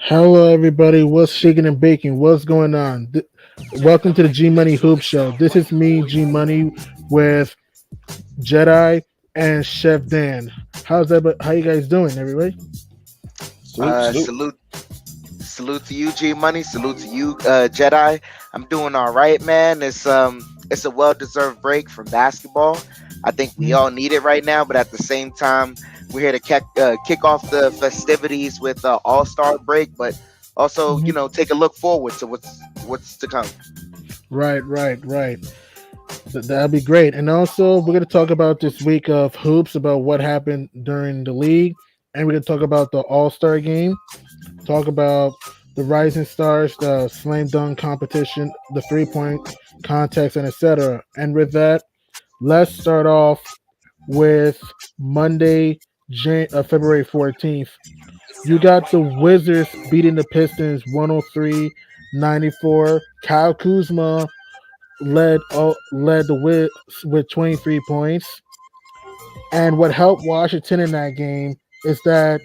Hello, everybody. What's shaking and baking? What's going on? Welcome to the G Money Hoop Show. This is me, G Money, with Jedi and Chef Dan. How you guys doing, everybody? Salute to you, G Money. Salute to you, Jedi. I'm doing all right, man. It's a well-deserved break from basketball. I think we all need it right now, but at the same time, we're here to kick off the festivities with All-Star break, but also, take a look forward to what's to come. Right. That'd be great. And also, we're going to talk about this week of hoops, about what happened during the league, and we're going to talk about the All-Star game, talk about the Rising Stars, the slam dunk competition, the three-point contest, and etc. And with that, let's start off with Monday, February 14th. You got the Wizards beating the Pistons 103-94. Kyle Kuzma led the Wiz with 23 points. And what helped Washington in that game is that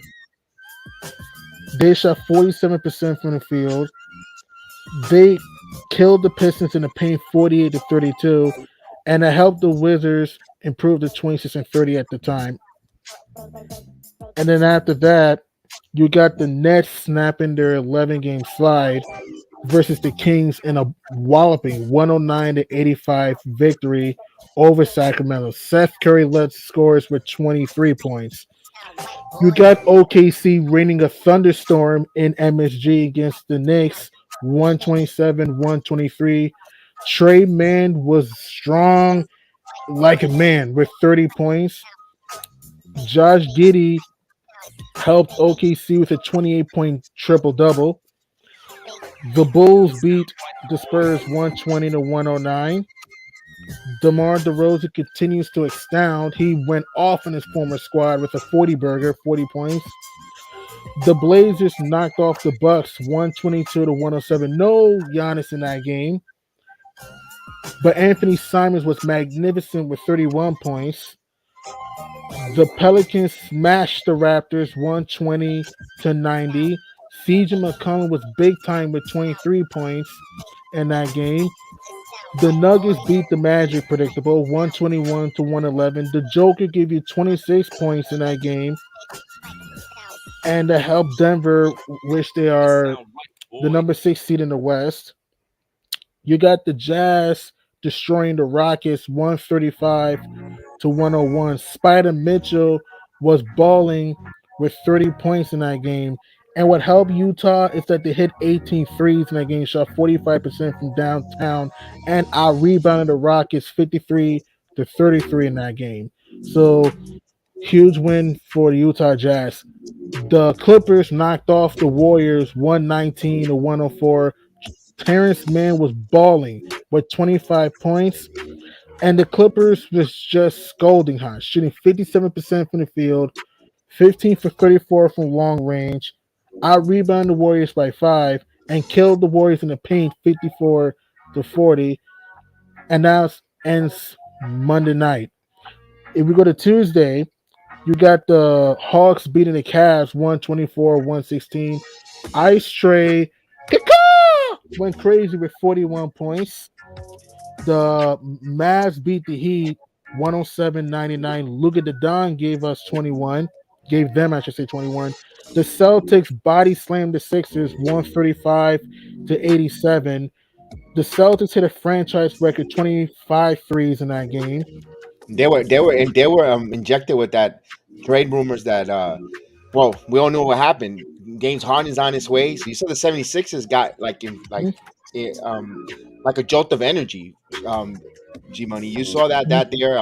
they shot 47% from the field. They killed the Pistons in the paint 48-32. And it helped the Wizards improve to 26-30 at the time. And then after that, you got the Nets snapping their 11-game slide versus the Kings in a walloping 109-85 victory over Sacramento. Seth Curry led scores with 23 points. You got OKC raining a thunderstorm in MSG against the Knicks, 127-123. Trey Mann was strong like a man with 30 points. Josh Giddey helped OKC with a 28-point triple-double. The Bulls beat the Spurs 120-109. DeMar DeRozan continues to astound. He went off in his former squad with a 40-burger, 40 points. The Blazers knocked off the Bucks 122-107. No Giannis in that game. But Anthony Simons was magnificent with 31 points. The Pelicans smashed the Raptors 120-90. CJ McCollum was big time with 23 points in that game. The Nuggets beat the Magic, predictable, 121-111. The Joker gave you 26 points in that game. And to help Denver, which they are the number 6 seed in the West. You got the Jazz destroying the Rockets 135-101. Spider Mitchell was balling with 30 points in that game. And what helped Utah is that they hit 18 threes in that game, shot 45% from downtown, and out-rebounded the Rockets 53-33 in that game. So, huge win for the Utah Jazz. The Clippers knocked off the Warriors 119-104. Terrence Mann was balling with 25 points, and the Clippers was just scolding hot, shooting 57% from the field, 15 for 34 from long range, out-rebounded the Warriors by 5, and killed the Warriors in the paint 54-40, and now it ends Monday night. If we go to Tuesday, you got the Hawks beating the Cavs 124-116. Ice Tray went crazy with 41 points. The Mavs beat the Heat 107.99. Luka the Don gave us 21. Gave them, I should say, 21. The Celtics body slammed the Sixers 135 to 87. The Celtics hit a franchise record 25 threes in that game. They were injected with that trade rumors that well, we all know what happened. James Harden's on his way. So you saw the 76ers got eh, um like a jolt of energy. Um G Money. You saw that there.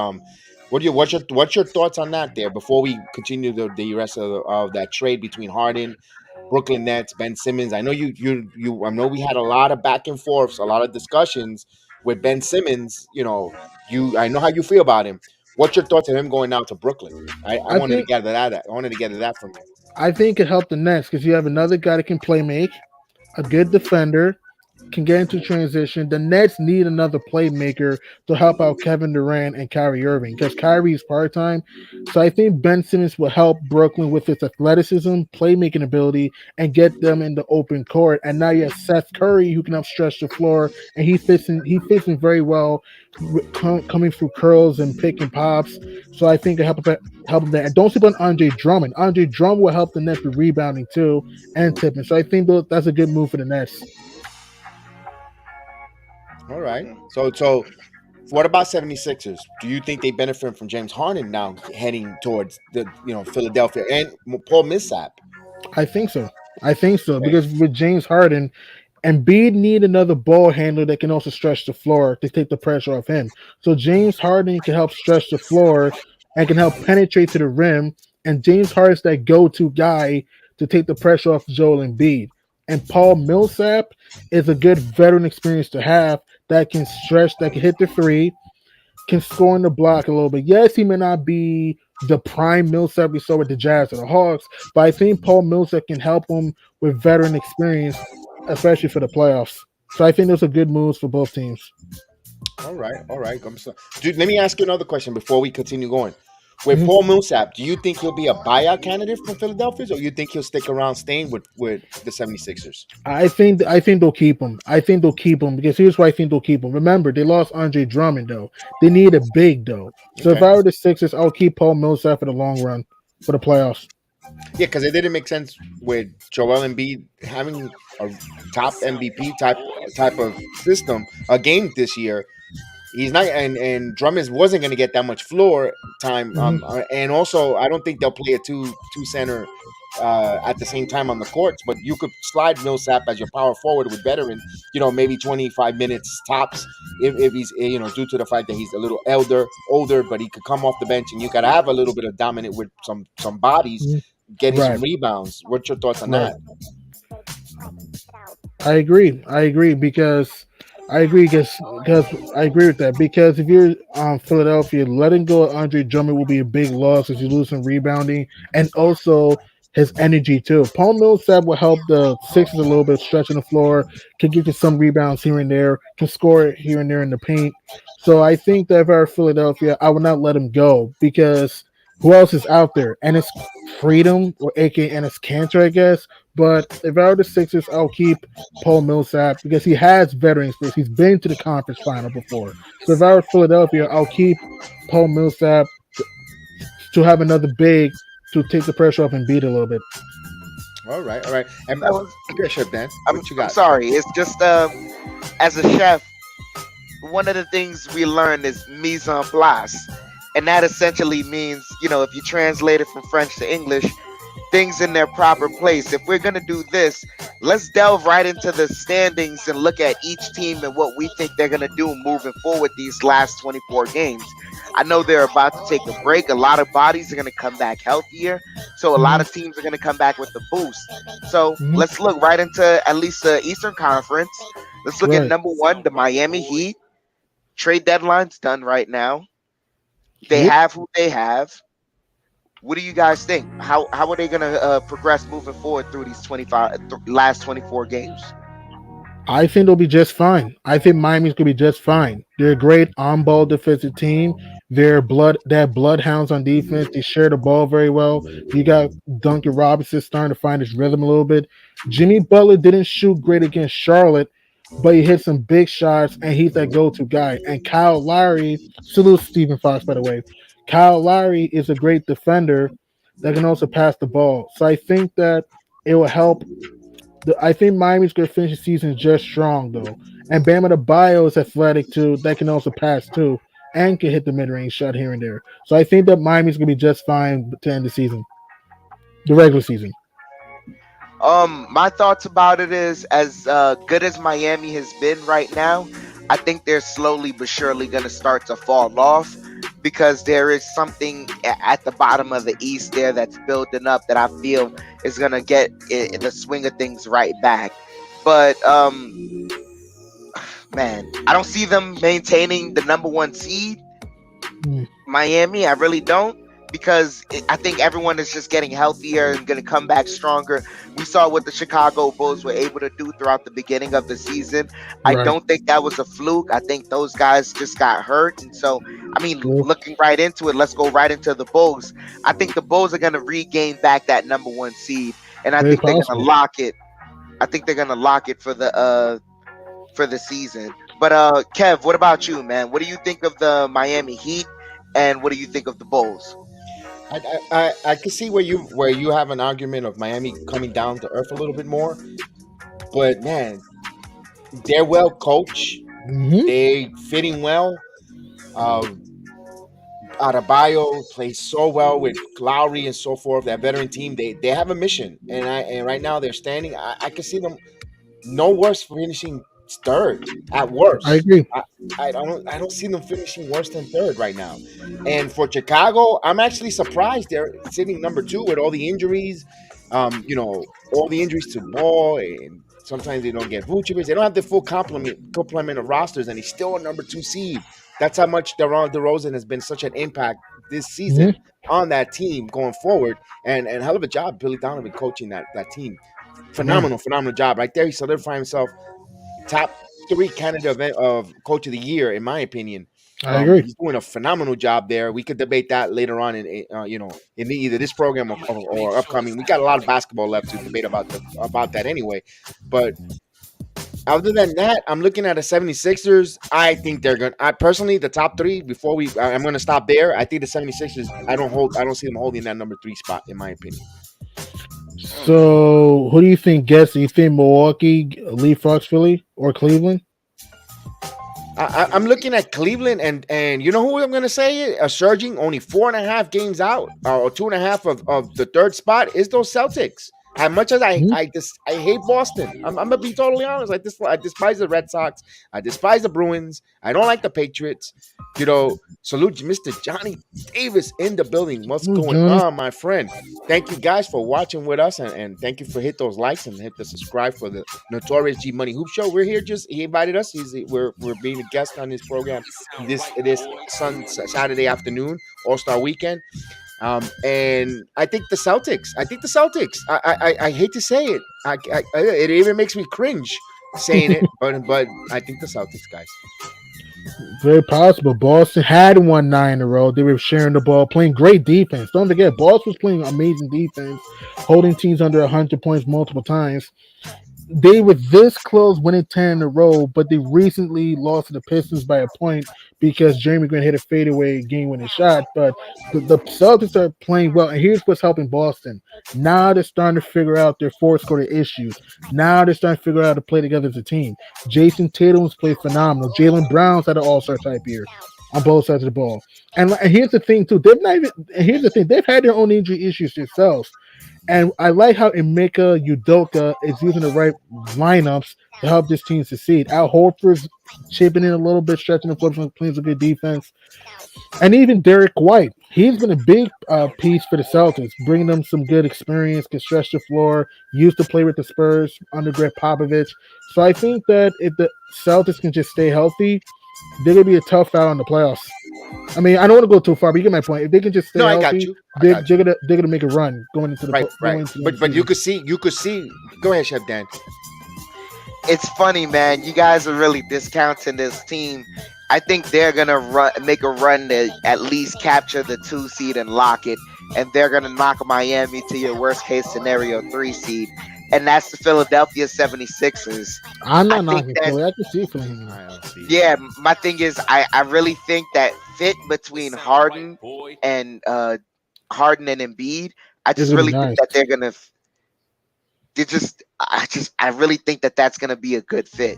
What's your thoughts on that there before we continue the rest of that trade between Harden, Brooklyn Nets, Ben Simmons? I know I know we had a lot of back and forths, a lot of discussions with Ben Simmons. I know how you feel about him. What's your thoughts on him going out to Brooklyn? I I wanted to think gather that. I wanted to gather that from you. I think it helped the Nets because you have another guy that can play make, a good defender, can get into transition. The Nets need another playmaker to help out Kevin Durant and Kyrie Irving because Kyrie's part time. So I think Ben Simmons will help Brooklyn with his athleticism, playmaking ability, and get them in the open court. And now you have Seth Curry who can help stretch the floor, and he fits in very well, coming through curls and pick and pops. So I think it help him there. And don't sleep on Andre Drummond. Andre Drummond will help the Nets with rebounding too and tipping. So I think that's a good move for the Nets. All right. So what about 76ers? Do you think they benefit from James Harden now heading towards the Philadelphia and Paul Millsap? I think so. I think so Okay. because with James Harden, Embiid need another ball handler that can also stretch the floor to take the pressure off him. So James Harden can help stretch the floor and can help penetrate to the rim. And James Harden's that go-to guy to take the pressure off Joel Embiid. And Paul Millsap is a good veteran experience to have that can stretch, that can hit the three, can score in the block a little bit. Yes, he may not be the prime Millsap we saw with the Jazz or the Hawks, but I think Paul Millsap can help him with veteran experience, especially for the playoffs. So I think those are good moves for both teams. All right. All right. Dude, let me ask you another question before we continue going. With Mhm. Paul Millsap, do you think he'll be a buyout candidate from Philadelphia, or you think he'll stick around staying with the 76ers? I think they'll keep him. I think they'll keep him because here's why I think they'll keep him. Remember, they lost Andre Drummond though. They need a big though. So if Okay. I were the Sixers, I'll keep Paul Millsap for the long run for the playoffs. Yeah, because it didn't make sense with Joel Embiid having a top MVP type of system a game this year. He's not, and Drummond wasn't going to get that much floor time. Mhm. And also, I don't think they'll play a two center at the same time on the courts. But you could slide Millsap as your power forward with veteran. Maybe 25 minutes tops if he's due to the fact that he's a little older, but he could come off the bench and you got to have a little bit of dominant with some bodies, Mhm. getting some Right, rebounds. What's your thoughts on right. that? I agree. I agree because I agree with that because if you're Philadelphia, letting go of Andre Drummond will be a big loss as you lose some rebounding and also his energy too. Paul Millsap will help the Sixers a little bit, stretching the floor, can get you some rebounds here and there, can score here and there in the paint. So I think that if I were Philadelphia, I would not let him go because who else is out there? And it's Freedom or aka Ennis Cantor, I guess. But if I were the Sixers, I'll keep Paul Millsap because he has veteran experience. He's been to the conference final before. So if I were Philadelphia, I'll keep Paul Millsap to have another big to take the pressure off and beat a little bit. All right, all right. And Fellas, okay, sure, Dan. I'm What you I'm got? sorry. It's just as a chef, one of the things we learned is mise en place, and that essentially means, if you translate it from French to English, things in their proper place. If we're going to do this, let's delve right into the standings and look at each team and what we think they're going to do moving forward these last 24 games. I know they're about to take a break. A lot of bodies are going to come back healthier. So a lot Mhm, of teams are going to come back with the boost. So mhm. let's look right into at least the Eastern Conference. Let's look at Right. number one, the Miami Heat. Trade deadline's done right now. They Yep. have who they have. What do you guys think? How are they going to progress moving forward through these last 24 games? I think they'll be just fine. I think Miami's gonna be just fine. They're a great on-ball defensive team. They have bloodhounds on defense. They share the ball very well. You got Duncan Robinson starting to find his rhythm a little bit. Jimmy Butler didn't shoot great against Charlotte, but he hits some big shots and he's that go-to guy. And Kyle Lowry, salute Stephen Fox by the way. Kyle Lowry is a great defender that can also pass the ball. So I think that it will help. I think Miami's going to finish the season just strong though. And Bam Adebayo is athletic too. That can also pass too and can hit the mid-range shot here and there. So I think that Miami's going to be just fine to end the season, the regular season. My thoughts about it is, as good as Miami has been right now, I think they're slowly but surely going to start to fall off because there is something at the bottom of the East there that's building up that I feel is going to get the swing of things right back. But man, I don't see them maintaining the number one seed. Mm. Miami, I really don't, because I think everyone is just getting healthier and going to come back stronger. We saw what the Chicago Bulls were able to do throughout the beginning of the season. I Right. don't think that was a fluke. I think those guys just got hurt. And so, I mean, Cool. looking right into it, let's go right into the Bulls. I think the Bulls are going to regain back that number one seed. And I Very think they're going to possible. lock it. I think they're going to lock it for the season. But Kev, what about you, man? What do you think of the Miami Heat, and what do you think of the Bulls? I can see where you have an argument of Miami coming down to earth a little bit more, but man, they're well coached. Hmm. They fitting well. Um, Adebayo plays so well with Lowry and so forth. That veteran team, they have a mission, and right now they're standing. I can see them no worse finishing third at I worst. agree. I don't see them finishing worse than third right now. And for Chicago, I'm actually surprised they're sitting number two with all the injuries. All the injuries to Ball, and sometimes they don't get Vucevic. They don't have the full complement of rosters, and he's still a number two seed. That's how much DeRozan has been such an impact this Hmm. season on that team going forward. And hell of a job, Billy Donovan coaching that team. Yeah, Phenomenal job right there. He solidified himself top three candidate of coach of the year, in my opinion. I agree. He's doing a phenomenal job there. We could debate that later on in either this program or upcoming. We got a lot of basketball left to debate about that anyway. But other than that, I'm looking at the 76ers. I think they're going to, I personally, the top three, I'm going to stop there. I think the 76ers, I don't see them holding that number three spot, in my opinion. So, who do you think gets it? You think Milwaukee leapfrogs Philly or Cleveland? I'm looking at Cleveland, and you know who I'm going to say it? Surging only 4.5 games out, or 2.5 of the third spot is those Celtics. As much as Mhm. I hate Boston, I'm gonna be totally honest. I despise the Red Sox. I despise the Bruins. I don't like the Patriots. Salute Mr. Johnny Davis in the building. What's Ooh, going Johnny. on, my friend? Thank you guys for watching with us, and thank you for hit those likes and hit the subscribe for the Notorious G Money Hoop Show. We're here he invited us. We're being a guest on his program this Saturday afternoon, All Star Weekend. And I think the Celtics. I hate to say it. It even makes me cringe saying it, but I think the Celtics, guys. Very possible. Boston had won 9 in a row. They were sharing the ball, playing great defense. Don't forget, Boston was playing amazing defense, holding teams under 100 points multiple times. They were this close winning 10 in a row, but they recently lost to the Pistons by a point because Jeremy Grant hit a fadeaway game winning shot. But the Celtics are playing well, and here's what's helping Boston. Now they're starting to figure out their fourth quarter issues. Now they're starting to figure out how to play together as a team. Jason Tatum's played phenomenal. Jalen Brown's had an all-star type year on both sides of the ball. And here's the thing, too. Here's the thing. They've had their own injury issues themselves. And I like how Emeka Udoka is using the right lineups to help this team succeed. Al Horford's chipping in a little bit, stretching the floor, playing some good defense. And even Derek White, he's been a big piece for the Celtics, bringing them some good experience, can stretch the floor, used to play with the Spurs under Greg Popovich. So I think that if the Celtics can just stay healthy, they're going to be a tough out on the playoffs. I mean, I don't want to go too far, but you get my point. If they can just stay No, I healthy, got you. they're gonna make a run going into the Right. going into the But you season. could see. Go ahead, Chef Dan. It's funny, man. You guys are really discounting this team. I think they're gonna make a run to at least capture the 2 seed and lock it, and they're gonna knock Miami to your worst case scenario 3 seed. and that's the Philadelphia 76ers. I'm I not think knocking that, Philly. I can see Philly. I don't see. yeah, my thing is, I really think that fit between Harden and Embiid. I It's just gonna be really think nice. that I really think that that's gonna be a good fit.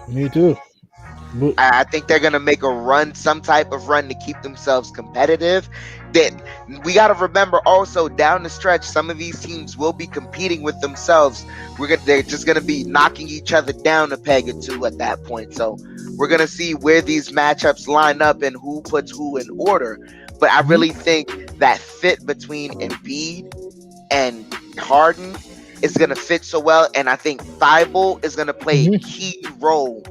Me too. But I think they're gonna make a run, some type of run to keep themselves competitive. That we got to remember also down the stretch, some of these teams will be competing with themselves. They're just gonna be knocking each other down a peg or two at that point. So we're gonna see where these matchups line up and who puts who in order. But I Mhm. really think that fit between Embiid and Harden is going to fit so well. And I think Thibault is going to play a Mhm. key role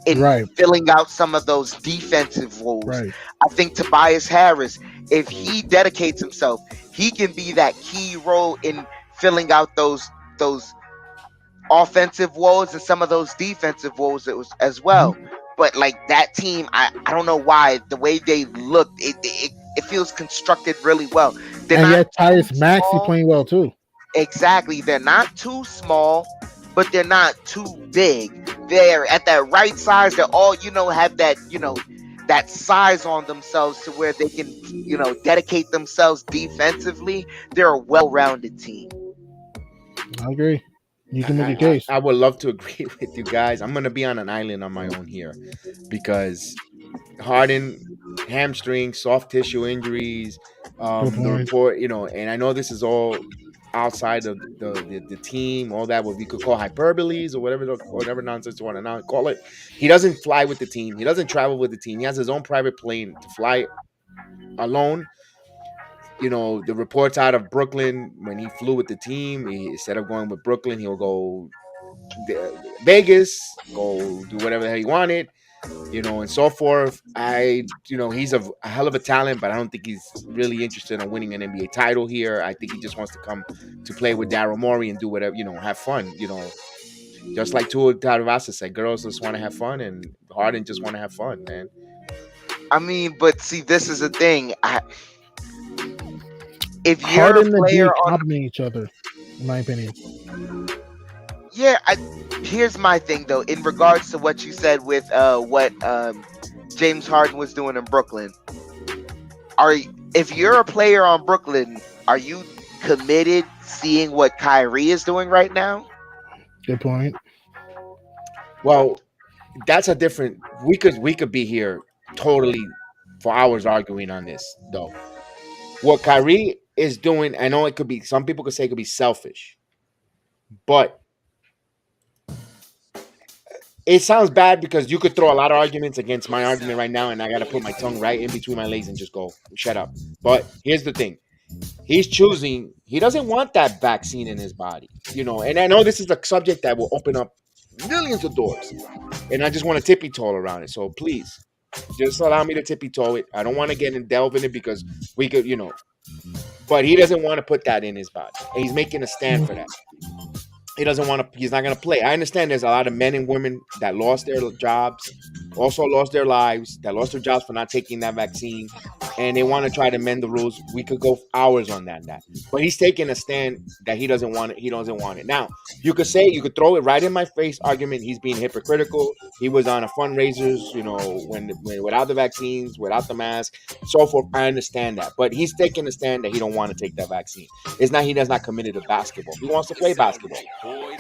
in Right, filling out some of those defensive roles. right. I think Tobias Harris, if he dedicates himself, he can be that key role in filling out those offensive woes and some of those defensive woes as Mhm. well. But like that team, I don't know why the way they looked, it feels constructed really well. They're And not yet too Tyrese Maxey small. playing well too. Exactly. They're not too small, but they're not too big. They're at that right size. They're all, have that size on themselves to where they can, dedicate themselves defensively. They're a well-rounded team. I agree. You can make a I, case. I would love to agree with you guys. I'm gonna be on an island on my own here because Harden, hamstring, soft tissue injuries, Good the point. report, and I know this is all outside of the team, all that what we could call hyperboles or whatever nonsense you want to now call it. He doesn't fly with the team. He doesn't travel with the team. He has his own private plane to fly alone. The reports out of Brooklyn when he flew with the team, instead of going with Brooklyn, he'll go Vegas, go do whatever the hell he wanted, and so forth. He's a hell of a talent, but I don't think he's really interested in winning an NBA title here. I think he just wants to come to play with Daryl Morey and do whatever, have fun, just like Tua Taravasa said, girls just want to have fun, and Harden just want to have fun, man. I mean, but see, this is the thing. If you're a Harden and player Embiid on complement each other, in my opinion. Yeah, here's my thing though. In regards to what you said with what James Harden was doing in Brooklyn, if you're a player on Brooklyn, are you committed seeing what Kyrie is doing right now? Good point. Well, that's a different. We could be here totally for hours arguing on this, though. What Kyrie is doing, I know it could be. Some people could say it could be selfish, but it sounds bad because you could throw a lot of arguments against my argument right now, and I got to put my tongue right in between my legs and just go, shut up. But here's the thing. He's choosing, he doesn't want that vaccine in his body, and I know this is a subject that will open up millions of doors, and I just want to tippy toe around it. So please, just allow me to tippy toe it. I don't want to get and delve in it because we could, but he doesn't want to put that in his body, and he's making a stand for that. He doesn't want to. He's not going to play. I understand there's a lot of men and women that lost their jobs, also lost their lives, that lost their jobs for not taking that vaccine, and they want to try to mend the rules. We could go hours on that. But he's taking a stand that he doesn't want it. He doesn't want it. Now, you could throw it right in my face argument. He's being hypocritical. He was on a fundraisers, when without the vaccines, without the mask, so forth. I understand that. But he's taking a stand that he don't want to take that vaccine. It's not, he does not committed to basketball. He wants to play basketball.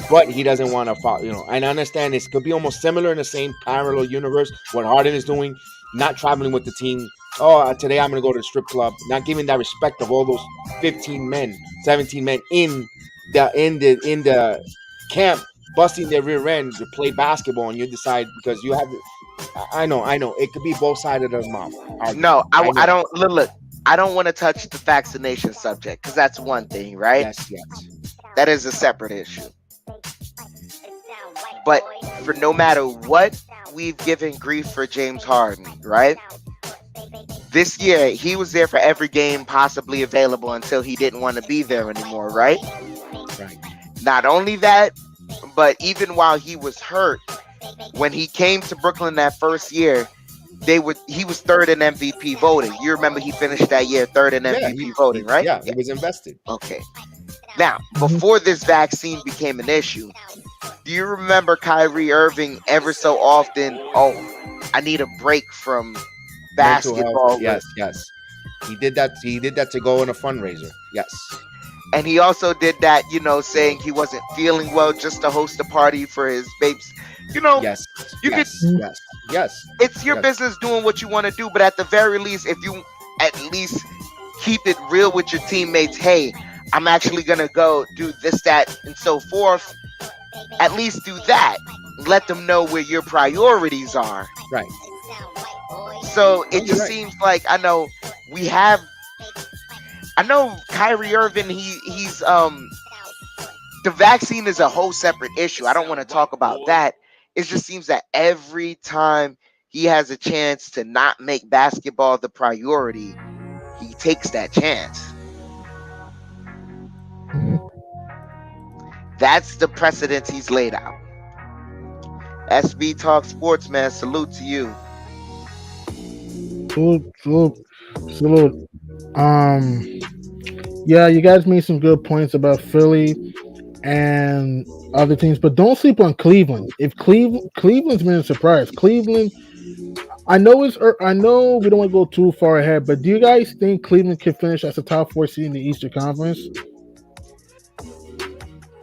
But he doesn't want to follow, and I understand this could be almost similar in the same parallel universe. What Harden is doing, not traveling with the team. Oh, today I'm going to go to the strip club, not giving that respect of all those 15 men, 17 men in the camp, busting their rear end to play basketball, and you decide because you have. I know, it could be both sides of the mouth. No, I I know. don't look. I don't want to touch the vaccination subject because that's one thing, right? Yes. That is a separate issue. But for no matter what we've given grief for James Harden, right? This year, he was there for every game possibly available until he didn't want to be there anymore, right? Right. Not only that, but even while he was hurt, when he came to Brooklyn that first year, he was third in MVP voting. You remember he finished that year third in MVP voting, right? He was invested. Okay. Now, Mhm. before this vaccine became an issue, do you remember Kyrie Irving ever so often? Oh, I need a break from Mental health. basketball, Yes, yes. He did that. He did that to go in a fundraiser. Yes, and he also did that, saying he wasn't feeling well just to host a party for his babes. You know, yes, you could. yes, Mhm. yes, yes, It's your yes. business doing what you want to do, but at the very least, if you at least keep it real with your teammates, hey, I'm actually gonna go do this, that, and so forth. At least do that. Let them know where your priorities are. Right. So No, it you're just right. seems like we have I know Kyrie Irving, he's the vaccine is a whole separate issue. I don't want to talk about that. It just seems that every time he has a chance to not make basketball the priority, he takes that chance. Mhm. That's the precedence he's laid out. SB Talk Sports, man. Salute to you. Salute, salute, salute. Um, yeah, you guys made some good points about Philly and other teams, but don't sleep on Cleveland. If Cleveland's been a surprise, Cleveland. I know we don't want to go too far ahead, but do you guys think Cleveland can finish as a top four seed in the Eastern Conference?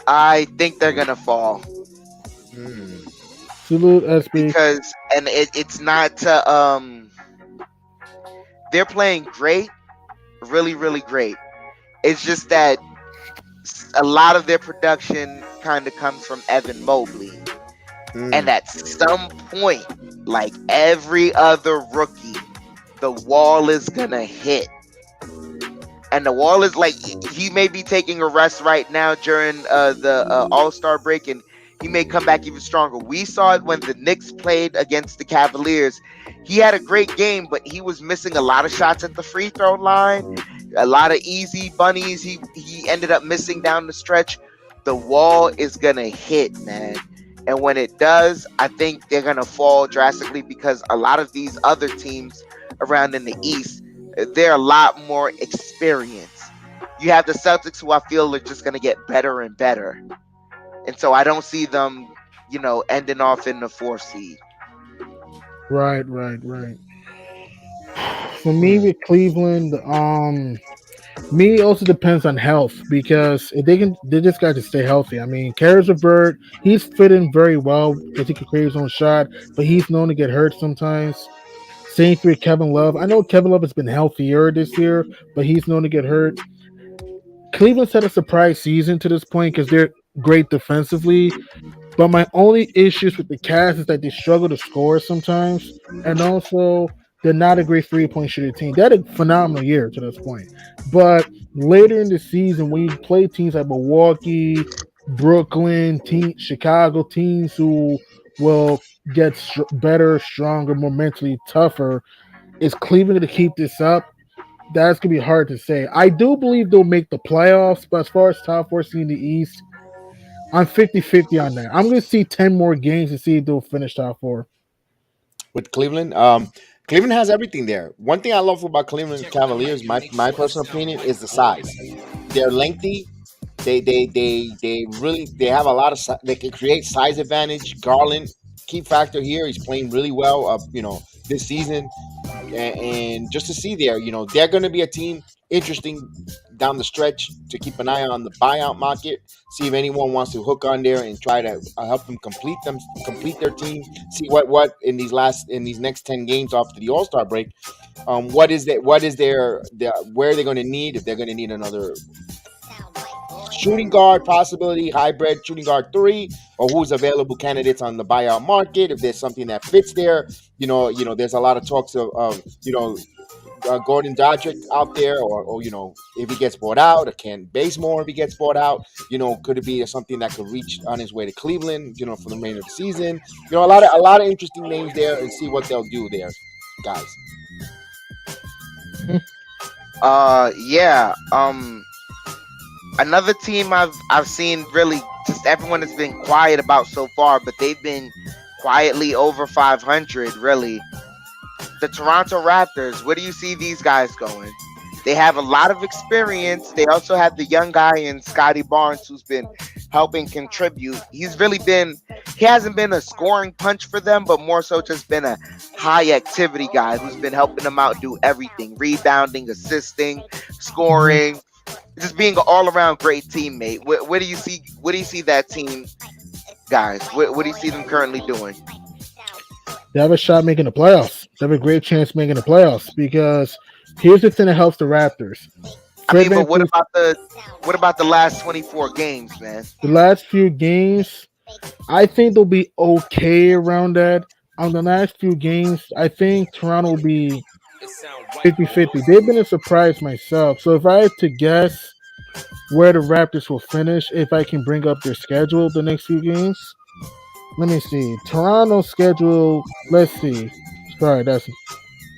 I think they're gonna fall Hmm. Salute, SB. because, and it's not to they're playing great, really, really great. It's just that a lot of their production kind of comes from Evan Mobley. Hmm. And at some point, like every other rookie, the wall is going to hit. And the wall is like, he may be taking a rest right now during the All-Star break, and he may come back even stronger. We saw it when the Knicks played against the Cavaliers. He had a great game, but he was missing a lot of shots at the free throw line, a lot of easy bunnies. He ended up missing down the stretch. The wall is gonna hit, man. And when it does, I think they're gonna fall drastically because a lot of these other teams around in the East, they're a lot more experienced. You have the Celtics, who I feel are just gonna get better and better. And so I don't see them, ending off in the fourth seed. Right, right, right. For me Hmm. with Cleveland, me also depends on health because if they just got to stay healthy. I mean, Karis LeVert, he's fitting very well because he can create his own shot, but he's known to get hurt sometimes. Same for Kevin Love. I know Kevin Love has been healthier this year, but he's known to get hurt. Cleveland's had a surprise season to this point because they're great defensively. But my only issues with the Cavs is that they struggle to score sometimes, and also they're not a great 3 point shooting team. They had a phenomenal year to this point, but later in the season, when you play teams like Milwaukee, Brooklyn, Chicago, teams who will get better, stronger, more mentally tougher, is Cleveland going to keep this up? That's going to be hard to say. I do believe they'll make the playoffs, but as far as top four seed in the East, I'm 50-50 on that. I'm going to see 10 more games to see if they'll finish top four. With Cleveland, Cleveland has everything there. One thing I love about Cleveland Cavaliers, my personal opinion, is the size. They're lengthy. They have a lot of they can create size advantage. Garland, key factor here. He's playing really well. This season, and just to see there, they're going to be a team interesting down the stretch to keep an eye on the buyout market. See if anyone wants to hook on there and try to help them complete their team. See what in these next 10 games after the All-Star break. What is their where are they going to need, if they're going to need another shooting guard possibility, hybrid shooting guard 3, or who's available candidates on the buyout market. If there's something that fits there, there's a lot of talks of Gordon Dragic out there, or if he gets bought out, or can Bazemore if he gets bought out, could it be something that could reach on his way to Cleveland, for the remainder of the season? A lot of interesting names there, and see what they'll do there, guys. Yeah. Another team I've seen, really just everyone has been quiet about so far, but they've been quietly over 500, really. The Toronto Raptors. Where do you see these guys going? They have a lot of experience. They also have the young guy in Scotty Barnes who's been helping contribute. He hasn't been a scoring punch for them, but more so just been a high activity guy who's been helping them out do everything, rebounding, assisting, Mhm. scoring, just being an all around great teammate. Where do you see that team, guys? What do you see them currently doing? They have a shot making the playoffs. They have a great chance making the playoffs because here's the thing that helps the Raptors. I Fred mean, but VanVleet, what about the last 24 games, man? the last few games, I think they'll be okay around that. On the last few games, I think Toronto will be 50-50. They've been a surprise myself. So if I had to guess where the Raptors will finish, if I can bring up their schedule the next few games, let me see. Toronto schedule, let's see. Sorry, that's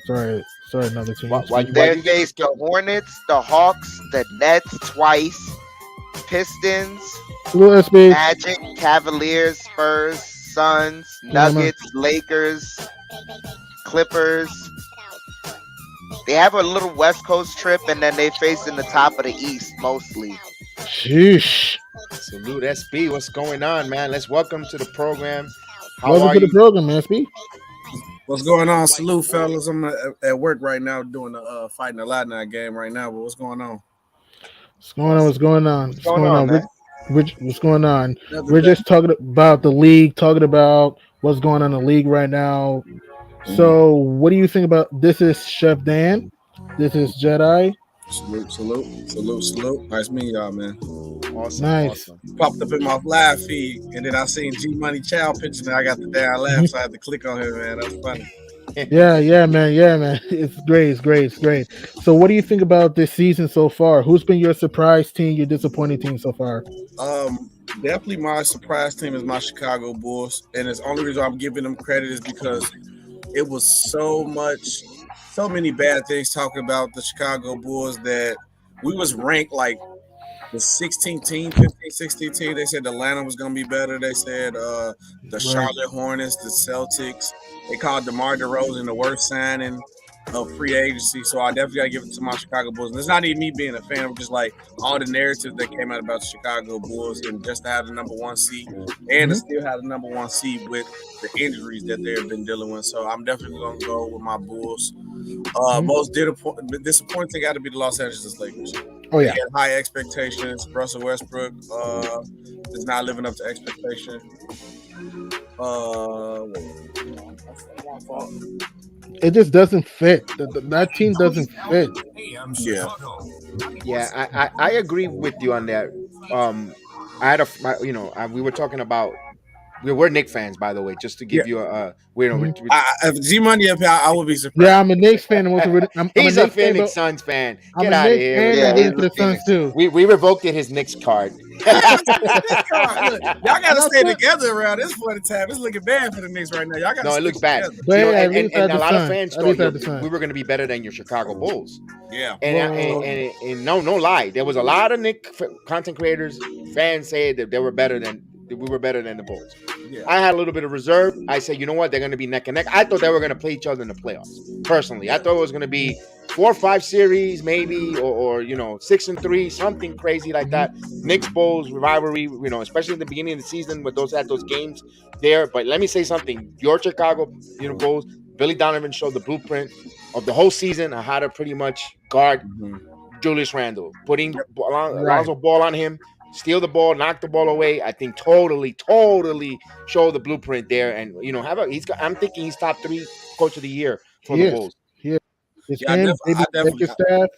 sorry, another team. Why They you get faced the Hornets, the Hawks, the Nets twice, Pistons, Little SB. Magic, Cavaliers, Spurs, Suns, Yeah, man. Nuggets, Lakers, Clippers. They have a little West Coast trip, and then they face in the top of the East mostly. Sheesh. salute SB? What's going on, man? Let's welcome to the program. How Welcome are to the you? program, SB. What's going on? Salute, fellas. I'm at work right now doing the fighting the Lightning game right now. But what's going on? What's going on? What's going on? What's What's going going on, on? man? What's going on? Another We're day. just talking about the league, talking about what's going on in the league right now. Mm. So, what do you think about this? Is Chef Dan? This is Jedi. Salute. Nice meeting y'all, man. Awesome, Nice. awesome. Popped up in my live feed, and then I seen G Money Child picture, and I got the damn laugh, so I had to click on him, man. That's funny. Yeah, man. It's great. So, what do you think about this season so far? Who's been your surprise team, your disappointing team so far? Definitely my surprise team is my Chicago Bulls, and the only reason I'm giving them credit is because it was so many bad things talking about the Chicago Bulls that we was ranked like the 16 team, 15, 16 team. They said Atlanta was going to be better. They said the Right. Charlotte Hornets, the Celtics. They called DeMar DeRozan the worst signing of free agency. So I definitely got to give it to my Chicago Bulls. And it's not even me being a fan. I'm just like all the narratives that came out about the Chicago Bulls and just to have the number one seed and to still have the number one seed with the injuries that they've been dealing with. So I'm definitely going to go with my Bulls. Most disappointing got to be the Los Angeles Lakers. Oh They yeah. had high expectations. Russell Westbrook is not living up to expectation. It just doesn't fit. That team doesn't fit. Yeah. Yeah, I agree with you on that. I had we were talking about we're Nick fans, by the way, just to give you a If G Money up here, I would be surprised. Yeah, I'm a Knicks fan. I'm a he's a Knicks fan, Phoenix but Suns fan. I'm Get a out of Knicks here. fan with Yeah, and that. rooting for the Suns too. We revoked his Knicks card. Look, y'all gotta stay together around this point in time. It's looking bad for the Knicks right now. Y'all gotta No, it stick looks bad. together. But You know, hey, at and least I had a the lot of Suns. fans At thought least I had the Suns. we were going to be better than your Chicago Bulls. Yeah. And no lie, there was a lot of content creators, fans say that we were better than the Bulls. Yeah. I had a little bit of reserve. I said, you know what, they're going to be neck and neck. I thought they were going to play each other in the playoffs. Personally, I thought it was going to be 4 or 5 series, maybe, or 6-3, something crazy like that. Knicks Bulls rivalry, especially in the beginning of the season with those games there. But let me say something: your Chicago, Bulls. Billy Donovan showed the blueprint of the whole season on how to pretty much guard Julius Randle, putting Lonzo Ball on him, steal the ball, knock the ball away. I think totally show the blueprint there, and I'm thinking he's top 3 coach of the year for He the is. Bulls. It's Yeah, him, maybe I definitely- Bickerstaff.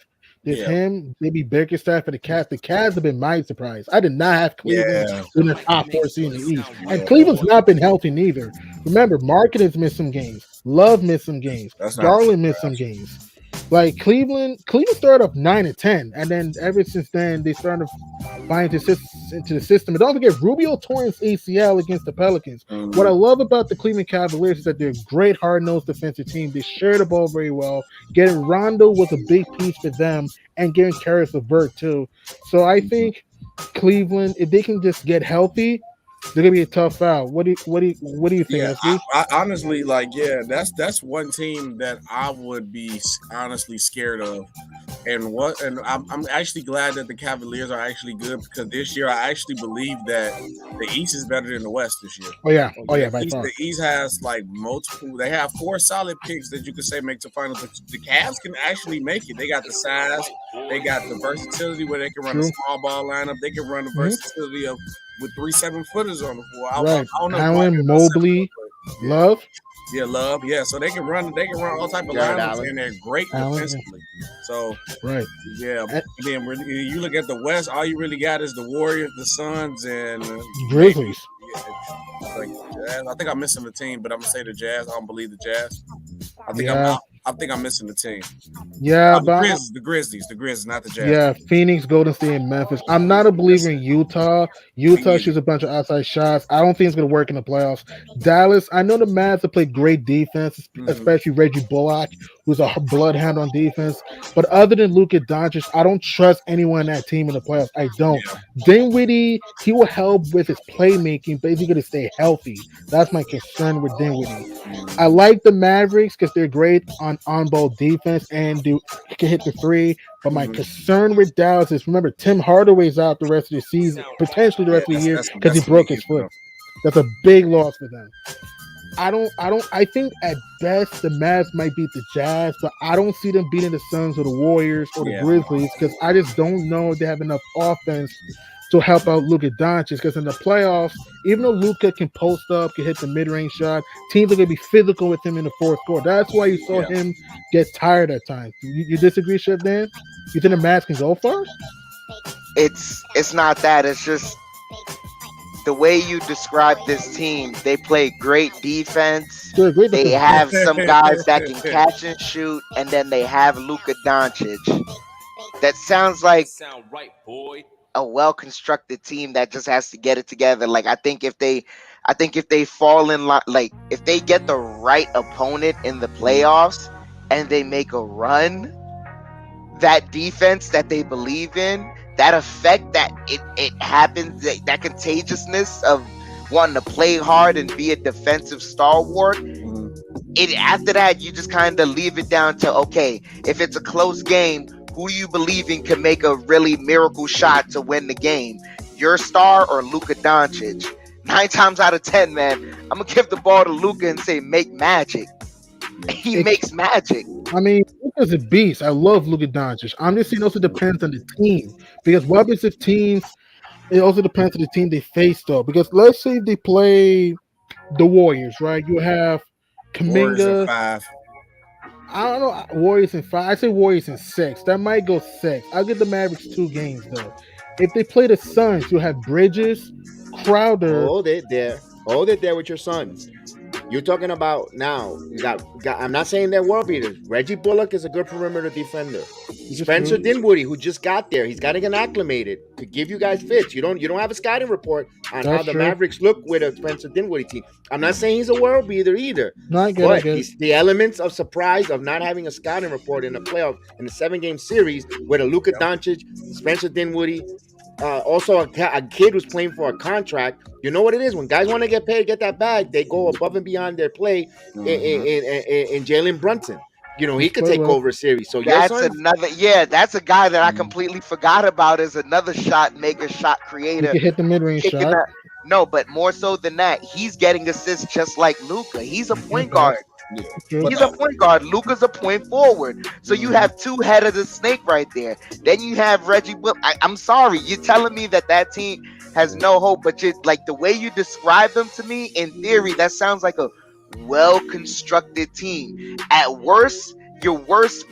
There's Yeah. him, maybe Bickerstaff for the Cavs. The Cavs have been my surprise. I did not have Cleveland Yeah. in the top 4 seed in the East. And Yeah. Cleveland's not been healthy neither. Remember, Market has missed some games. Love missed some games. That's not Garland missed some games. Like Cleveland started off 9-10, and then ever since then they started to buy into the system. And don't forget, Rubio tore his ACL against the Pelicans. What I love about the Cleveland Cavaliers is that they're a great hard-nosed defensive team. They share the ball very well. Getting Rondo was a big piece for them, and getting Karis LeVert too. So I think Cleveland, if they can just get healthy, They're gonna be a tough out. What do you think, Yeah, SB? I honestly that's one team that I would be honestly scared of. And I'm actually glad that the Cavaliers are actually good because this year I actually believe that the East is better than the West this year. Oh yeah, by far. The East has like multiple. They have four solid picks that you could say make the finals. The Cavs can actually make it. They got the size. They got the versatility where they can run a True. small ball lineup. They can run the Mhm. versatility of with 3 7-footers on the floor. Right. I don't know why Allen, they're not 7 foot, Mobley, but yeah. Love, Yeah, Love. Yeah, so they can run. They can run all type of Jared lineups, Allen. and they're great Allen. Yeah. defensively. So Right. yeah, And and then when you look at the West, all you really got is the Warriors, the Suns, and maybe Grizzlies. like Jazz. I think I'm missing the team, but I'm gonna say the Jazz. I don't believe the Jazz. I think I'm Yeah. out. I think I'm missing the team. Yeah, The but Grizzlies, not the Jazz. yeah, Phoenix, Golden State, and Memphis. I'm not a believer in Utah. Utah shoots a bunch of outside shots. I don't think it's going to work in the playoffs. Dallas, I know the Mavs have played great defense, especially Reggie Bullock, who's a bloodhound on defense. But other than Luka Doncic, I don't trust anyone in that team in the playoffs. I don't. Dinwiddie, he will help with his playmaking, but is he going to stay healthy? That's my concern with Dinwiddie. I like the Mavericks because they're great on ball defense and can hit the three. But my concern with Dallas is, remember, Tim Hardaway's out the rest of the season, potentially the rest of the year because he broke his foot. That's a big loss for them. I think at best the Mavs might beat the Jazz, but I don't see them beating the Suns or the Warriors or the Grizzlies because I just don't know if they have enough offense to help out Luka Doncic. Because in the playoffs, even though Luka can post up, can hit the mid-range shot, teams are going to be physical with him in the fourth quarter. That's why you saw him get tired at times. You disagree, Chef Dan? You think the Mavs can go far? It's not that. It's just the way you describe this team. They play great defense. They're a great They defense. have some guys that can catch and shoot, and then they have Luka Doncic. That sounds like a well-constructed team that just has to get it together. Like I think if they fall in line, like if they get the right opponent in the playoffs and they make a run, that defense that they believe in, that effect that it happens, that contagiousness of wanting to play hard and be a defensive stalwart. After that, you just kind of leave it down to, okay, if it's a close game, who do you believe in can make a really miracle shot to win the game? Your star or Luka Doncic? 9 times out of 10, man, I'm gonna give the ball to Luka and say make magic. He makes magic. I mean, Luka's a beast. I love Luka Doncic. I'm just saying, also depends on the team because what happens if teams? It also depends on the team they face, though. Because let's say they play the Warriors, right? You have Warriors in Kuminga. 5. I don't know. Warriors in 5. I say Warriors in 6. That might go 6. I'll give the Mavericks 2 games though. If they play the Suns, you have Bridges, Crowder. Hold it there with your Suns. You're talking about now. You got. I'm not saying they're world beaters. Reggie Bullock is a good perimeter defender. Spencer Dinwiddie, who just got there, he's got to get acclimated to give you guys fits. You don't have a scouting report on how the Mavericks look with a Spencer Dinwiddie team. I'm not saying he's a world beater either. No, I get but it. He's the elements of surprise of not having a scouting report in the playoff in the 7-game series with a Luka Doncic, Spencer Dinwiddie. Also, a kid who's playing for a contract. You know what it is when guys want to get paid, get that bag. They go above and beyond their play in Jalen Brunson. You know he could take over a series. So that's another. Yeah, that's a guy that I completely forgot about. As another shot maker, shot creator. He can hit the mid-range shot. No, but more so than that, he's getting assists just like Luka. He's a point guard. He's a point guard. Luka's a point forward. So you have 2 head of the snake right there. Then you have Reggie. I'm sorry, you're telling me that team has no hope, but like the way you describe them to me, in theory, that sounds like a well-constructed team. At worst, your worst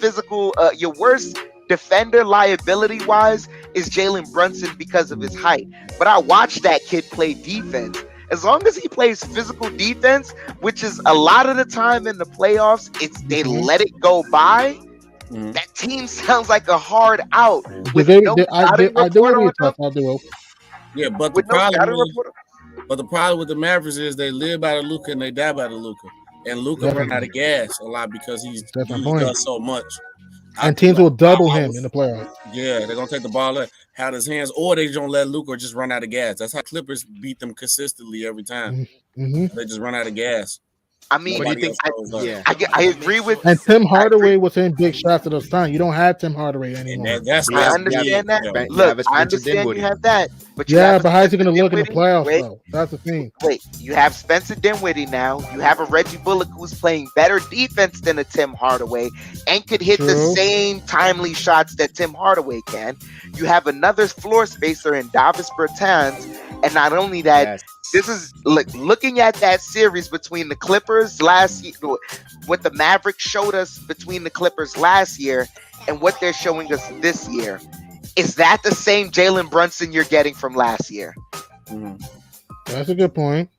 defender liability-wise is Jalen Brunson because of his height. But I watched that kid play defense. As long as he plays physical defense, which is a lot of the time in the playoffs, they let it go by. That team sounds like a hard out. I do it. Yeah, but the problem with the Mavericks is they live by the Luka and they die by the Luka. And Luka run out of gas a lot because he does so much. and teams will double him in the playoffs. Yeah, they're gonna take the ball out his hands, or they don't let Luka just run out of gas. That's how Clippers beat them consistently every time. Mm-hmm. They just run out of gas. I mean, What do you think? I agree with. And Tim Hardaway was hitting big shots at those times. You don't have Tim Hardaway anymore. I understand that. Yeah. Look, I understand you have that, but but how's he going to look in the playoffs though? That's the thing. Wait, you have Spencer Dinwiddie now. You have a Reggie Bullock who's playing better defense than a Tim Hardaway and could hit the same timely shots that Tim Hardaway can. You have another floor spacer in Davis Bertans, and not only that. This is looking at that series between the Clippers last year, what the Mavericks showed us between the Clippers last year and what they're showing us this year. Is that the same Jalen Brunson you're getting from last year? That's a good point.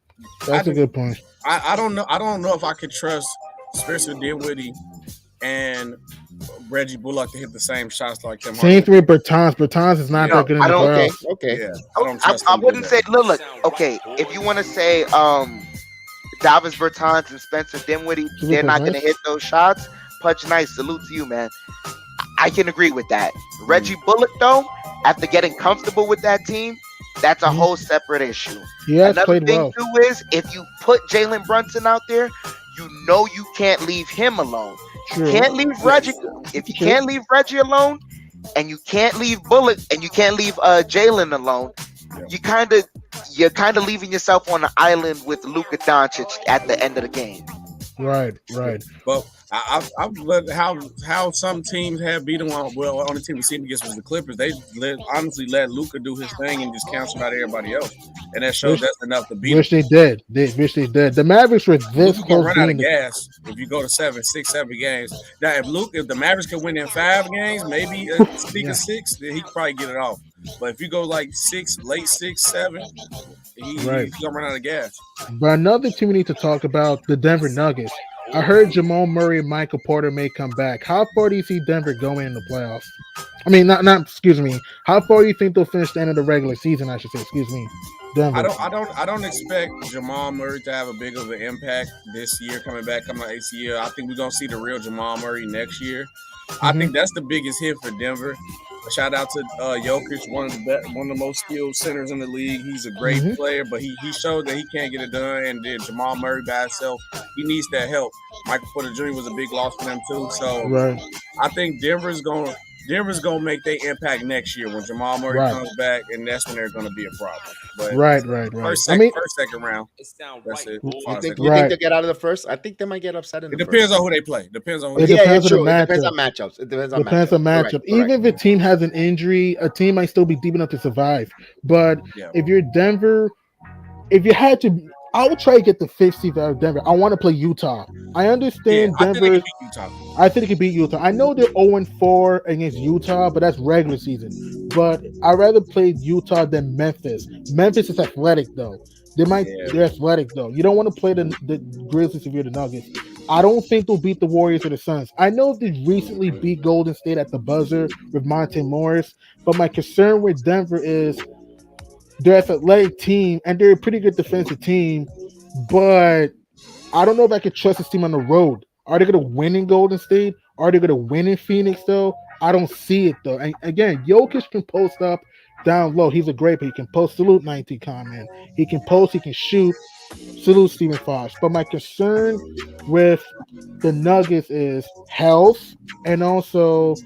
I don't know. I don't know if I could trust Spencer Dinwiddie and Reggie Bullock to hit the same shots like them. Same thing with Bertans. Bertans is not that good in the playoffs. Okay. Yeah, I wouldn't say. Look. Okay, if you want to say Davis Bertans and Spencer Dinwiddie, they're not going to hit those shots. Pudge Nice, salute to you, man. I can agree with that. Reggie Bullock, though, after getting comfortable with that team, that's a whole separate issue. Another thing too is if you put Jalen Brunson out there, you know you can't leave him alone. You can't leave Reggie. If you can't leave Reggie alone, and you can't leave Bullock, and you can't leave Jalen alone, you're kind of leaving yourself on an island with Luka Doncic at the end of the game. Right. But I've let how some teams have beat them on. Well, on the team we seen against was the Clippers. They honestly let Luka do his thing and just cancel out everybody else, and that shows that's enough to beat. They did. The Mavericks were this close. Run out of gas if you go to 7, 6, 7 games. Now, if the Mavericks could win in 5 games, maybe speak of 6, then he could probably get it off. But if you go like 6, late 6, 7, he's gonna run out of gas. But another team we need to talk about, the Denver Nuggets. I heard Jamal Murray and Michael Porter may come back. How far do you see Denver going in the playoffs? I mean, excuse me. How far do you think they'll finish the end of the regular season? I should say, excuse me. Denver. I don't expect Jamal Murray to have a big of an impact this year coming out ACL. I think we're gonna see the real Jamal Murray next year. I think that's the biggest hit for Denver. Shout out to Jokic, one of the most skilled centers in the league. He's a great player, but he showed that he can't get it done. And then Jamal Murray by himself, he needs that help. Michael Porter Jr. was a big loss for them too. So I think Denver's gonna make their impact next year when Jamal Murray comes back, and that's when they're gonna be a problem. But right. First, second round. That's it. You think they'll get out of the first? I think they might get upset in the first. Depends on who they play. Depends on It depends on matchups. It depends on matchup. Correct. Even if a team has an injury, a team might still be deep enough to survive. But if you're Denver, if you had to, I would try to get the 5th seed out of Denver. I want to play Utah. I understand Denver. I think it could beat Utah. I know they're 0-4 against Utah, but that's regular season. But I'd rather play Utah than Memphis. Memphis is athletic, though. They're athletic, though. You don't want to play the Grizzlies if you're the Nuggets. I don't think they'll beat the Warriors or the Suns. I know they recently beat Golden State at the buzzer with Monte Morris, but my concern with Denver is they're an athletic team, and they're a pretty good defensive team, but I don't know if I could trust this team on the road. Are they going to win in Golden State? Are they going to win in Phoenix, though? I don't see it, though. And again, Jokic can post up down low. He's a great player. He can post. Salute 19 comment. He can post. He can shoot. Salute Stephen Fox. But my concern with the Nuggets is health and also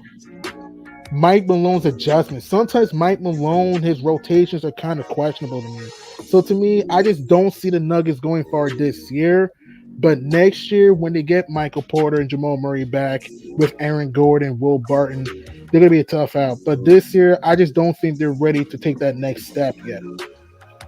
Mike Malone's adjustments. Sometimes Mike Malone, his rotations are kind of questionable to me. So to me, I just don't see the Nuggets going far this year. But next year, when they get Michael Porter and Jamal Murray back with Aaron Gordon, Will Barton, they're going to be a tough out. But this year, I just don't think they're ready to take that next step yet.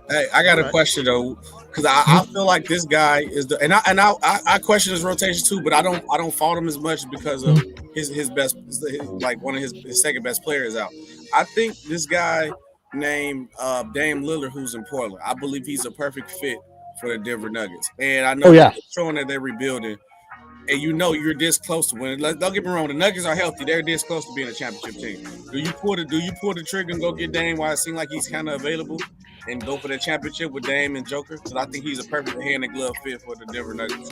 Hey, I got a question, though, because I feel like this guy is the – and I question his rotation, too, but I don't fault him as much because of his best – like one of his second best players out. I think this guy named Dame Lillard, who's in Portland, I believe he's a perfect fit for the Denver Nuggets. And I know they're showing that they're rebuilding. And you know you're this close to winning. Don't get me wrong, the Nuggets are healthy. They're this close to being a championship team. Do you pull the trigger and go get Dame while it seems like he's kind of available and go for the championship with Dame and Joker? Because I think he's a perfect hand and glove fit for the Denver Nuggets.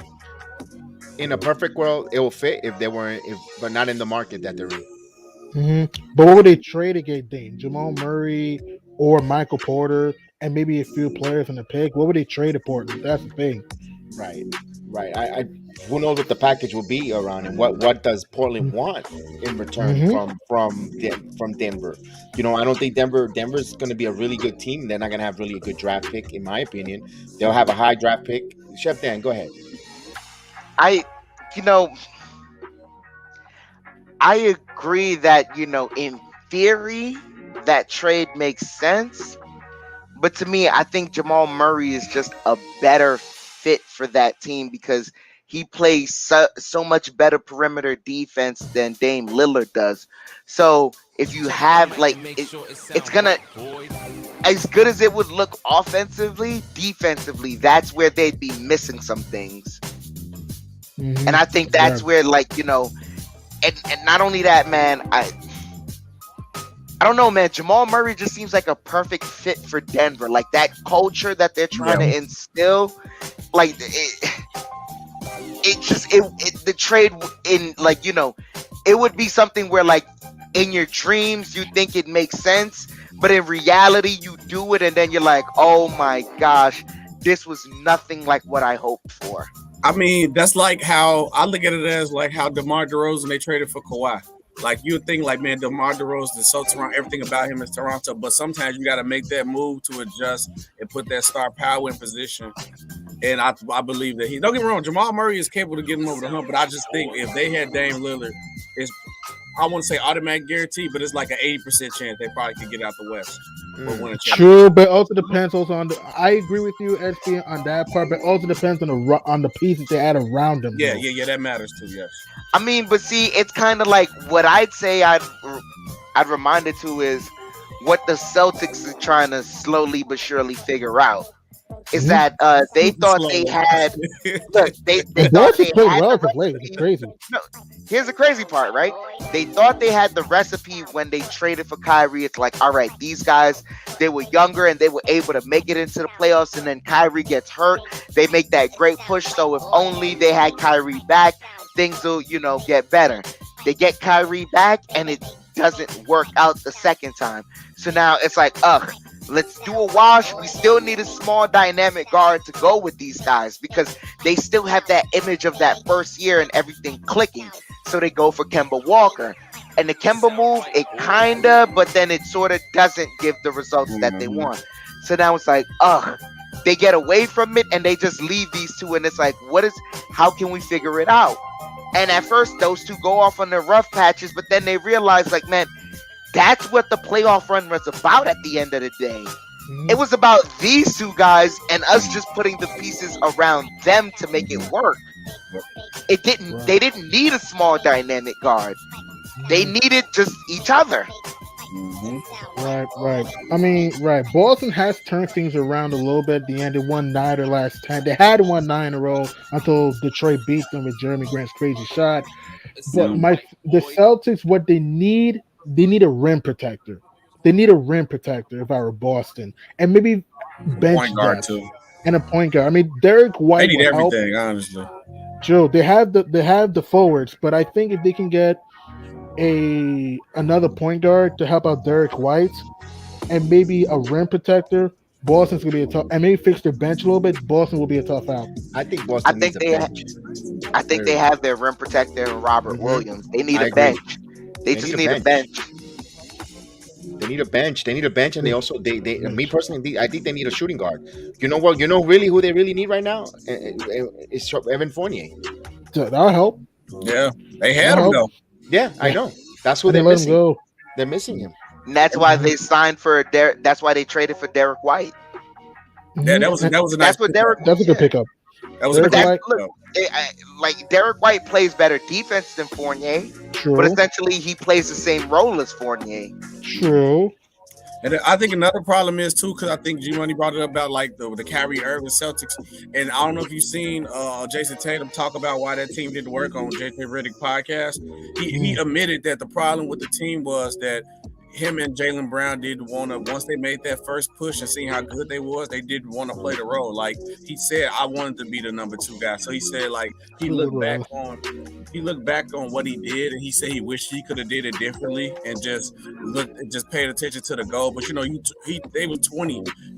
In a perfect world, it will fit if they weren't, but not in the market that they're in. But what would they trade to get Dame? Jamal Murray or Michael Porter and maybe a few players in the pick? What would they trade to Portland? That's the thing. Right, right. I who knows what the package will be around, and what does Portland want in return Mm-hmm. from Denver? You know, I don't think Denver's going to be a really good team. They're not going to have really a good draft pick, in my opinion. They'll have a high draft pick. Chef Dan, go ahead. I, you know, I agree that, in theory, that trade makes sense. But to me, I think Jamal Murray is just a better fit for that team because he plays so much better perimeter defense than Dame Lillard does. So if you have it's gonna, as good as it would look offensively, defensively, that's where they'd be missing some things. Mm-hmm. And I think that's where, and not only that, man, I don't know, man. Jamal Murray just seems like a perfect fit for Denver. Like that culture that they're trying to instill, like the trade it would be something where in your dreams you think it makes sense, but in reality you do it and then you're like, oh my gosh, this was nothing like what I hoped for. I mean, that's like how I look at it as like how DeMar DeRozan they traded for Kawhi. Like you would think, like, man, DeMar DeRozan is so Toronto, everything about him is Toronto. But sometimes you got to make that move to adjust and put that star power in position. And I believe that don't get me wrong, Jamal Murray is capable of getting him over the hump. But I just think if they had Dame Lillard, I won't say automatic guarantee, but it's like an 80% chance they probably could get out the West. True, but also depends on I agree with you, SB, on that part, but also depends on the pieces they add around them. Yeah, that matters too. Yes. I mean, but see, it's kind of like what I'd say I'd remind it to is what the Celtics are trying to slowly but surely figure out. Is that they thought they had they thought they had well to play. It's crazy. No, here's the crazy part, right? They thought they had the recipe when they traded for Kyrie. It's like, all right, these guys, they were younger and they were able to make it into the playoffs, and then Kyrie gets hurt. They make that great push. So if only they had Kyrie back, things will, get better. They get Kyrie back and it doesn't work out the second time. So now it's like, let's do a wash. We still need a small dynamic guard to go with these guys because they still have that image of that first year and everything clicking. So they go for Kemba Walker. And the Kemba move, it kinda, but then it sort of doesn't give the results that they want. So now it's like, they get away from it and they just leave these two. And it's like, how can we figure it out? And at first, those two go off on their rough patches, but then they realize, like, man, that's what the playoff run was about at the end of the day. It was about these two guys and us just putting the pieces around them to make it work. It didn't. Right. They didn't need a small dynamic guard. They needed just each other. Right. I mean, right. Boston has turned things around a little bit at the end. They won 9 or last 10. They had won 9 in a row until Detroit beat them with Jeremy Grant's crazy shot. But the Celtics, what they need a rim protector. They need a rim protector if I were Boston, and maybe bench point guard too, and a point guard. I mean, Derrick White. They need everything, honestly. Joe, they have the forwards, but I think if they can get another point guard to help out Derrick White, and maybe a rim protector, Boston's gonna be a tough. And maybe fix their bench a little bit. Boston will be a tough out. I think Boston. I think they have their rim protector in Robert Williams. They need a bench. They just need a bench. They need a bench. And they also me personally, I think they need a shooting guard. You know what? Really who they really need right now is Evan Fournier. That'll help. Yeah, they had him though. Yeah, I know. That's who they're missing. Go. They're missing him. And that's why they signed for Derrick. That's why they traded for Derrick White. Yeah, that was a nice. That's what Derrick. That's a good pickup. That was a good pickup. Like Derrick White plays better defense than Fournier, but essentially he plays the same role as Fournier. True. And I think another problem is too, because I think G Money brought it up about like the Kyrie Irving Celtics, and I don't know if you've seen Jason Tatum talk about why that team didn't work on JJ Redick podcast. He admitted that the problem with the team was that him and Jalen Brown did want to, once they made that first push and seeing how good they was, they did want to play the role. Like he said, I wanted to be the number 2 guy. So he said, like he looked back on what he did, and he said he wished he could have did it differently and just paid attention to the goal. But they were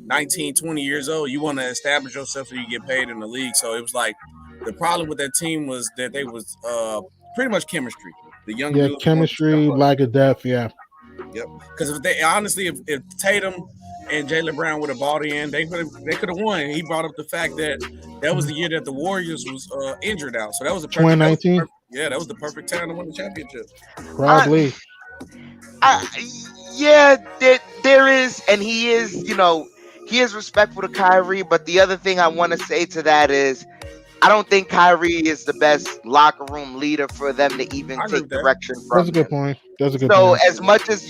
19, 20 years old. You want to establish yourself so you get paid in the league. So it was like the problem with that team was that they was pretty much chemistry. The young dudes chemistry, lack of depth, yeah. Yep. Because if they honestly, if Tatum and Jalen Brown would have bought in, they could have won. He brought up the fact that was the year that the Warriors was injured out. So that was a 2019. That was the perfect time to win the championship. Probably. There is, and he is, he is respectful to Kyrie. But the other thing I want to say to that is, I don't think Kyrie is the best locker room leader for them to even take direction from. That's a good point. So as much as,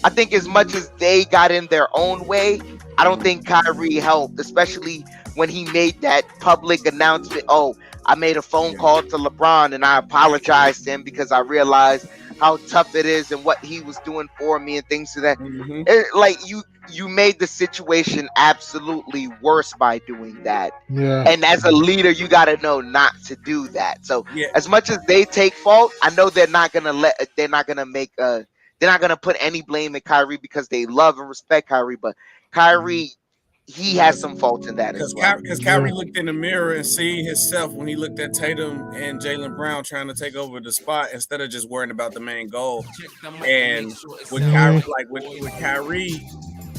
I think as much as they got in their own way, I don't think Kyrie helped, especially when he made that public announcement. Oh, I made a phone call to LeBron and I apologized to him because I realized how tough it is and what he was doing for me and things to that. You made the situation absolutely worse by doing that. Yeah. And as a leader, you got to know not to do that. So as much as they take fault, I know they're not going to put any blame in Kyrie because they love and respect Kyrie, but Kyrie, he has some fault in that as well. Because Kyrie looked in the mirror and seeing himself when he looked at Tatum and Jalen Brown trying to take over the spot instead of just worrying about the main goal. And with Kyrie,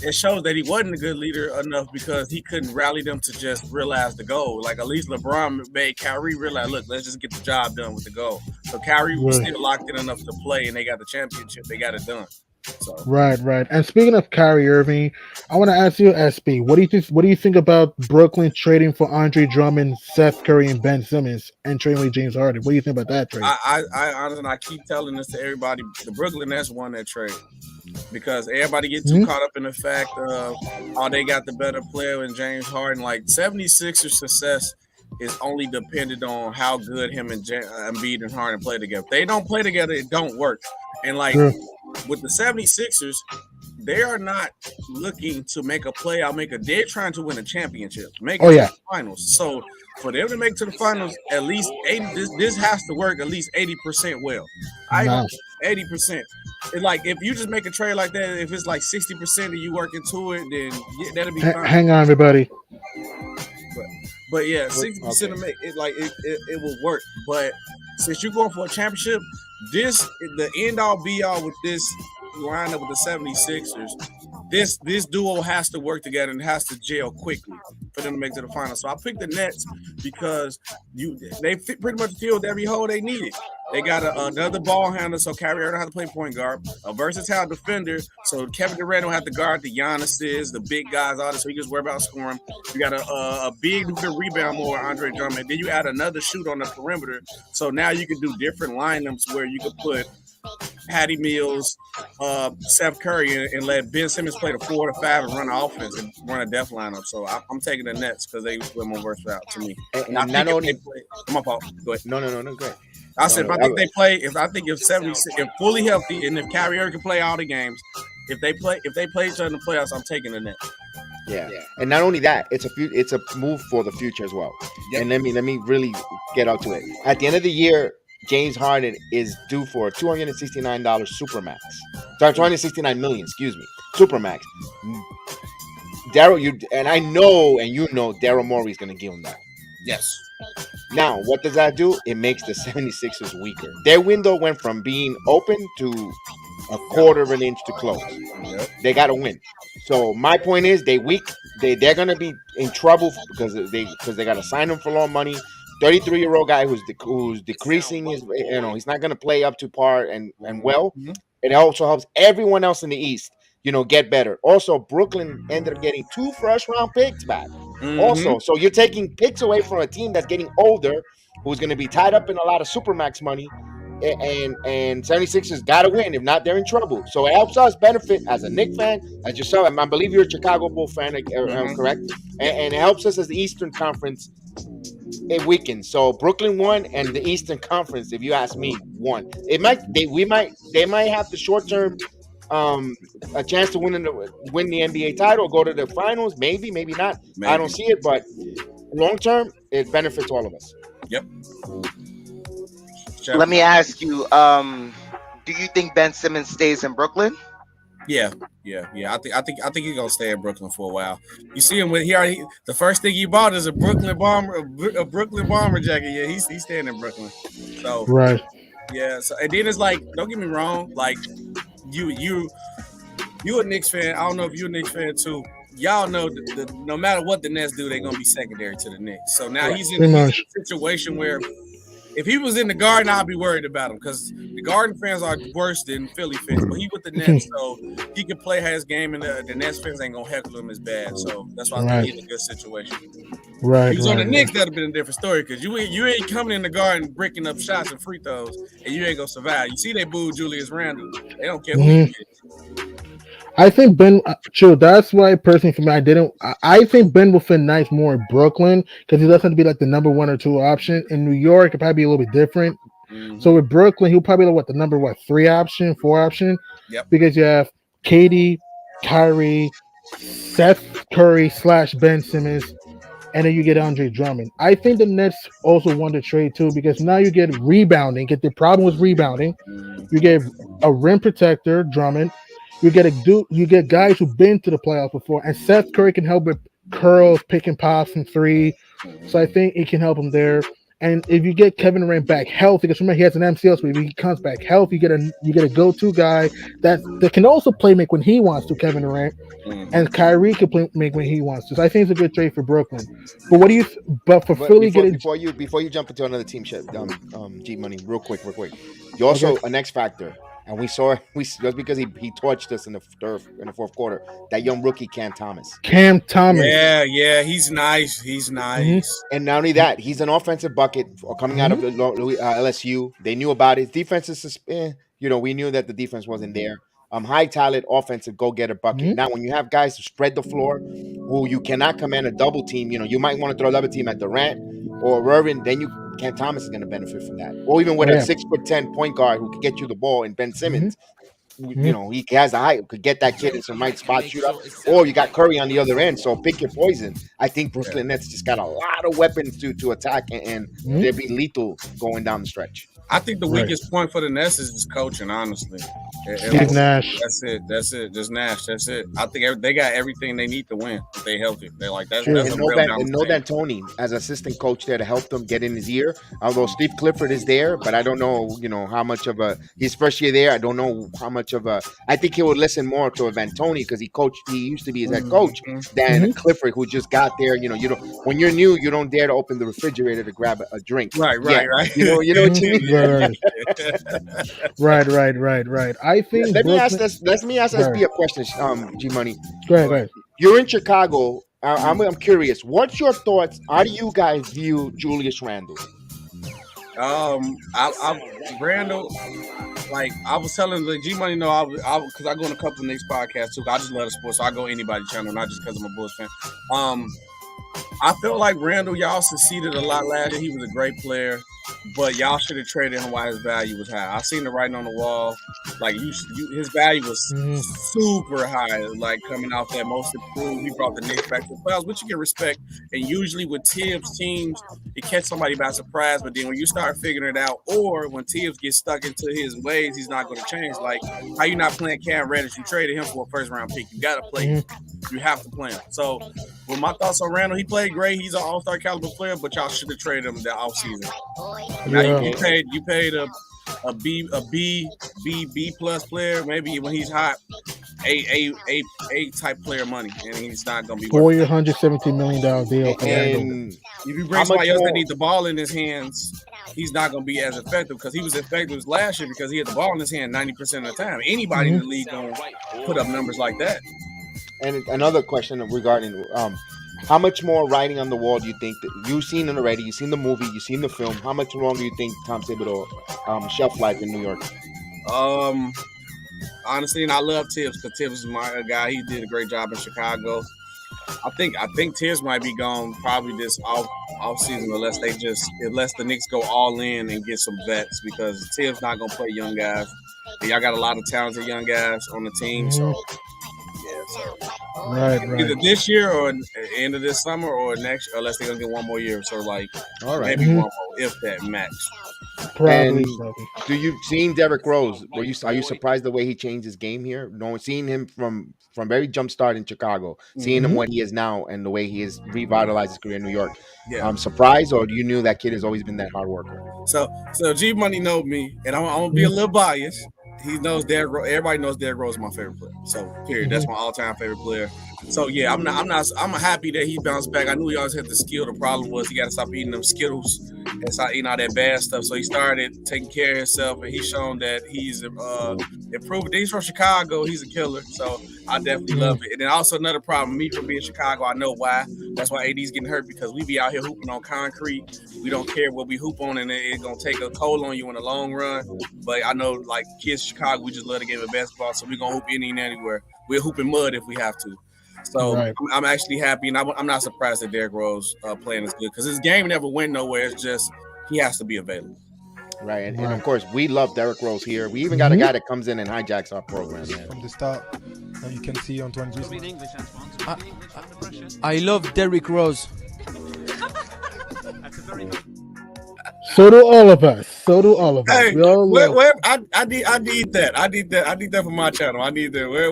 it shows that he wasn't a good leader enough because he couldn't rally them to just realize the goal. Like at least LeBron made Kyrie realize, look, let's just get the job done with the goal. So Kyrie was still locked in enough to play, and they got the championship. They got it done. So. Right. And speaking of Kyrie Irving, I want to ask you, SB, what do you think about Brooklyn trading for Andre Drummond, Seth Curry, and Ben Simmons, and trading with James Harden? What do you think about that trade? I honestly, I keep telling this to everybody. The Brooklyn Nets won that trade because everybody get too caught up in the fact of they got the better player in James Harden. Like 76ers success is only dependent on how good him and Embiid and Harden play together. If they don't play together, it don't work. And with the 76ers, they are not looking to make a playout. They're trying to win a championship, make it to the finals. So for them to make it to the finals, at least 80. This has to work at least 80% well. 80%. It's like if you just make a trade like that, if it's like 60% of you working to it, then that'll be fine. Hang on, everybody. But 60% of it will work. But since you're going for a championship, the end all be all with this lineup with the 76ers. This duo has to work together and has to gel quickly for them to make it to the finals. So I picked the Nets because they pretty much filled every hole they needed. They got another ball handler, so Kyrie Irving don't have to play point guard. A versatile defender, so Kevin Durant don't have to guard the Giannis's, the big guys, all this, so he just worry about scoring. You got a big who can rebound more, Andre Drummond. Then you add another shoot on the perimeter, so now you can do different lineups where you could put Patty Mills, Seth Curry, and let Ben Simmons play the 4 to 5 and run the offense and run a depth lineup. So I'm taking the Nets because they were more versatile to me. And not only my fault. Go ahead. No, go ahead. I said if fully healthy and if Kyrie Irving can play all the games, if they play each other in the playoffs, I'm taking the Nets. Yeah, and not only that, it's a move for the future as well. Yep. And let me really get out to it. At the end of the year, James Harden is due for a $269 supermax. Sorry, $269 million. Excuse me, supermax. Daryl, I know, and Daryl Morey is going to give him that. Yes. Now, what does that do? It makes the 76ers weaker. Their window went from being open to a quarter of an inch to close. Yep. They got to win. So my point is, they're going to be in trouble because they got to sign him for long money. 33-year-old guy who's decreasing his, he's not going to play up to par and well. Mm-hmm. It also helps everyone else in the East, get better. Also, Brooklyn ended up getting 2 first-round picks back. Mm-hmm. Also, so you're taking picks away from a team that's getting older, who's going to be tied up in a lot of supermax money, and 76ers got to win. If not, they're in trouble. So it helps us benefit as a Knicks fan, as yourself. I believe you're a Chicago Bull fan, correct? And it helps us as the Eastern Conference. It weakens. So Brooklyn won, and the Eastern Conference, if you ask me, won. They might have the short-term um, a chance to win the NBA title, go to the finals, maybe, maybe not. I don't see it, but long term, it benefits all of us. Yep. Let me ask you, do you think Ben Simmons stays in Brooklyn? Yeah. I think he's gonna stay in Brooklyn for a while. You see him with the first thing he bought is a Brooklyn Bomber jacket. Yeah, he's staying in Brooklyn. So Right. yeah. So and then it's like, don't get me wrong, like you a Knicks fan. I don't know if you're a Knicks fan too. Y'all know that no matter what the Nets do, they're gonna be secondary to the Knicks. So now he's in a situation where if he was in the Garden, I'd be worried about him because the Garden fans are worse than Philly fans. But he with the Nets, so he can play his game, and the Nets fans ain't gonna heckle him as bad. So that's why I think he's in a good situation. Right. If he's on the Knicks, that'd have been a different story because you ain't coming in the Garden breaking up shots and free throws, and you ain't gonna survive. You see, they booed Julius Randle. They don't care who he is. I think Ben, true. That's why personally for me, I think Ben will fit nice more in Brooklyn because he doesn't have to be like the number 1 or 2 option. In New York, it probably be a little bit different. Mm-hmm. So with Brooklyn, he'll probably like the number 3 option, 4 option. Yep. Because you have KD, Kyrie, Seth Curry / Ben Simmons, and then you get Andre Drummond. I think the Nets also want to trade too because now you get rebounding. Get the problem with rebounding. You get a rim protector, Drummond. You get guys who've been to the playoffs before, and Seth Curry can help with curls, pick and pops from 3. So I think it can help him there. And if you get Kevin Durant back healthy, because remember he has an MCL, so if he comes back healthy, you get a go-to guy that can also play make when he wants to. Kevin Durant and Kyrie can play make when he wants to. So I think it's a good trade for Brooklyn. But what do you? Philly, before you jump into another team shit, G Money, real quick. You also an X factor. And we saw just because he torched us in the fourth quarter. That young rookie Cam Thomas. Yeah, he's nice. Mm-hmm. And not only that, he's an offensive bucket coming out of LSU. They knew about it. Defense is, we knew that the defense wasn't there. High talent, offensive, go get a bucket. Mm-hmm. Now, when you have guys who spread the floor, who you cannot command a double team, you might want to throw a double team at Durant or Irving, then Cam Thomas is going to benefit from that. Or even with a 6'10" point guard who can get you the ball, and Ben Simmons, he has the height, could get that kid in some right spot, shoot up. Or you got Curry on the other end, so pick your poison. I think Brooklyn Nets just got a lot of weapons to attack, and they'll be lethal going down the stretch. I think the weakest point for the Nets is just coaching, honestly. Steve Nash. That's it. Just Nash. That's it. I think they got everything they need to win if they healthy. They're like that's no D'Antoni as assistant coach there to help them get in his ear. Although Steve Clifford is there, but I don't know, how much of his first year there. I don't know how much of I think he would listen more to D'Antoni because he used to be his head coach than Clifford, who just got there. You don't when you're new, you don't dare to open the refrigerator to grab a drink. Right. You know what you mean. Right. I think. Let me ask SB a question, G Money. Go ahead. You're in Chicago. I'm curious. What's your thoughts? How do you guys view Julius Randle? Randle, like I was telling the G Money, because I go on a couple of Knicks podcasts too. I just love the sports, so I go anybody channel, not just because I'm a Bulls fan. I feel like Randle, y'all succeeded a lot last year. He was a great player, but y'all should have traded him while his value was high. I seen the writing on the wall. Like his value was super high. Like coming off that most improved, he brought the Knicks back to the playoffs, which you can respect. And usually with Tibbs teams, it catch somebody by surprise. But then when you start figuring it out, or when Tibbs gets stuck into his ways, he's not going to change. Like how you not playing Cam Reddish? You traded him for a first round pick. You got to play him. You have to play him. So, with my thoughts on Randle, he played great. He's an all-star caliber player, but y'all should have traded him that offseason. Now you paid a B plus player, maybe when he's hot, a type player money, and he's not gonna be $417 million deal. And if you bring somebody else that needs the ball in his hands, he's not gonna be as effective because he was effective last year because he had the ball in his hand 90% of the time. Anybody in the league gonna put up numbers like that. And another question regarding how much more writing on the wall do you think that you've seen it already? You've seen the movie, you've seen the film. How much longer do you think Tom Thibodeau shelf life in New York? Honestly, and I love Tibbs because Tibbs is my guy. He did a great job in Chicago. I think Tibbs might be gone probably this off season unless the Knicks go all in and get some vets because Tibbs not gonna play young guys. Y'all got a lot of talented young guys on the team. So, yeah. So. Right. Either this year or end of this summer or next, unless they're going to get one more year. So, like, all right, maybe one more, if that max. Probably. Do you seen Derrick Rose? Are you surprised the way he changed his game here? Seeing him from very jump start in Chicago, seeing him what he is now, and the way he has revitalized his career in New York. Yeah. Surprised, or you knew that kid has always been that hard worker? So G Money know me, and I'm gonna be a little biased. He knows Derrick Rose. Everybody knows Derrick Rose is my favorite player. So period. That's my all-time favorite player. So yeah, I'm happy that he bounced back. I knew he always had the skill. The problem was he got to stop eating them Skittles and start eating all that bad stuff. So he started taking care of himself, and he's shown that he's improved. He's from Chicago. He's a killer. So I definitely love it. And then also another problem, me from being Chicago, I know why. That's why AD's getting hurt, because we be out here hooping on concrete. We don't care what we hoop on, and it's gonna take a toll on you in the long run. But I know, like kids in Chicago, we just love the game of basketball, so we're gonna hoop any and anywhere. We'll hoop in mud if we have to. So I'm actually happy, and I'm not surprised that Derrick Rose playing is good, because his game never went nowhere. It's just he has to be available. Right, and of course, we love Derrick Rose here. We even got a guy that comes in and hijacks our program, man. From the start, you can see Antoine Gis. I love Derrick Rose. So do all of us. Hey, where I need that. I need that for my channel. I need that. Where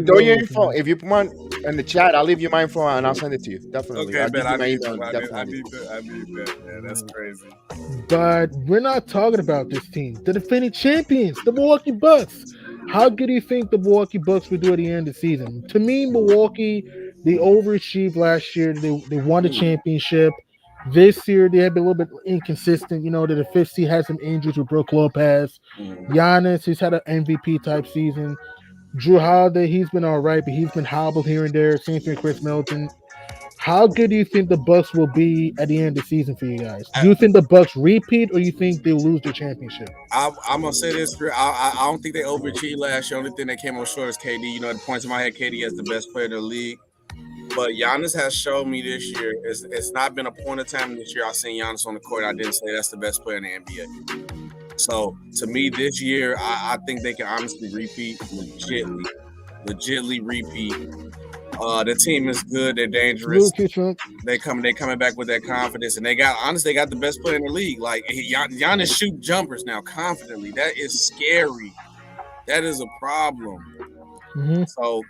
throw your info. If you want in the chat, I'll leave you my info and I'll send it to you. Definitely. Okay, man. I need that, man. That's crazy. But we're not talking about this team. The defending champions, the Milwaukee Bucks. How good do you think the Milwaukee Bucks will do at the end of the season? To me, Milwaukee, they overachieved last year. They won the championship. This year, they have been a little bit inconsistent. You know, the fifth seed had some injuries with Brook Lopez. Giannis, he's had an MVP type season. Drew Holiday, he's been all right, but he's been hobbled here and there. Same thing with Chris Middleton. How good do you think the Bucks will be at the end of the season for you guys? Do you think the Bucks repeat, or you think they'll lose their championship? I'm gonna say this: I don't think they overachieved last year. Only thing that came up short is KD. You know, at the points in my head, KD is the best player in the league. But Giannis has shown me this year, it's not been a point of time this year I've seen Giannis on the court. I didn't say that's the best player in the NBA. So to me, this year, I think they can honestly repeat, legitly repeat. The team is good. They're dangerous. They coming back with that confidence, and they got the best player in the league. Like Giannis shoot jumpers now confidently. That is scary. That is a problem. So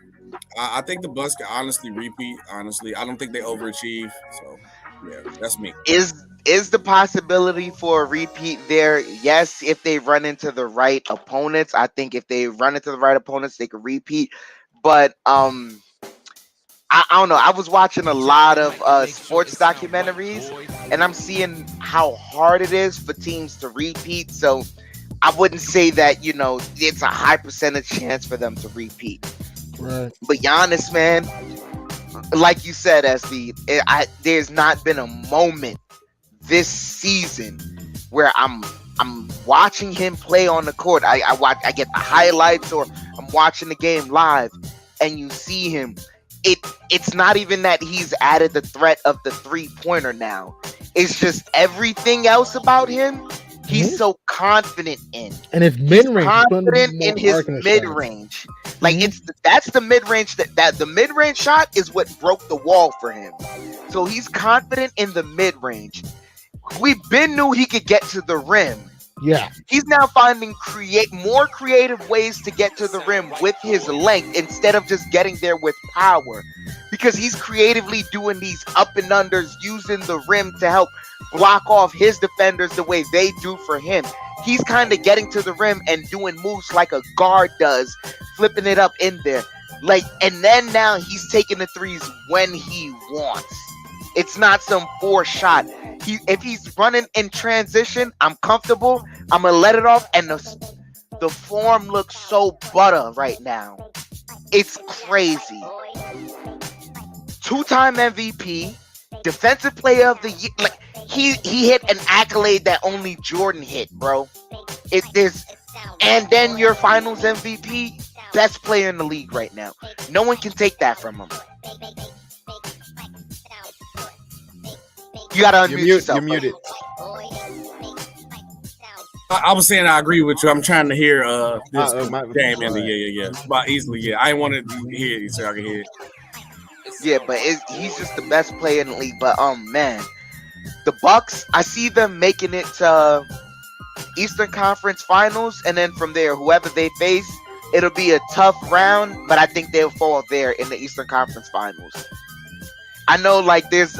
I think the Bucks can honestly repeat. Honestly, I don't think they overachieve. So yeah, that's me. Is the possibility for a repeat there? Yes, if they run into the right opponents. I think if they run into the right opponents, they could repeat. But I don't know. I was watching a lot of sports documentaries, and I'm seeing how hard it is for teams to repeat. So I wouldn't say that, you know, it's a high percentage chance for them to repeat. Right. But Giannis, man, like you said, SD, there's not been a moment this season where I'm watching him play on the court. I get the highlights, or I'm watching the game live, and you see him. It's not even that he's added the threat of the 3-pointer now. It's just everything else about him. He's so confident in, and his mid-range. Confident in his mid-range. Like that's the mid-range that the mid-range shot is what broke the wall for him. So he's confident in the mid-range. We knew he could get to the rim. Yeah. He's now finding more creative ways to get to the rim with his length instead of just getting there with power. Because he's creatively doing these up and unders, using the rim to help block off his defenders the way they do for him. He's kind of getting to the rim and doing moves like a guard does, flipping it up in there. And then now he's taking the threes when he wants. It's not some forced shot. If he's running in transition, I'm comfortable. I'm gonna let it off, and the form looks so butter right now. It's crazy. 2-time MVP, defensive player of the year. Like he hit an accolade that only Jordan hit, bro. And then your Finals MVP, best player in the league right now. No one can take that from him. You gotta unmute yourself. You're muted. I was saying I agree with you. I'm trying to hear this game all ending. right. Yeah. But easily, yeah. I wanted to hear it so I can hear it. Yeah, but he's just the best player in the league. But man, the Bucks, I see them making it to Eastern Conference Finals, and then from there, whoever they face, it'll be a tough round. But I think they'll fall there in the Eastern Conference Finals. I know, like there's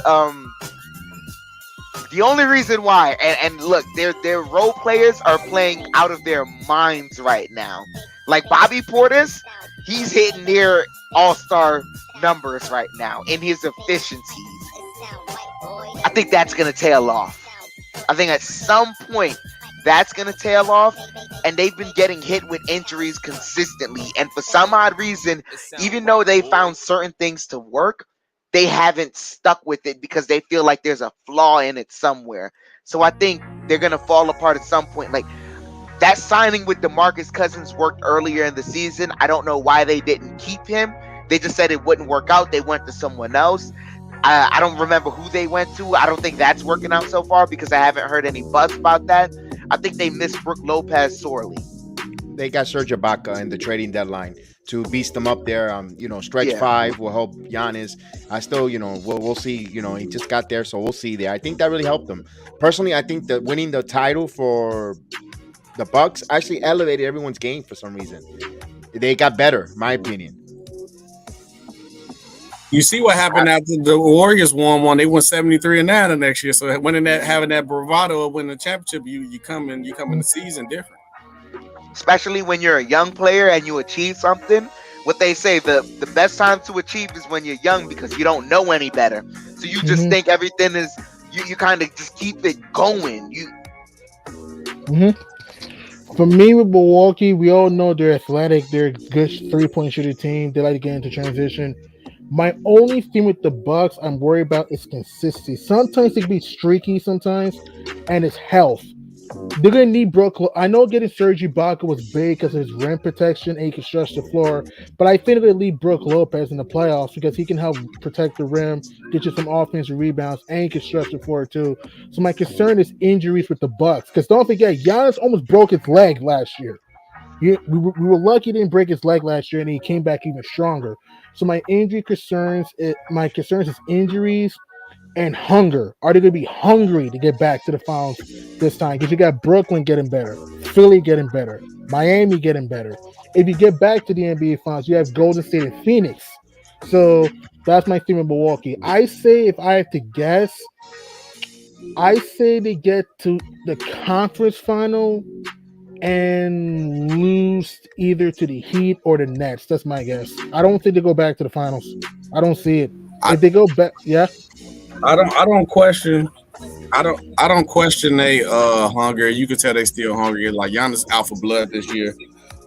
the only reason why, and look, their role players are playing out of their minds right now. Like Bobby Portis, he's hitting near all-star numbers right now in his efficiencies. I think that's gonna tail off. I think at some point that's gonna tail off, and they've been getting hit with injuries consistently. And for some odd reason, even though they found certain things to work, they haven't stuck with it because they feel like there's a flaw in it somewhere. So I think they're gonna fall apart at some point. Like that signing with DeMarcus Cousins worked earlier in the season. I don't know why they didn't keep him. They just said it wouldn't work out. They went to someone else. I don't remember who they went to. I don't think that's working out so far because I haven't heard any buzz about that. I think they missed Brook Lopez sorely. They got Serge Ibaka in the trading deadline to beast them up there. Stretch Yeah. 5 will help Giannis. I still, we'll see. He just got there, so we'll see there. I think that really helped them. Personally, I think that winning the title for the Bucks actually elevated everyone's game for some reason. They got better, my opinion. You see what happened after the Warriors won one? They won 73-9 the next year. So winning that, having that bravado of winning the championship, you come in the season different. Especially when you're a young player and you achieve something. What they say, the best time to achieve is when you're young because you don't know any better. So you just think everything is, you kind of just keep it going. For me with Milwaukee, we all know they're athletic. They're a good 3-point shooting team. They like to get into transition. My only thing with the Bucks I'm worried about is consistency. Sometimes they can be streaky sometimes, and it's health. They're gonna need Brook. I know getting Serge Ibaka was big because of his rim protection and he can stretch the floor, but I think they're gonna leave Brook Lopez in the playoffs because he can help protect the rim, get you some offensive rebounds, and he can stretch the floor too. So my concern is injuries with the Bucks because don't forget, Giannis almost broke his leg last year. We were lucky he didn't break his leg last year, and he came back even stronger. So my concerns is injuries and hunger. Are they going to be hungry to get back to the finals this time? Because you got Brooklyn getting better, Philly getting better, Miami getting better. If you get back to the NBA finals, you have Golden State and Phoenix. So that's my theme in Milwaukee. I say if I have to guess, I say they get to the conference final and lose either to the Heat or the Nets. That's my guess. I don't think they go back to the finals. I don't see it. If they go back, yeah. I don't question they hunger. You can tell they still hungry. Like Giannis out for blood this year.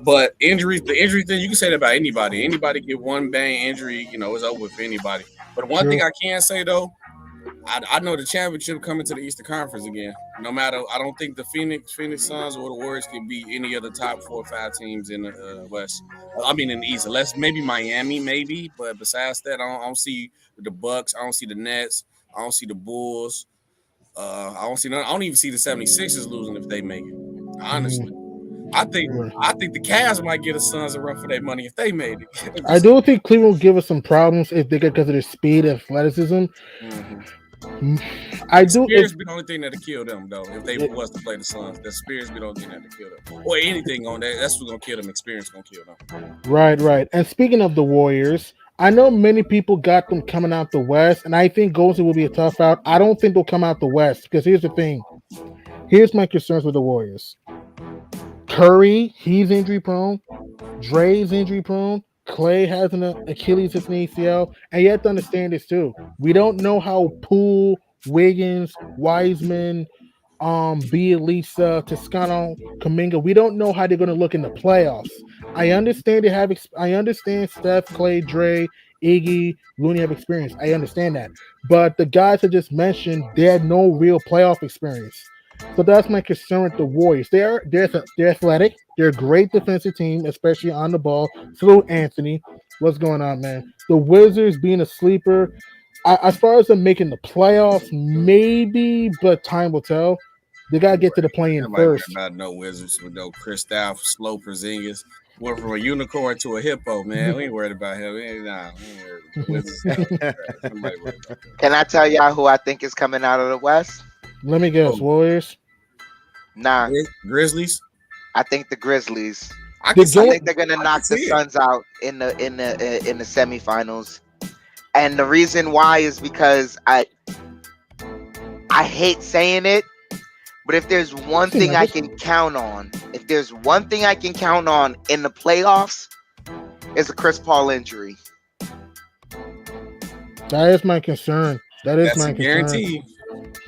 But the injury thing, you can say that about anybody. Anybody get one bang injury, it's over for anybody. But one thing I can say though, I know the championship coming to the Eastern Conference again. No matter, I don't think the Phoenix Suns or the Warriors can beat any of the top 4 or 5 teams in the West. I mean in the East. Unless maybe Miami, maybe. But besides that, I don't see the Bucks. I don't see the Nets. I don't see the Bulls. I don't see none. I don't even see the 76ers losing if they make it. Honestly. I think the Cavs might get the Suns a run for their money if they made it. I do think Cleveland will give us some problems if they get because of their speed, athleticism. I do. Spears be the only thing that'll kill them though. If they was to play the Suns, the Spears be the only thing that'll kill them. Or anything on that. That's what's gonna kill them. Experience gonna kill them. Right. And speaking of the Warriors, I know many people got them coming out the West, and I think Golden State will be a tough out. I don't think they'll come out the West because here's the thing. Here's my concerns with the Warriors. Curry, he's injury prone. Dre's injury prone. Clay has an Achilles and an ACL. And you have to understand this too. We don't know how Poole, Wiggins, Wiseman, Bielisa, Toscano, Kuminga. We don't know how they're going to look in the playoffs. I understand I understand Steph, Clay, Dre, Iggy, Looney have experience. I understand that. But the guys I just mentioned, they had no real playoff experience. So that's my concern with the Warriors. They're athletic. They're a great defensive team, especially on the ball. Salute Anthony. What's going on, man? The Wizards being a sleeper. As far as them making the playoffs, maybe, but time will tell. They gotta get to the play-in Nobody worried first. about no Wizards with no Kristaps, slow Porzingis. Went from a unicorn to a hippo, man. We ain't worried about him. We ain't worried about the Wizards. Somebody worried about that. Can I tell y'all who I think is coming out of the West? Let me guess, Oh. Warriors. Nah, Grizzlies. I think the Grizzlies. I They're can see I going- think they're gonna I knock can the see it. Suns out in the semifinals. And the reason why is because I hate saying it, but if there's one See, thing now I this- can count on, if there's one thing I can count on in the playoffs, is a Chris Paul injury. That is my concern. That is That's my a concern. guarantee.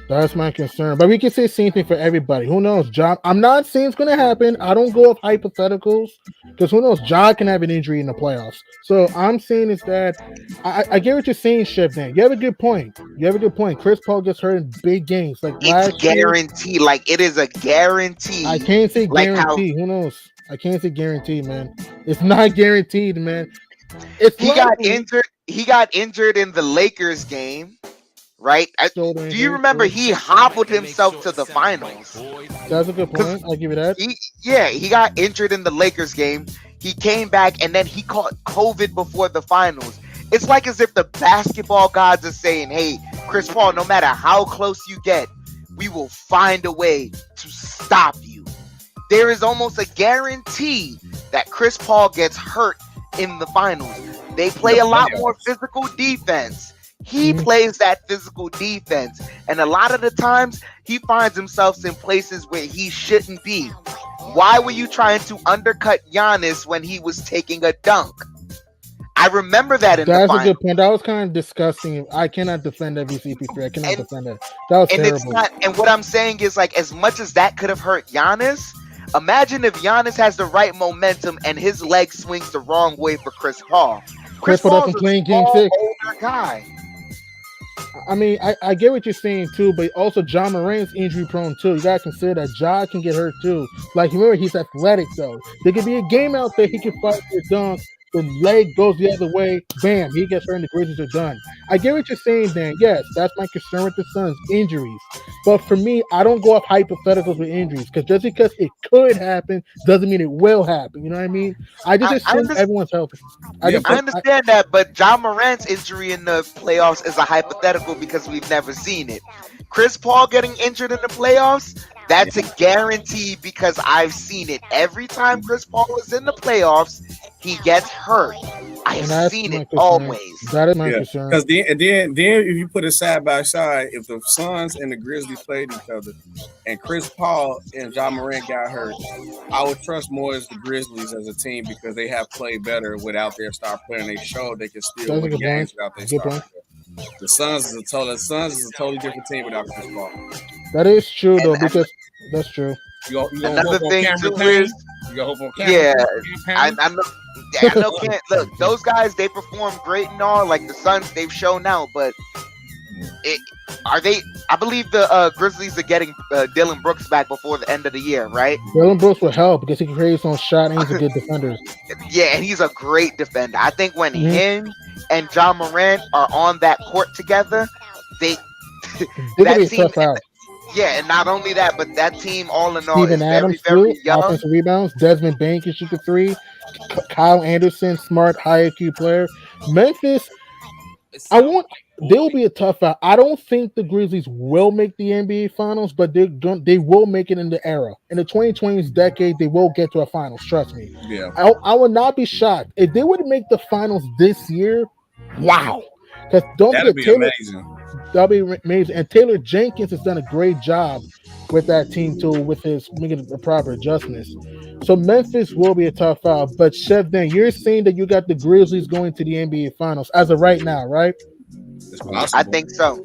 That's my concern. But we can say the same thing for everybody. Who knows? John, I'm not saying it's going to happen. I don't go off hypotheticals because who knows? John can have an injury in the playoffs. So I'm saying is that I get what you're saying, Chef Dan. You have a good point. Chris Paul gets hurt in big games. Like It's last year, guaranteed. Like it is a guarantee. I can't say like how- guarantee. Who knows? I can't say guarantee, man. It's not guaranteed, man. It's He got likely. injured. He got injured in the Lakers game, right? Shoulder Do injury, you remember yeah. he hobbled himself to the finals? That's a good point. I'll give you that. He got injured in the Lakers game. He came back and then he caught COVID before the finals. It's like as if the basketball gods are saying, "Hey, Chris Paul, no matter how close you get, we will find a way to stop you." There is almost a guarantee that Chris Paul gets hurt in the finals. They play a lot more physical defense. He plays that physical defense. And a lot of the times, he finds himself in places where he shouldn't be. Why were you trying to undercut Giannis when he was taking a dunk? I remember that in the That's a finals. good point. That was kind of disgusting. I cannot defend that VCP3. I cannot And- defend that. That was And it's terrible. not. And what I'm saying is, like, as much as that could have hurt Giannis, imagine if Giannis has the right momentum and his leg swings the wrong way for Chris Paul. Chris Paul doesn't Paul's a play in Game small, 6. older guy. I mean, I get what you're saying too, but also John Morant's injury prone too. You gotta consider that Ja can get hurt too. Like remember, he's athletic though. There could be a game out there he can fight for a dunk. The leg goes the other way, bam, he gets hurt and the Grizzlies are done. I get what you're saying, Dan. Yes, that's my concern with the Suns, injuries. But for me, I don't go off hypotheticals with injuries because just because it could happen doesn't mean it will happen. You know what I mean? I just I assume understand- everyone's healthy. Yeah, just I think- understand that, but John Morant's injury in the playoffs is a hypothetical because we've never seen it. Chris Paul getting injured in the playoffs, that's a guarantee because I've seen it. Every time Chris Paul is in the playoffs, he gets hurt. and I've that's seen my it concern. always. That is my Yeah, concern. because then if you put it side by side, if the Suns and the Grizzlies played each other, and Chris Paul and John Morant got hurt, I would trust more as the Grizzlies as a team because they have played better without their star player. And they showed they can still That's a win good games point. without their Good star point. player. The Suns is a totally different team without Chris Paul. That is true though, And- because that's true. You gonna Another hope on thing Cameron too Payne? is, You gonna hope on Cameron? yeah, Payne? I know. Yeah, I know. Can't look. Those guys, they perform great and all. Like the Suns, they've shown out. But are they? I believe the Grizzlies are getting Dylan Brooks back before the end of the year, right? Dylan Brooks will help because he can create his own shot and he's a good defender. Yeah, and he's a great defender. I think when Mhm. him and John Morant are on that court together, they They're gonna be a that team. tough out. Yeah, and not only that, but that team all in all Steven is Adams very, very too, young. offensive rebounds. Desmond Bain can shoot the three. Kyle Anderson, smart, high IQ player. Memphis, they'll be a tough out. I don't think the Grizzlies will make the NBA Finals, but they will make it in the era. In the 2020s decade, they will get to a finals. Trust me. Yeah. I would not be shocked if they were to make the finals this year. Wow. Because don't That'd forget be Taylor. amazing. That'll be amazing. And Taylor Jenkins has done a great job with that team too, with his making the proper adjustments. So Memphis will be a tough out. But Chef, then you're saying that you got the Grizzlies going to the NBA Finals as of right now, right? It's possible. I think so.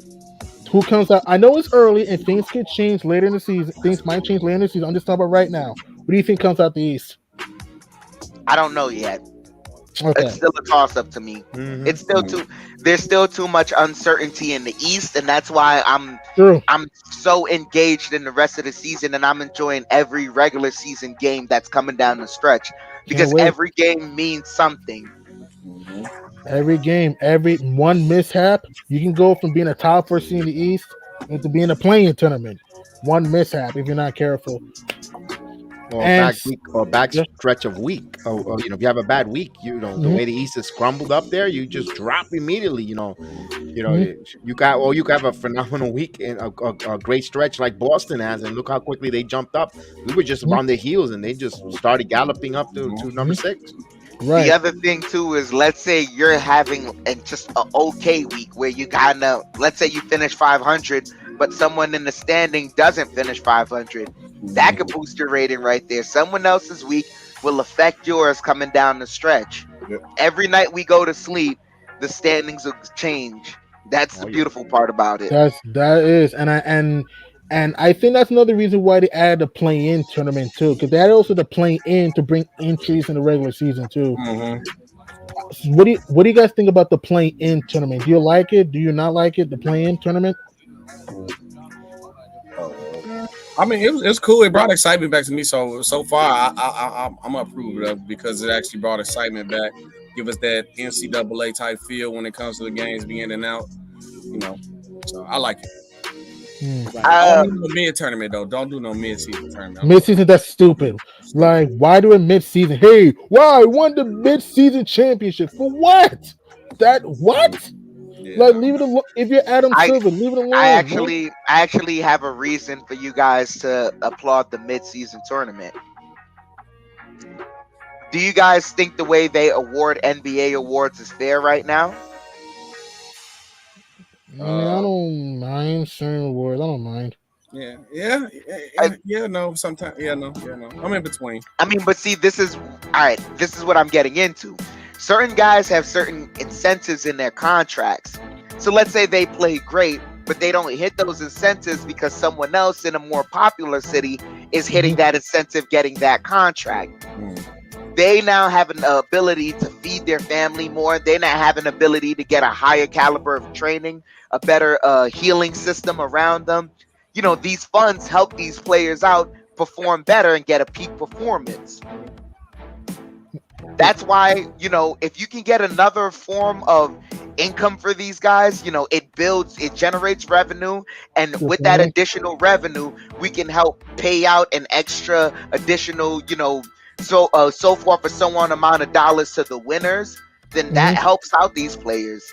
Who comes out? I know it's early and things could change later in the season. Things might change later in the season. I'm just talking about right now. What do you think comes out the East? I don't know yet. Okay. It's still a toss up to me. Mhm. It's still there's still too much uncertainty in the East, and that's why I'm True. so engaged in the rest of the season, and I'm enjoying every regular season game that's coming down the stretch because wait. every game means something. Every game, every one mishap, you can go from being a top 4 seed in the East into being a playing tournament. one mishap if you're not careful. Or And back yeah. stretch of week. Or, if you have a bad week, the way the East is crumbled up there, you just drop immediately. You could have a phenomenal week and a great stretch like Boston has, and look how quickly they jumped up. We were just on their heels, and they just started galloping up to number 6. Right. The other thing too is, let's say you're having just an okay week where you let's say you finish 500, but someone in the standing doesn't finish 500. That could boost your rating right there. Someone else's week will affect yours coming down the stretch. Yep. Every night we go to sleep, the standings will change. That's the beautiful part about it. That is, and I think that's another reason why they added the play-in tournament too, because they added also the play-in to bring entries in the regular season too. Mm-hmm. What do you guys think about the play-in tournament? Do you like it? Do you not like it? The play-in tournament? I mean, it's cool. It brought excitement back to me. So far, I'm approved of it because it actually brought excitement back. Give us that NCAA type feel when it comes to the games being in and out. So I like it. Don't do no mid tournament though. Don't do no mid season tournament. Mid season, that's stupid. Like, why do a mid season? Hey, why I won the mid season championship for what? What? Yeah. Like, leave it alone. If you're Adam Silver, leave it alone. I actually have a reason for you guys to applaud the mid-season tournament. Do you guys think the way they award NBA awards is fair right now? I don't mind certain awards. I don't mind. No. Sometimes, no. I'm in between. I mean, but see, this is what I'm getting into. Certain guys have certain incentives in their contracts. So let's say they play great, but they don't hit those incentives because someone else in a more popular city is hitting that incentive, getting that contract. They now have an ability to feed their family more. They now have an ability to get a higher caliber of training, a better healing system around them. These funds help these players out perform better and get a peak performance. That's why, if you can get another form of income for these guys, it generates revenue. And with that additional revenue, we can help pay out an extra additional, so forth for so on amount of dollars to the winners. Then that helps out these players.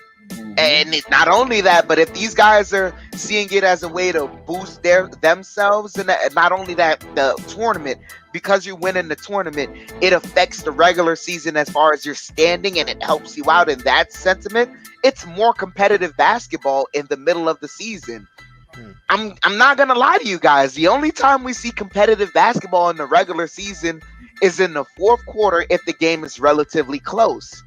And it's not only that, but if these guys are seeing it as a way to boost themselves, and not only that, the tournament, because you're winning the tournament, it affects the regular season as far as your standing, and it helps you out in that sentiment. It's more competitive basketball in the middle of the season. I'm not gonna lie to you guys. The only time we see competitive basketball in the regular season is in the fourth quarter if the game is relatively close.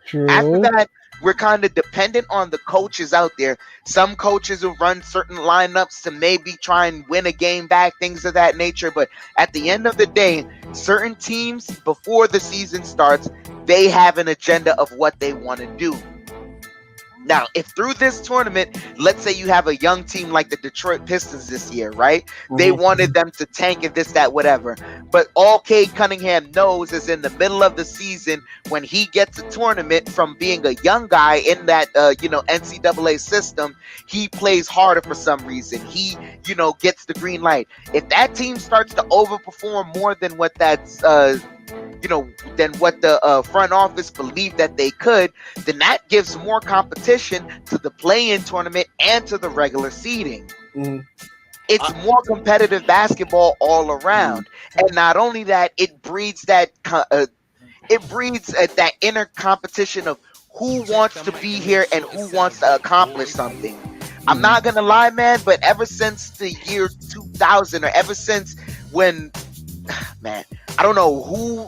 True. After that, we're kind of dependent on the coaches out there. Some coaches will run certain lineups to maybe try and win a game back, things of that nature. But at the end of the day, certain teams, before the season starts, they have an agenda of what they want to do. Now, if through this tournament, let's say you have a young team like the Detroit Pistons this year, right? They wanted them to tank and this, that, whatever. But all Cade Cunningham knows is in the middle of the season, when he gets a tournament from being a young guy in that, NCAA system, he plays harder for some reason. He, gets the green light. If that team starts to overperform more than what that's, than what the front office believed that they could, then that gives more competition to the play-in tournament and to the regular seeding. It's more competitive basketball all around, and not only that, it breeds that that inner competition of who wants to be here and who wants to accomplish something. I'm not gonna lie, man, but ever since the year 2000, or ever since when, man, I don't know who.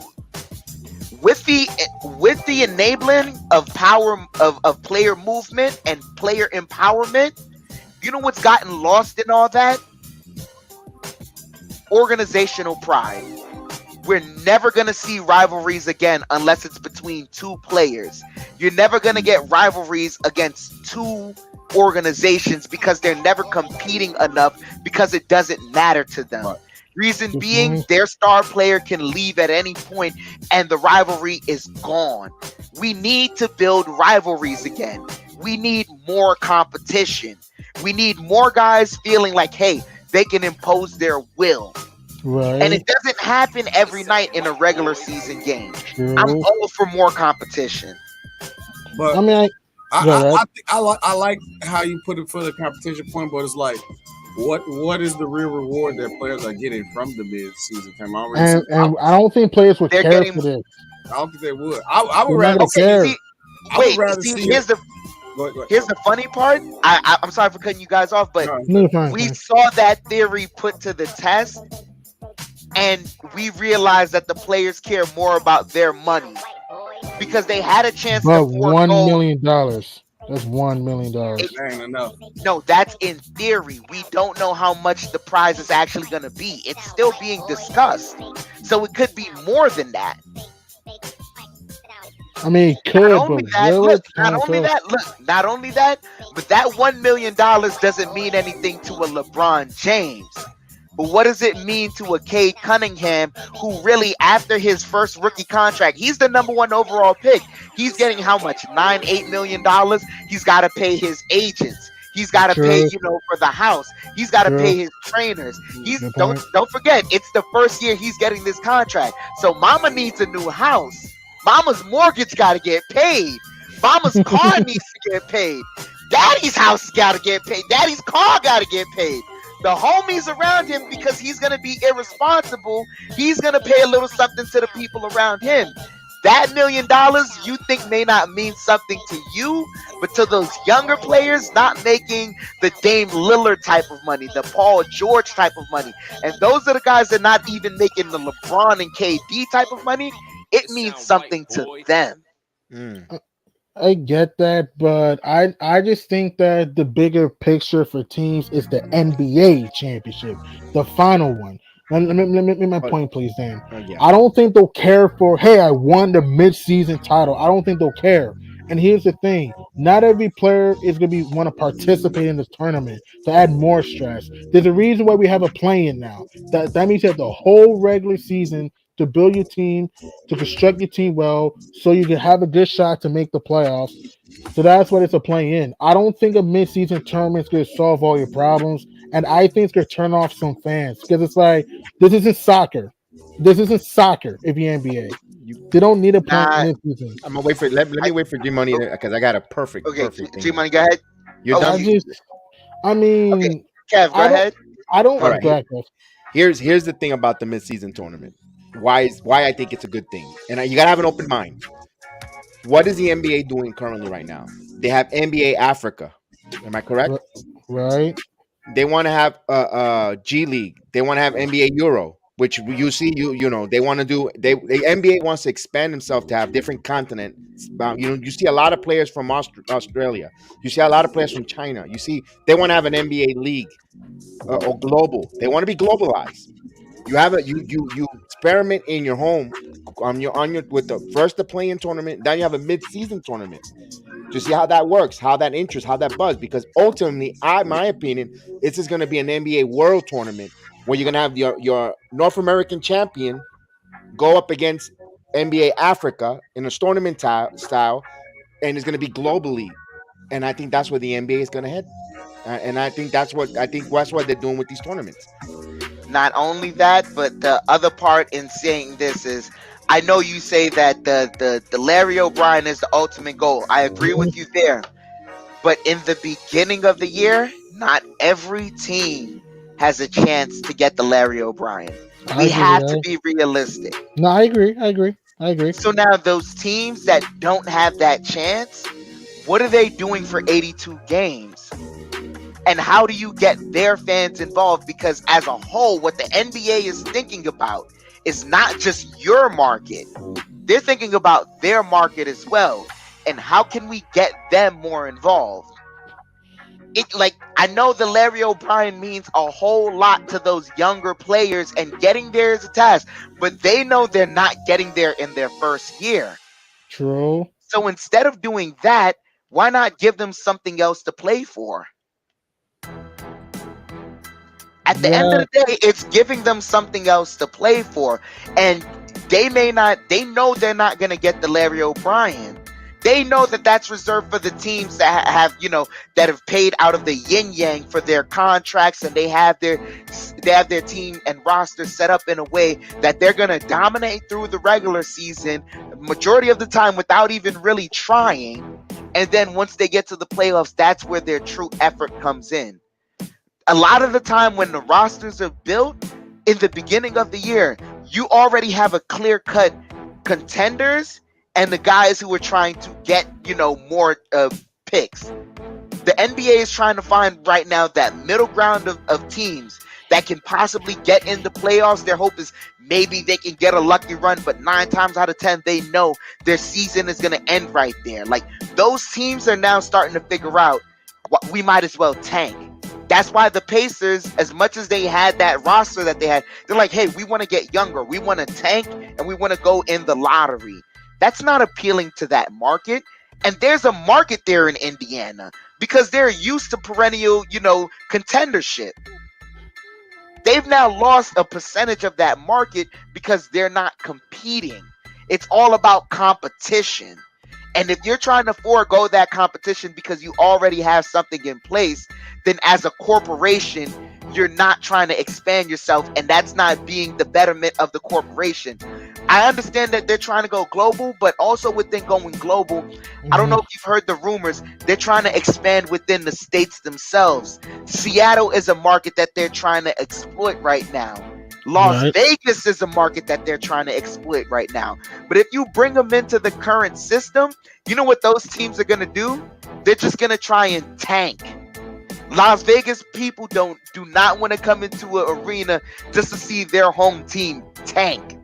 With the enabling of power of player movement and player empowerment, you know what's gotten lost in all that? Organizational pride. We're never going to see rivalries again unless it's between two players. You're never going to get rivalries against two organizations because they're never competing enough, because it doesn't matter to them. Reason being, their star player can leave at any point and the rivalry is gone. We need to build rivalries again. We need more competition. We need more guys feeling like, hey, they can impose their will. Right. And it doesn't happen every night in a regular season game. True. I'm all for more competition. But I mean, I like how you put it for the competition point, but it's like, what is the real reward that players are getting from the mid-season time? and I don't think players would They're care getting- for this. I don't think they would. I would They're rather not see. gonna care. See, I would wait, rather see, see here's it. the Go ahead. here's the funny part. I'm sorry for cutting you guys off, but No, Fine. we saw that theory put to the test, and we realized that the players care more about their money because they had a chance But to $1 forego. million. That's $1 million. that ain't enough. No, that's in theory. We don't know how much the prize is actually going to be. It's still being discussed, so it could be more than that. I mean, it Not could, only but that, will look, it? not only that, look, not only that, but that $1 million doesn't mean anything to a LeBron James. But what does it mean to a Cade Cunningham, who really, after his first rookie contract, he's the #1 overall pick. He's getting how much? $8 million. He's got to pay his agents. He's got to True. pay, for the house. He's got to True. pay his trainers. He's Good don't point. don't forget, it's the first year he's getting this contract. So Mama needs a new house. Mama's mortgage got to get paid. Mama's car needs to get paid. Daddy's house got to get paid. Daddy's car got to get paid. The homies around him, because he's going to be irresponsible, he's going to pay a little something to the people around him. That $1 million you think may not mean something to you, but to those younger players not making the Dame Lillard type of money, the Paul George type of money, and those are the guys that are not even making the LeBron and KD type of money, it means something to them. I get that, but I just think that the bigger picture for teams is the NBA championship, the final one. Let me make my point, please, Dan. I don't think they'll care for, hey, I won the mid-season title. I don't think they'll care. And here's the thing. Not every player is going to want to participate in this tournament to add more stress. There's a reason why we have a play-in now. That means you have the whole regular season to build your team, to construct your team well, so you can have a good shot to make the playoffs. So that's what it's a play-in. I don't think a mid-season tournament is going to solve all your problems, and I think it's going to turn off some fans because it's like, this isn't soccer. This isn't soccer if you're NBA. They don't need a play mid-season. I'm gonna wait for let me wait for G Money because I got a perfect thing. G Money, go ahead. You're done. I mean, okay. Kev, go ahead. I don't. All right. Go ahead. Here's the thing about the mid-season tournament. Why I think it's a good thing, and you gotta have an open mind. What is the NBA doing currently right now? They have NBA Africa. Am I correct? Right. They want to have G League. They want to have NBA Euro, which you see, you know, they want to do. The NBA wants to expand themselves to have different continents. You see a lot of players from Australia. You see a lot of players from China. You see they want to have an NBA league or global. They want to be globalized. You have you experiment in your home with the play-in tournament. Then you have a mid-season tournament to see how that works, how that interests, how that buzz. Because ultimately, my opinion, this is going to be an NBA World Tournament where you're going to have your North American champion go up against NBA Africa in a tournament style, and it's going to be globally. And I think that's where the NBA is going to head. And I think that's what they're doing with these tournaments. Not only that, but the other part in saying this is, I know you say that the Larry O'Brien is the ultimate goal. I agree with you there. But in the beginning of the year, not every team has a chance to get the Larry O'Brien. We have to be realistic. No, I agree. So now those teams that don't have that chance, what are they doing for 82 games? And how do you get their fans involved? Because as a whole, what the NBA is thinking about is not just your market. They're thinking about their market as well. And how can we get them more involved? I know the Larry O'Brien means a whole lot to those younger players, and getting there is a task, but they know they're not getting there in their first year. True. So instead of doing that, why not give them something else to play for? At the end of the day, it's giving them something else to play for. And they know they're not going to get the Larry O'Brien. they know that that's reserved for the teams that have, that have paid out of the yin yang for their contracts, and they have their team and roster set up in a way that they're going to dominate through the regular season majority of the time without even really trying. And then once they get to the playoffs, that's where their true effort comes in. A lot of the time when the rosters are built in the beginning of the year, you already have a clear-cut contenders and the guys who are trying to get, more picks. The NBA is trying to find right now that middle ground of teams that can possibly get in the playoffs. Their hope is maybe they can get a lucky run, but 9 times out of 10, they know their season is going to end right there. Like, those teams are now starting to figure out we might as well tank. That's why the Pacers, as much as they had that roster that they had, they're like, hey, we want to get younger. We want to tank, and we want to go in the lottery. That's not appealing to that market. And there's a market there in Indiana because they're used to perennial, contendership. They've now lost a percentage of that market because they're not competing. It's all about competition. And if you're trying to forego that competition because you already have something in place, then as a corporation, you're not trying to expand yourself, and that's not being the betterment of the corporation. I understand that they're trying to go global, but also within going global, I don't know if you've heard the rumors, they're trying to expand within the states themselves. Seattle is a market that they're trying to exploit right now. Las Vegas is a market that they're trying to exploit right now. But if you bring them into the current system, you know what those teams are going to do? They're just going to try and tank. Las Vegas people do not want to come into an arena just to see their home team tank.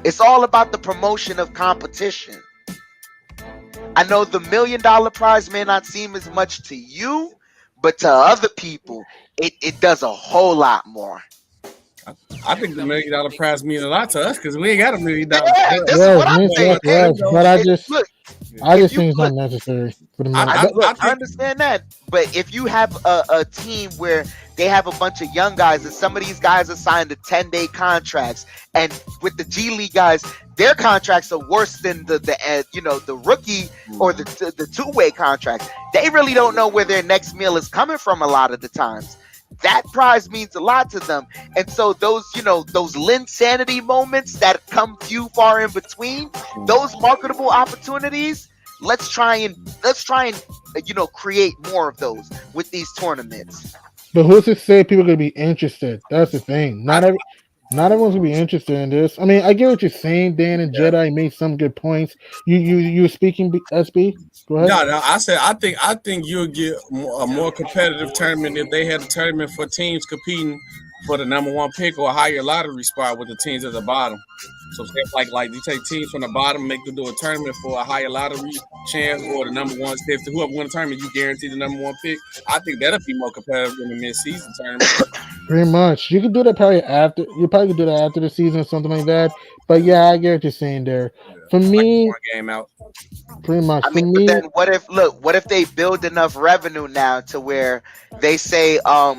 It's all about the promotion of competition. I know the $1 million prize may not seem as much to you, but to other people, it does a whole lot more. I think the $1 million prize means a lot to us because we ain't got $1 million. This is what I'm saying. But I just think it's unnecessary for the money. I understand that, but if you have a team where they have a bunch of young guys and some of these guys are signed to 10-day contracts, and with the G League guys, their contracts are worse than the rookie or the two-way contracts. They really don't know where their next meal is coming from a lot of the times. That prize means a lot to them. And so those Linsanity moments that come few far in between, those marketable opportunities, let's try and create more of those with these tournaments. But who's to say people are going to be interested? That's the thing. Not everyone's going to be interested in this. I mean, I get what you're saying, Dan and Jedi made some good points. You were speaking, SB? Go ahead. No, I said I think you'll get a more competitive tournament if they had a tournament for teams competing for the number 1 pick or a higher lottery spot with the teams at the bottom. So if like you take teams from the bottom, make them do a tournament for a higher lottery chance or the number 1. If whoever wins the tournament, you guarantee the number 1 pick. I think that'll be more competitive than the mid-season tournament. Pretty much. You can do that probably after. You probably could do that after the season or something like that. But yeah, I get what you're saying there. For me, like game out. Pretty much. I mean, but then what if they build enough revenue now to where they say, all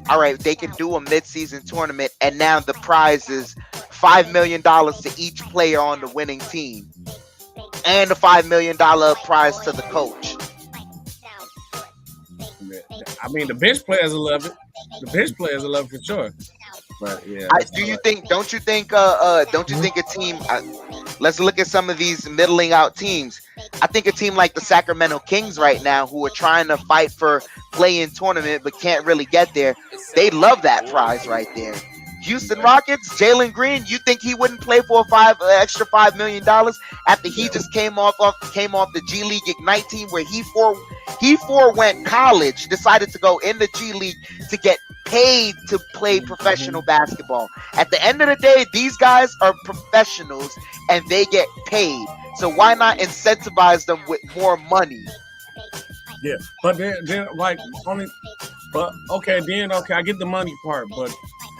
right, they can do a mid-season tournament, and now the prize is $5 million to each player on the winning team, and a $5 million prize to the coach. I mean, the bench players will love it. The bench players will love it for sure. But yeah, don't you think a team? Let's look at some of these middling out teams. I think a team like the Sacramento Kings right now, who are trying to fight for play-in tournament but can't really get there, they love that prize right there. Houston Rockets, Jalen Green, you think he wouldn't play for extra $5 million after he just came off the G League Ignite team where he forewent college, decided to go in the G League to get paid to play professional basketball. At the end of the day, these guys are professionals and they get paid. So why not incentivize them with more money? Yeah, but then like only, but okay, I get the money part, but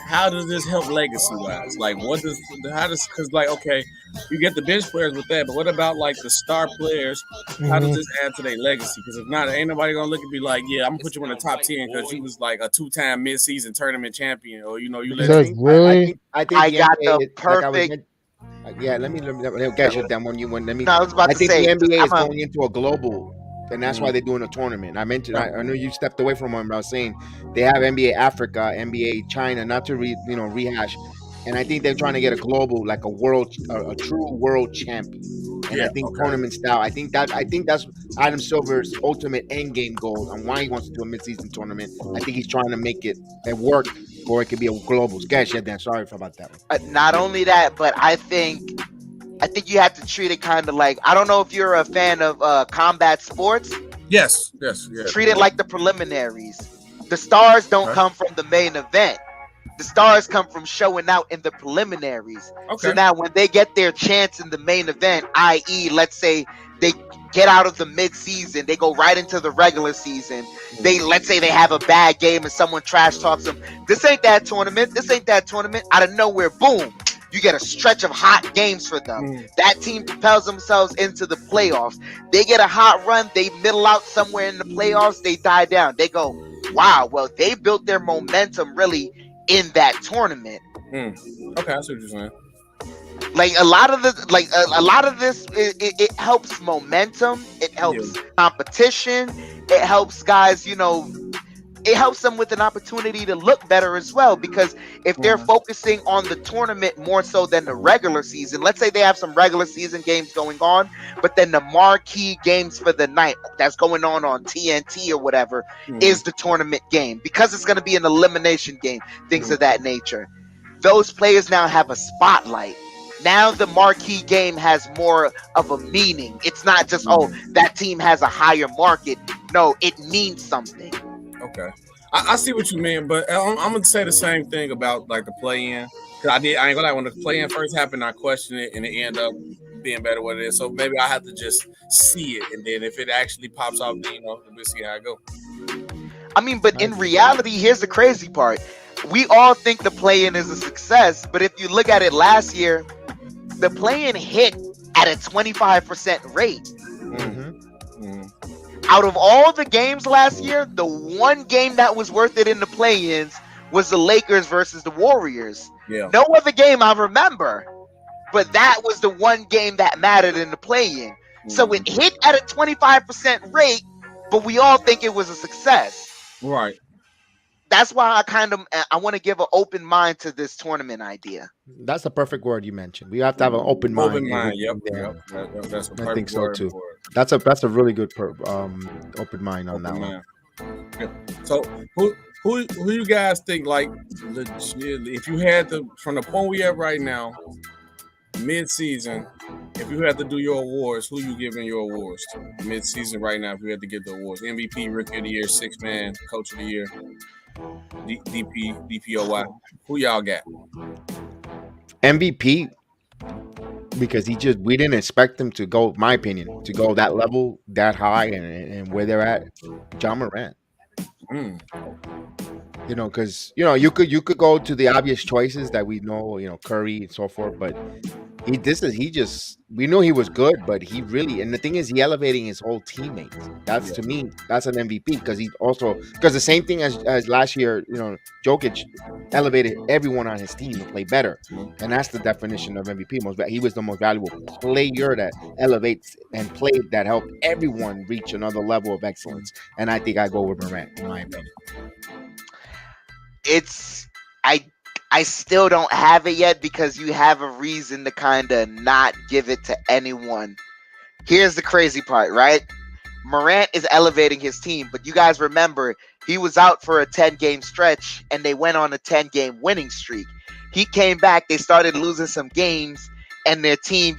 how does this help legacy wise? Like, because like, okay, you get the bench players with that, but what about like the star players? How does this add to their legacy? Because if not, ain't nobody gonna look at me like, yeah, I'm gonna put you in the top 10 because you was like a 2-time mid-season tournament champion, or you let Does really? I think I the got NBA the is, like I was perfect. yeah, let me get you that one. Let me. No, I was about I to think say, the NBA is I'm a, going into a global, and that's why they're doing a tournament. I mentioned. I know you stepped away from them. But I was saying they have NBA Africa, NBA China, not to rehash, and I think they're trying to get a global, like a true world champion. And I think tournament style. I think that's Adam Silver's ultimate end game goal and why he wants to do a midseason tournament. I think he's trying to make it work, or it could be a global sketch. Yeah, Dan. Sorry about that one. not only that, but I think you have to treat it kind of like, I don't know if you're a fan of combat sports. Yes. Treat it like the preliminaries. The stars don't come from the main event. The stars come from showing out in the preliminaries. Okay. So now when they get their chance in the main event, i.e., let's say they get out of the mid-season, they go right into the regular season. Let's say they have a bad game and someone trash talks them. This ain't that tournament. Out of nowhere, boom. You get a stretch of hot games for them. That team propels themselves into the playoffs. They get a hot run. They middle out somewhere in the playoffs. They die down. They go, wow, well, they built their momentum really in that tournament. Okay, I see what you're saying. Like a lot of this, it helps momentum. It helps competition. It helps guys, it helps them with an opportunity to look better as well, because if they're focusing on the tournament more so than the regular season, let's say they have some regular season games going on, but then the marquee games for the night that's going on TNT or whatever is the tournament game, because it's going to be an elimination game, things of that nature. Those players now have a spotlight. Now the marquee game has more of a meaning. It's not just, that team has a higher market. No, it means something. Okay, I see what you mean, but I'm gonna say the same thing about like the play-in. Cause I ain't gonna lie, when the play-in first happened, I questioned it, and it ended up being better what it is. So maybe I have to just see it, and then if it actually pops off, then we'll see how it go. I mean, but in reality, here's the crazy part: we all think the play-in is a success, but if you look at it last year, the play-in hit at a 25% rate. Out of all the games last year, the one game that was worth it in the play-ins was the Lakers versus the Warriors. Yeah. No other game I remember, but that was the one game that mattered in the play-in. So it hit at a 25% rate, but we all think it was a success. Right. That's why I want to give an open mind to this tournament idea. That's the perfect word you mentioned. We have to have an open mind. Open mind. Yep. That's a perfect I think so word too. for it. That's a really good open mind on that one. Yeah. So who you guys think, like, legitimately, if you had to, from the point we at right now, mid-season, if you had to do your awards, who you giving your awards to? Mid-season right now, if you had to give the awards: MVP, Rookie of the Year, Sixth Man, Coach of the Year, DPOY. Who y'all got? MVP, because we didn't expect them to go, my opinion, to go that level, that high, and where they're at. Ja Morant. Because you could go to the obvious choices that we know, Curry and so forth, but we knew he was good, but he really, and the thing is, he elevating his whole teammates. That's to me, that's an MVP, because the same thing as last year, Jokic elevated everyone on his team to play better, and that's the definition of MVP. He was the most valuable player that elevates and played that helped everyone reach another level of excellence, and I think I go with Morant in my opinion. I still don't have it yet, because you have a reason to kind of not give it to anyone. Here's the crazy part, right? Morant is elevating his team, but you guys remember, he was out for a 10-game stretch, and they went on a 10-game winning streak. He came back, they started losing some games, and their team,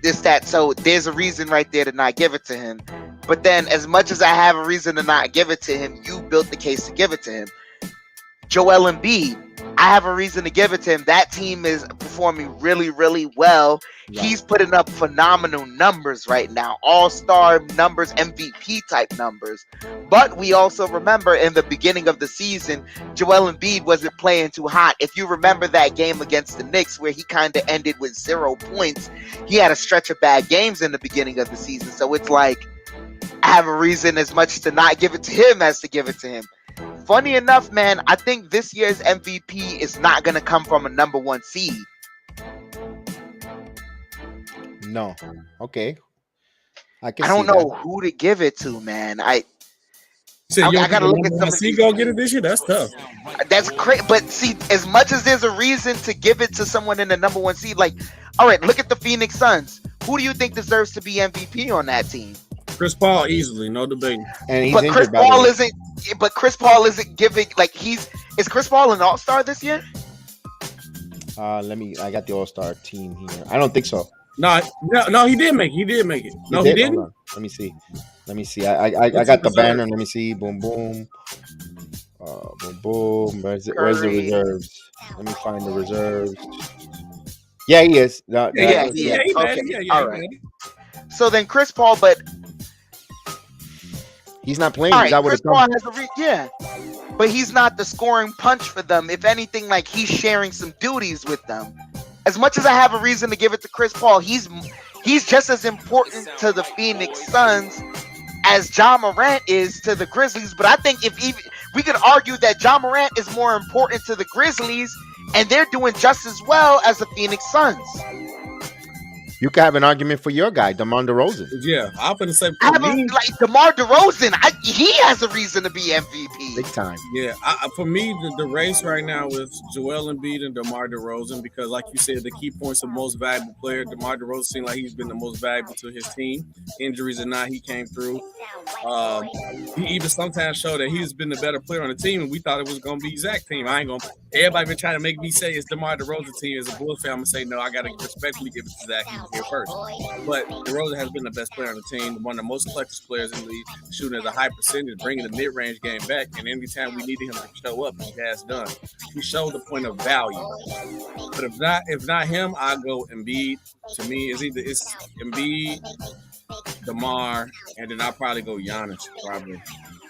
this, that. So there's a reason right there to not give it to him. But then, as much as I have a reason to not give it to him, you built the case to give it to him. Joel Embiid, I have a reason to give it to him. That team is performing really, really well. He's putting up phenomenal numbers right now, all-star numbers, MVP type numbers. But we also remember in the beginning of the season, Joel Embiid wasn't playing too hot. If you remember that game against the Knicks where he kind of ended with 0 points, he had a stretch of bad games in the beginning of the season. So it's like, I have a reason as much to not give it to him as to give it to him. Funny enough, man, I think this year's MVP is not going to come from a number 1 seed. No. Okay. I don't know who to give it to, man. I gotta look at some. See, go get it this year. That's tough. That's crazy. But see, as much as there's a reason to give it to someone in the number 1 seed, like, all right, look at the Phoenix Suns. Who do you think deserves to be MVP on that team? Chris Paul, easily, no debate. And he's but injured, Chris by the Paul way. isn't. But Chris Paul isn't giving. Like, is Chris Paul an All-Star this year? I got the All-Star team here. I don't think so. No, he did make it. He did. No, he didn't. Hold on. Let me see. I got the banner. Let me see. Boom, boom. Boom, boom. Where's the reserves? Let me find the reserves. Yeah, he is. Yeah, he is. Okay. All right. So then Chris Paul, but he's not playing. All right, Chris Paul has but he's not the scoring punch for them. If anything, like, he's sharing some duties with them. As much as I have a reason to give it to Chris Paul, he's just as important to the Phoenix Suns as Ja Morant is to the Grizzlies. But I think if we could argue that Ja Morant is more important to the Grizzlies, and they're doing just as well as the Phoenix Suns. You could have an argument for your guy, DeMar DeRozan. Yeah, I'm gonna say like DeMar DeRozan. He has a reason to be MVP. Big time. Yeah, for me, the race right now is Joel Embiid and DeMar DeRozan because, like you said, the key points of most valuable player. DeMar DeRozan seemed like he's been the most valuable to his team. Injuries or not, he came through. He even sometimes showed that he's been the better player on the team, and we thought it was gonna be Zach's team. Everybody been trying to make me say it's DeMar DeRozan team. As a Bulls fan, I'm gonna say no. I gotta respectfully give it to Zach here first. But DeRozan has been the best player on the team, one of the most clutch players in the league, shooting at a high percentage, bringing the mid-range game back. And anytime we needed him to show up, he has done. He showed the point of value. But if not him, I go Embiid. To me, it's Embiid, DeMar, and then I'll probably go Giannis. Probably.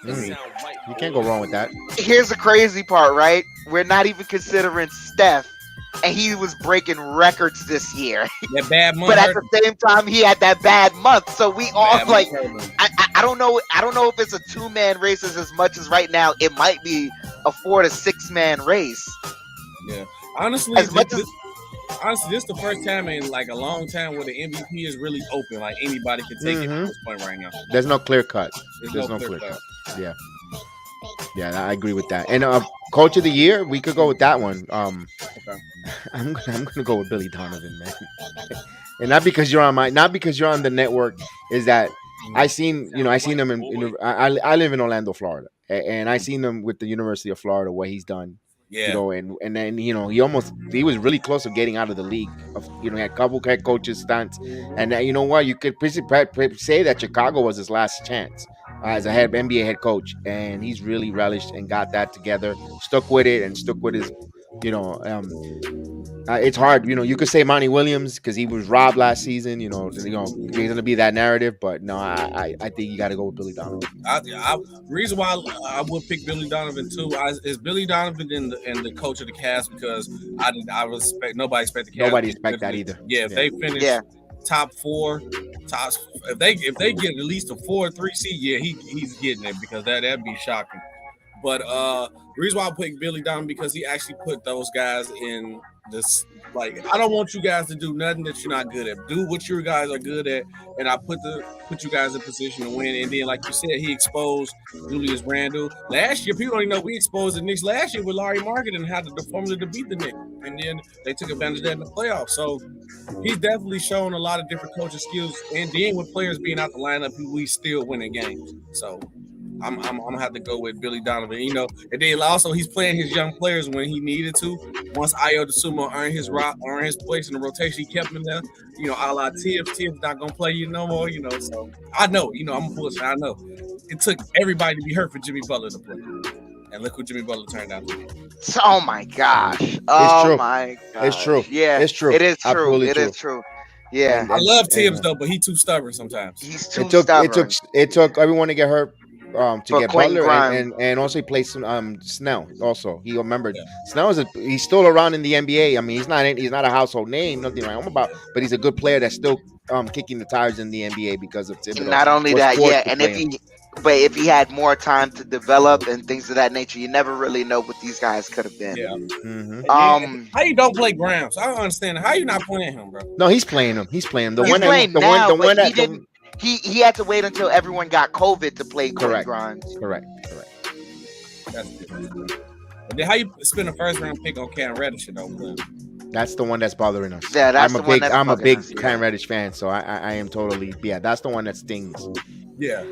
You can't go wrong with that. Here's the crazy part, right? We're not even considering Steph. And he was breaking records this year. That bad month. But at the same time, he had that bad month. So we all I don't know. I don't know if it's a 2-man race as much as right now it might be a 4 to 6-man race. Yeah. Honestly, this is the first time in like a long time where the MVP is really open. Like anybody can take it at this point right now. There's no clear cut. There's no clear cut. Yeah. Yeah, I agree with that. And Coach of the Year, we could go with that one. Okay. I'm gonna go with Billy Donovan, man. And not because you're on the network. Is that I seen him in I live in Orlando, Florida, and I seen him with the University of Florida, what he's done. Yeah. And then he was really close to getting out of the league. He had a couple head coaches stunts, and you know what? You could say that Chicago was his last chance as a NBA head coach, and he's really relished and got that together, stuck with it, and stuck with his. It's hard. You could say Monty Williams because he was robbed last season. There's gonna be that narrative, but no, I think you got to go with Billy Donovan. The reason why I would pick Billy Donovan too is Billy Donovan and the coach of the Cavs because nobody expect the Cavs. Nobody expect that either. Yeah, if they finish top 4, if they get at least a 4 or 3 seed, yeah, he's getting it because that'd be shocking. But the reason why I pick Billy Donovan because he actually put those guys in this. Like, I don't want you guys to do nothing that you're not good at. Do what your guys are good at, and I put you guys in position to win. And then, like you said, he exposed Julius Randle. Last year, people don't even know we exposed the Knicks last year with Larry Market and had the formula to beat the Knicks. And then they took advantage of that in the playoffs. So he's definitely shown a lot of different coaching skills. And then with players being out the lineup, we still winning games. So I'm gonna have to go with Billy Donovan, and then also he's playing his young players when he needed to. Once Ayo DeSumo earned his place in the rotation, he kept him there. A la Tibbs not gonna play you no more. So I know, I'm a Bulls fan. I know it took everybody to be hurt for Jimmy Butler to play. And look who Jimmy Butler turned out to be. Oh my gosh. It's Oh true. my gosh. It's true. Yeah. It's true. It is true. Absolutely It true. is true. Yeah. And I love Tibbs and, though, but he too stubborn sometimes. He's too it took stubborn it took everyone to get hurt to for get Quentin Butler Grimes. and also he played some Snell also. He remembered Yeah. Snell he's still around in the NBA. I mean he's not a household name, nothing right about, but he's a good player that's still kicking the tires in the NBA because of Thibodeau. Not only Was that, forced yeah, to and play him. if he had more time to develop and things of that nature, you never really know what these guys could have been. Yeah. Mhm. How you don't play Grimes? I don't understand. How you not playing him, bro? No, he's playing him. He's playing him. The He's one playing that now, the but one he that didn't. He had to wait until everyone got COVID to play Quentin Correct. Grimes. correct. That's different. But then how you spend a first round pick on Cam Reddish and don't play him? That's the one that's bothering us. Yeah, that's I'm the one that's I'm a bugging big us, yeah. Cam Reddish fan, so I am totally that's the one that stings. Yeah.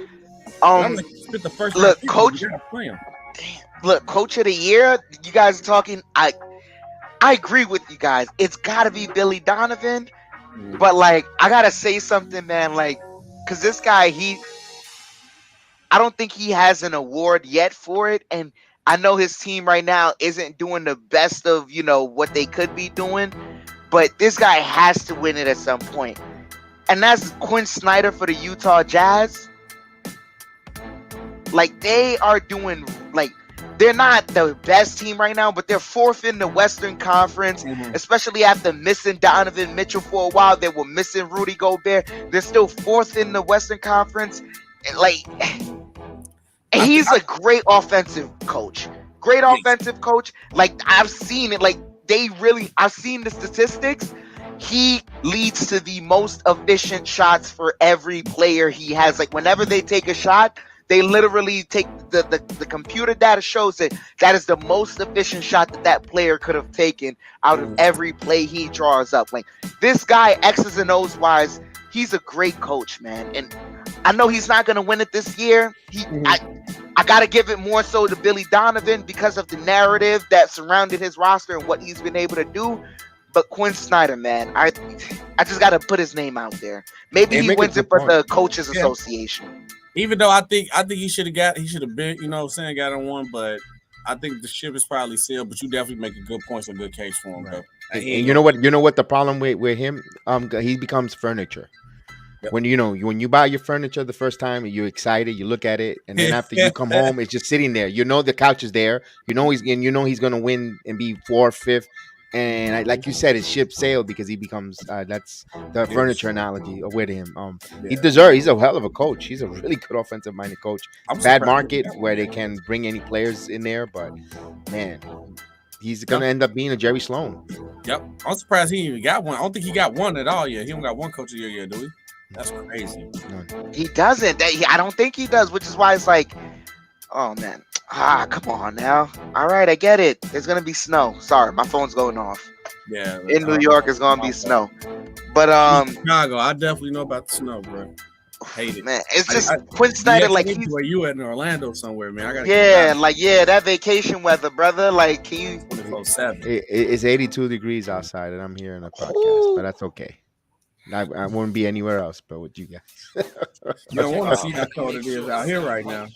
I'm like, you spent the first round Look, pick, coach. you gotta play him. Look, coach of the year. You guys are talking. I agree with you guys. It's got to be Billy Donovan. But like, I gotta say something, man. Like, cause this guy, I don't think he has an award yet for it, and I know his team right now isn't doing the best of what they could be doing, but this guy has to win it at some point, and that's Quinn Snyder for the Utah Jazz. Like, they are doing they're not the best team right now, but they're fourth in the Western Conference, especially after missing Donovan Mitchell for a while. They were missing Rudy Gobert. They're still fourth in the Western Conference. He's a great offensive coach. Great offensive coach. Like, I've seen it. Like, I've seen the statistics. He leads to the most efficient shots for every player he has. Like, whenever they take a shot, they literally take the computer data shows that is the most efficient shot that player could have taken out of every play he draws up. Like, this guy, X's and O's wise, he's a great coach, man. And I know he's not going to win it this year. I got to give it more so to Billy Donovan because of the narrative that surrounded his roster and what he's been able to do. But Quinn Snyder, man, I just got to put his name out there. Maybe he wins it for the Coaches Association. Even though I think he should have been, got on one, but I think the ship is probably sealed. But you definitely make a good point, some good case for him, though. And you know what the problem with him? He becomes furniture. Yep. When you buy your furniture the first time, you're excited, you look at it, and then after you come home, it's just sitting there. The couch is there. He's gonna win and be fourth, fifth. And like you said, his ship sailed because he becomes that's the furniture analogy with him. He's a hell of a coach. He's a really good offensive minded coach. Bad market where they can bring any players in there, but man, he's gonna end up being a Jerry Sloan. Yep. I'm surprised he even got one. I don't think he got one at all yet. He don't got one coach of the year yet, do we? That's crazy. He doesn't. I don't think he does, which is why it's like, oh man. Come on now. All right, I get it. There's gonna be snow. Sorry, my phone's going off. Yeah. In New York, it's gonna be snow. But Chicago, I definitely know about the snow, bro. Hate it, man. It's just Quinn Snyder, like he's where you at in Orlando somewhere, man. I gotta that vacation weather, brother. Like, can you? 24/7. It's 82 degrees outside, and I'm here in a podcast, but that's okay. I wouldn't be anywhere else, but with you guys. You don't want to see how cold it is out here right now.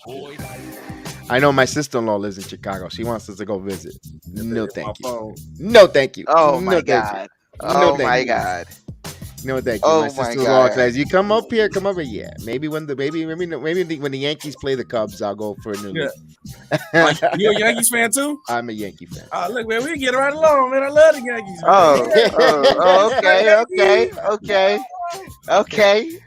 I know my sister-in-law lives in Chicago. She wants us to go visit. No, thank you. No, thank you. Oh my god. Oh my god. No, thank you. Oh my sister-in-law says, "You come up here. Yeah, maybe when the Yankees play the Cubs, I'll go for a new league." You a Yankees fan too? I'm a Yankee fan. Oh, look, man, we get right along, man. I love the Yankees. Okay.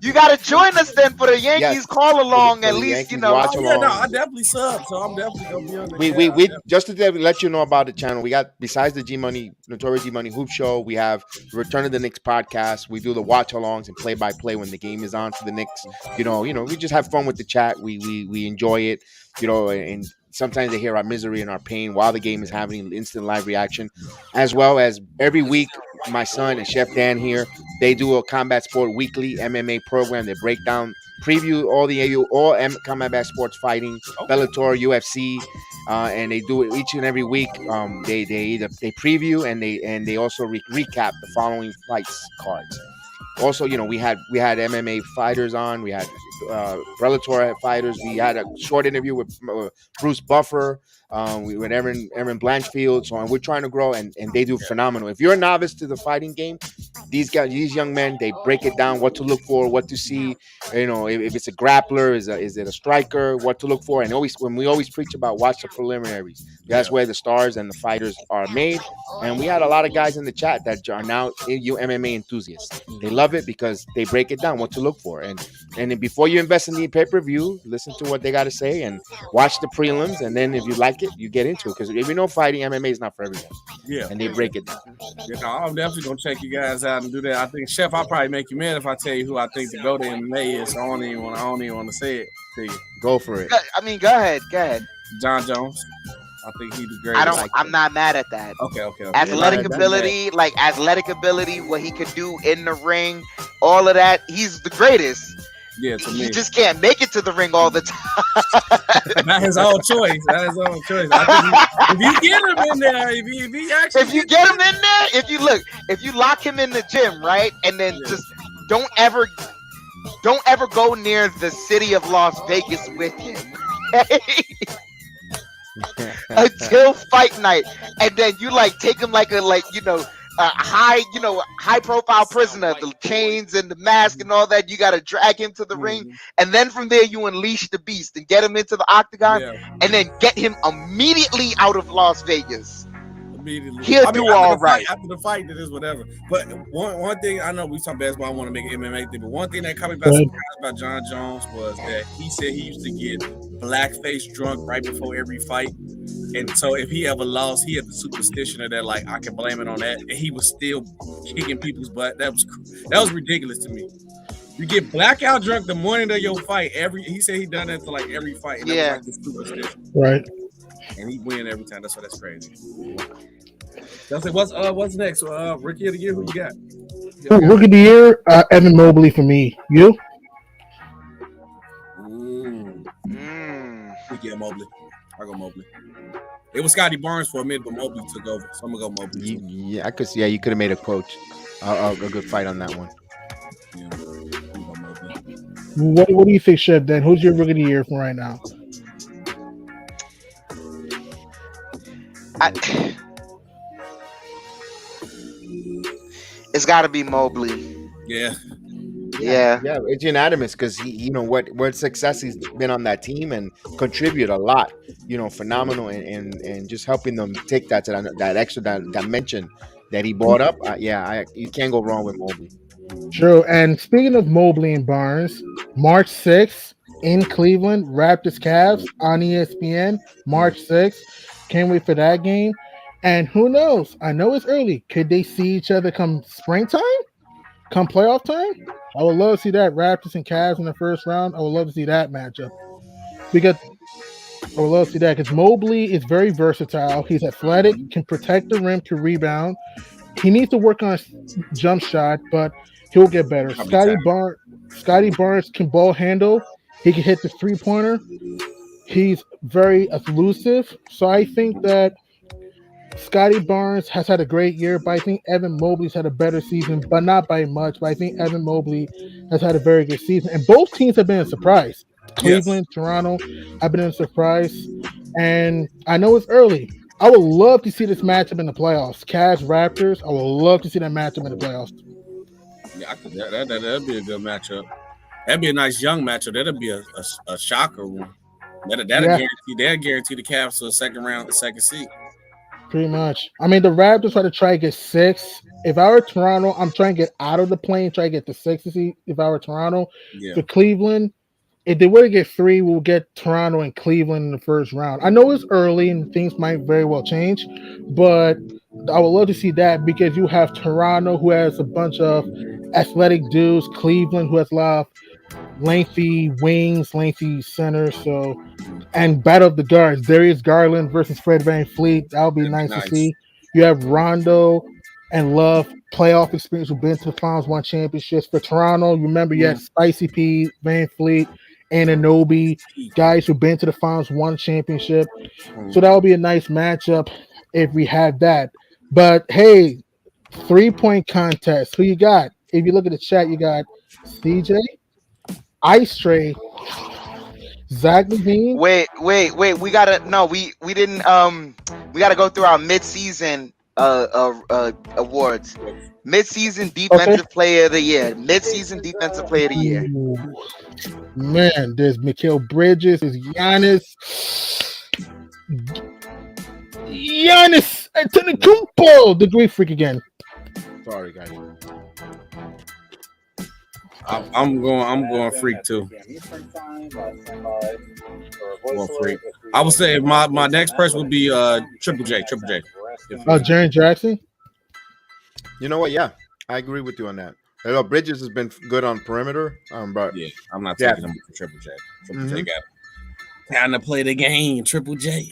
You got to join us then for the Yankees call along. At least watch along. I definitely sub, so I'm definitely gonna be on the. We just to let you know about the channel. We got, besides the G Money Notorious G Money Hoop Show, we have Return of the Knicks podcast. We do the watch alongs and play by play when the game is on for the Knicks. We just have fun with the chat. We enjoy it. And sometimes they hear our misery and our pain while the game is happening, instant live reaction, as well as every week. My son and Chef Dan here, they do a combat sport weekly MMA program. They break down, preview all combat sports fighting, Bellator, UFC, and they do it each and every week. They preview and they also recap the following fights cards. Also, we had MMA fighters on. We had Bellator fighters. We had a short interview with Bruce Buffer, with Aaron Blanchfield. So we're trying to grow, and they do phenomenal. If you're a novice to the fighting game, these guys, these young men, they break it down, what to look for, what to see. You know, if it's a grappler, is it a striker, what to look for. And we always preach about watch the preliminaries. That's where the stars and the fighters are made. And we had a lot of guys in the chat that are now MMA enthusiasts. They love it because they break it down, what to look for. And then before you invest in the pay-per-view, listen to what they got to say and watch the prelims. And then if you like it, you get into it. Because if you know fighting, MMA is not for everyone. Yeah. And they break it down. Yeah, no, I'm definitely going to check you guys out and do that. I think, Chef, I'll probably make you mad if I tell you who I think to go to MMA is. So I don't even want to say it to you. Go for it. I mean, go ahead. John Jones. I think he's the greatest. I'm not mad at that. Okay. Athletic ability, what he could do in the ring, all of that. He's the greatest. Yeah, to me. He just can't make it to the ring all the time. Not his own choice. I think if you get him in there, if you get him in there, if you lock him in the gym, right, and then just don't ever go near the city of Las Vegas with him. Until fight night, and then you take him like a high profile prisoner, the chains and the mask and all that. You got to drag him to the ring, and then from there you unleash the beast and get him into the octagon, and then get him immediately out of Las Vegas. He'll do all right. After the fight, it is whatever. But one thing, I know we talk basketball, I want to make an MMA thing, but one thing that caught me by surprise about John Jones was that he said he used to get blackface drunk right before every fight. And so if he ever lost, he had the superstition of that, I can blame it on that. And he was still kicking people's butt. That was ridiculous to me. You get blackout drunk the morning of your fight. He said he done that to every fight. And that was the superstition. Right. And he win every time. That's crazy. What's next? Rookie of the year, who you got? Rookie of the year, Evan Mobley for me. You? Yeah, Mobley. I go Mobley. It was Scotty Barnes for a minute, but Mobley took over. So I'm gonna go Mobley. I could see. Yeah, you could have made a coach. A good fight on that one. Yeah, What do you think, Chef? Then who's your rookie of the year for right now? It's got to be Mobley. Yeah. It's unanimous because he, what success he's been on that team and contribute a lot. Phenomenal and just helping them take that to that extra dimension that he brought up. You can't go wrong with Mobley. True. And speaking of Mobley and Barnes, March 6th in Cleveland, Raptors Cavs on ESPN. March 6th. Can't wait for that game. And who knows? I know it's early. Could they see each other come springtime? Come playoff time? I would love to see that. Raptors and Cavs in the first round. I would love to see that matchup. Because Mobley is very versatile. He's athletic, can protect the rim, can rebound. He needs to work on his jump shot, but he'll get better. Scotty Barnes can ball handle. He can hit the three-pointer. He's very elusive. So I think that Scotty Barnes has had a great year, but I think Evan Mobley's had a better season, but not by much. But I think Evan Mobley has had a very good season. And both teams have been a surprise. Cleveland, Toronto have been a surprise. And I know it's early. I would love to see this matchup in the playoffs. Cavs, Raptors, I would love to see that matchup in the playoffs. Yeah, that'd be a good matchup. That'd be a nice young matchup. That'd be a shocker one. That'd guarantee the Cavs to a second seed. Pretty much. I mean, the Raptors try to get 6. If I were Toronto, I'm trying to get out of the plane, try to get the 6th seed. If I were Toronto, for Cleveland, if they were to get 3, we'll get Toronto and Cleveland in the first round. I know it's early and things might very well change, but I would love to see that because you have Toronto, who has a bunch of athletic dudes, Cleveland, who has a lot of lengthy wings, lengthy centers. So, and battle of the guards, Darius Garland versus Fred VanVleet. That would be nice to see. You have Rondo and Love, playoff experience, who've been to the finals, won championships. For Toronto, remember you had Spicy P, VanVleet, Anunoby, guys who've been to the finals, won a championship. So that would be a nice matchup if we had that. But hey, 3-point contest. Who you got? If you look at the chat, you got CJ. Ice Tray, Zach Levine. Wait. We gotta we didn't we gotta go through our mid-season awards. Mid-season defensive player of the year. Mid-season defensive player of the year. Ooh, man, there's Mikal Bridges, there's Giannis Antetokounmpo, the Greek freak again. Sorry, guys. I'm going freak too. Going freak. I would say my next person would be Triple J. Jaren Jackson. You know what? Yeah, I agree with you on that. Hello, Bridges has been good on perimeter, but yeah, I'm not taking him for Triple J. Triple J got time to play the game. Triple J.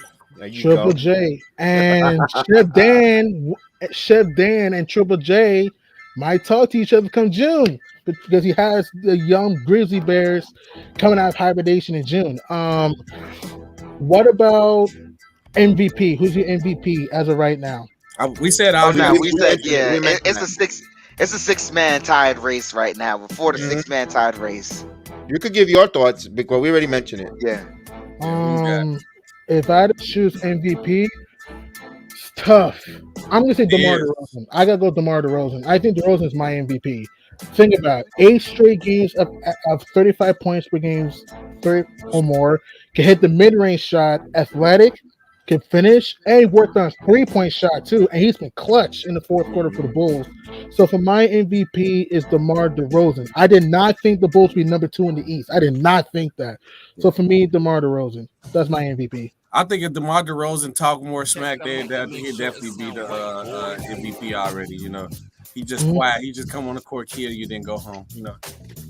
Triple J and Chef Dan and Triple J might talk to each other come June because he has the young Grizzly Bears coming out of hibernation in June. What about MVP? Who's your MVP as of right now? We said it's a six-man tied race right now. Before the six-man tied race. You could give your thoughts because we already mentioned it. Yeah. If I had to choose MVP, it's tough. I'm gonna say DeMar DeRozan. I gotta go DeMar DeRozan. I think DeRozan is my MVP. Think about it. 8 straight games of 35 points per game, 30 or more. Can hit the mid-range shot, athletic, can finish, and worked on a 3-point shot too. And he's been clutch in the fourth quarter for the Bulls. So for my MVP is DeMar DeRozan. I did not think the Bulls would be number 2 in the East. I did not think that. So for me, DeMar DeRozan. That's my MVP. I think if DeMar DeRozan talk more smack, he'd definitely be the MVP already. You know, he just quiet. He just come on the court, kill you, then go home. You know,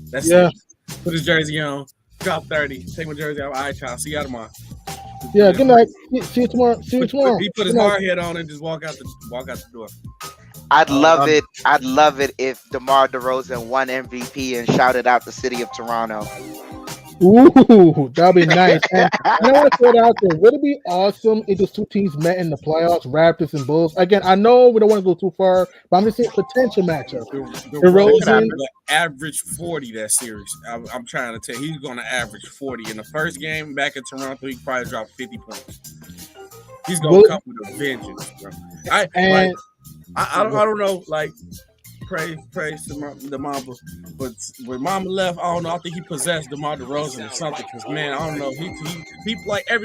that's it. Put his jersey on, drop 30, take my jersey out. All right, child. See you tomorrow. Yeah, good night. See you tomorrow. He put his hard head on and just walk out the door. I'd love it. I'd love it if DeMar DeRozan won MVP and shouted out the city of Toronto. Ooh, that'd be nice. And I want to throw it out there. Would it be awesome if those two teams met in the playoffs, Raptors and Bulls? Again, I know we don't want to go too far, but I'm just saying potential matchup. DeRozan average 40 that series. I'm trying to tell you, he's going to average 40 in the first game back in Toronto. He probably dropped 50 points. He's going to come with a vengeance, bro. I don't know, like. Praise to the Mamba, but when Mama left, I don't know. I think he possessed DeMar DeRozan or something. Because man, I don't know. He like if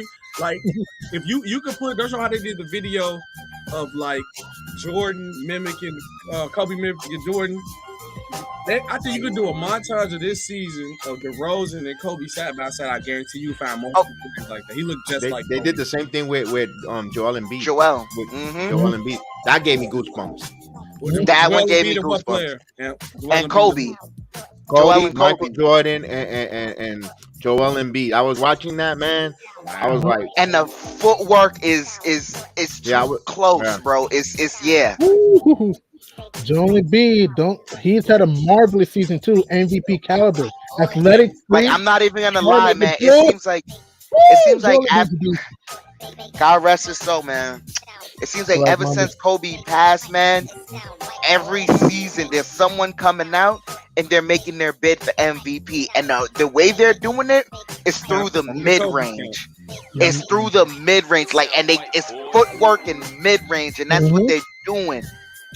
you could put. Don't know how they did the video of like Jordan mimicking Kobe mimicking Jordan. I think you could do a montage of this season of DeRozan and Kobe side by side. I guarantee you find more things like that. He looked just like they Kobe. Did the same thing with Joel Embiid. Joel Embiid. That gave me goosebumps. That one gave me goosebumps. And Kobe. Michael Jordan and Joel Embiid. I was watching that, man. I was like, and the footwork is close, bro. It's Ooh. Joel Embiid, he's had a marvelous season too. MVP caliber, athletic. Like I'm not even gonna lie, man. It seems like God rest his soul, man. It seems like ever since Kobe passed, man, every season there's someone coming out and they're making their bid for MVP. And the way they're doing it is through the mid-range. It's through the mid-range. It's footwork and mid-range, and that's what they're doing.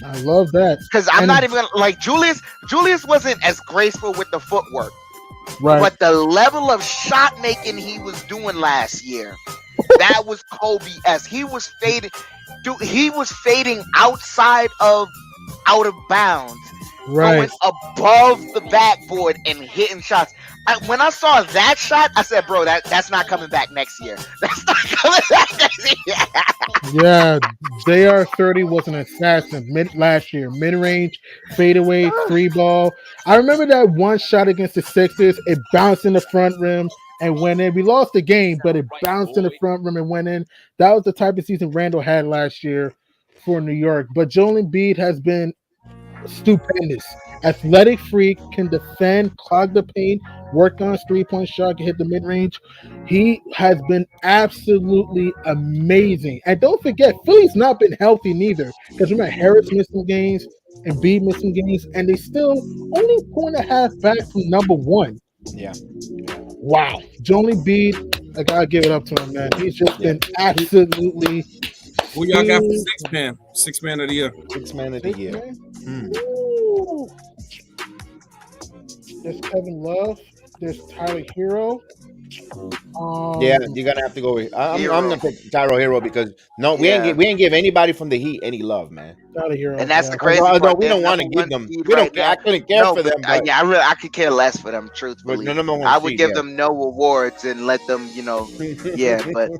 I love that. Because I'm not even like Julius wasn't as graceful with the footwork. Right. But the level of shot making he was doing last year, that was Kobe as he was fading. Dude, he was fading out of bounds, going above the backboard and hitting shots. When I saw that shot, I said, "Bro, that's not coming back next year. That's not coming back next year." Yeah, JR30 was an assassin last year. Mid-range, fadeaway, 3-ball. I remember that one shot against the Sixers. It bounced in the front rim and went in. We lost the game, but it bounced in the front rim and went in. That was the type of season Randall had last year for New York. But Joel Embiid has been stupendous. Athletic freak, can defend, clog the paint, work on his 3-point shot, can hit the mid-range. He has been absolutely amazing. And don't forget, Philly's not been healthy neither. Because remember, Harris missed some games, Embiid missed some games, and they still only 4.5 back from number 1. Yeah. Wow. Joel Embiid, I gotta give it up to him, man. He's just Yeah. been absolutely Who y'all got for still- six man? Six man of the year. 6 man of the Six year. man? Hmm. Ooh. There's Kevin Love. There's Tyler Hero. Yeah, you're gonna have to go with. I'm Hero. gonna pick Tyro Hero because we ain't give anybody from the Heat any love, man. Tyler Hero. And that's yeah. the crazy Although part. we They're don't want to number give one them. seed We right don't care. now. I couldn't care No, for them, but I could care less for them, but truthfully. the number one I would seed, give yeah. them no awards and let them, yeah. But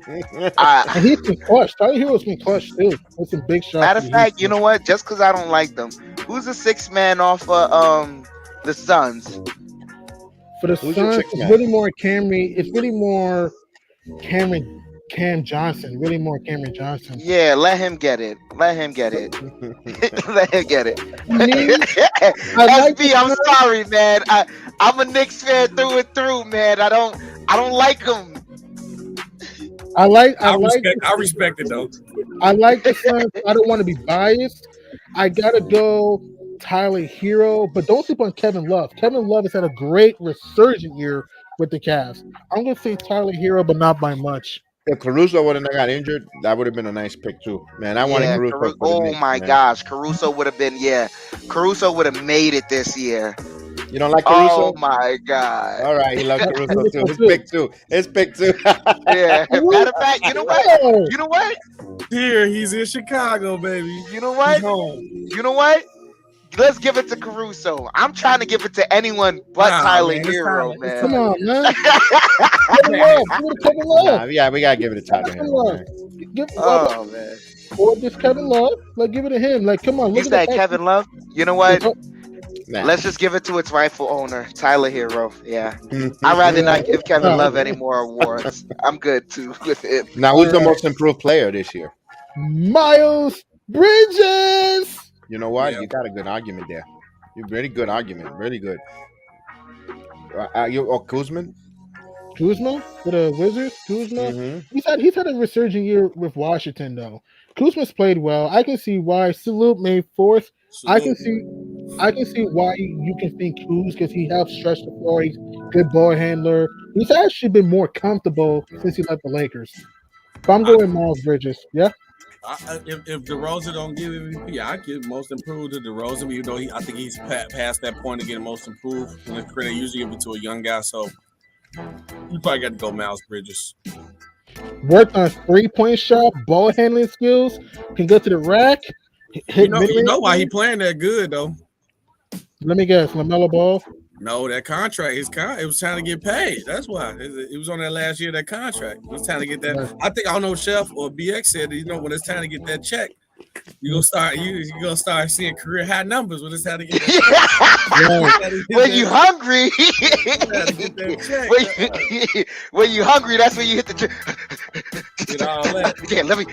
And he's been clutch. Tyler Hero's been clutch too. With some big shots. matter for of the Heat. fact, you know what? Just because I don't like them, who's the sixth man off the Suns? For the Who's your Suns, sixth it's man? really more Cameron. It's really more Cam Johnson. Really more Cameron Johnson. Yeah, let him get it. Let him get it. Let him get it. Me, I like SB, the I'm Suns. sorry, man. I'm a Knicks fan through and through, man. I don't like them. I like I respect it though. the Suns. I don't want to be biased. I gotta go Tyler Hero, but don't sleep on Kevin Love. Kevin Love has had a great resurgent year with the Cavs. I'm gonna say Tyler Hero, but not by much. If Caruso wouldn't have got injured, that would have been a nice pick too, man. I wanted Yeah, Caruso for the oh Knicks, my man. gosh, Caruso would have been. Yeah, Caruso would have made it this year. You don't like Caruso? Oh my god. All right, he loves Caruso too. Caruso His too. pick too. His pick too. Yeah. Matter of fact, you know what? Oh, You know what? Here, he's in Chicago, baby. You know He's what? home. You know what? Let's give it to Caruso. I'm trying to give it to anyone but Nah, Tyler man, it's Hero, Tyler. It's come man. on, man. Kevin Love. Give it to Kevin Nah, Love. yeah, we gotta give it to Tyler Kevin Hero, Love. man. Give Oh man. or just Kevin Love. Like give it to him. Like come on, You look said at that. Kevin Love? You know what? Nah. Let's just give it to its rightful owner, Tyler Hero. Yeah. I'd rather not give Kevin Yeah. Love any more awards. I'm good too with him. Now, who's the Alright. most improved player this year? Miles Bridges. You know what? Yeah. You got a good argument there. You're really good argument. Really good. Kuzman? Kuzma for the Wizards. Kuzma. Mm-hmm. He's had a resurgent year with Washington though. Kuzma's played well. I can see why. Salute made fourth. I can see why you can think Kuz because he helps stretch the floor. He's a good ball handler. He's actually been more comfortable since he left the Lakers. But I'm going Miles Bridges. Yeah. If DeRozan don't give MVP, I give most improved to DeRozan. Even though I think he's past that point of getting most improved. And they usually give it to a young guy, so you probably got to go Miles Bridges. Worked on 3-point shot, ball handling skills, can go to the rack. You know why he playing that good though? Let me guess, LaMelo Ball. No, that contract, it was trying to get paid. That's why it was on that last year of that contract. It was trying to get that. Right. I think I don't know. Chef or BX said that, when it's time to get that check, you gonna start seeing career high numbers when it's time to get that. When you hungry, check. when you hungry, that's when you hit the Get all that. Yeah, let me.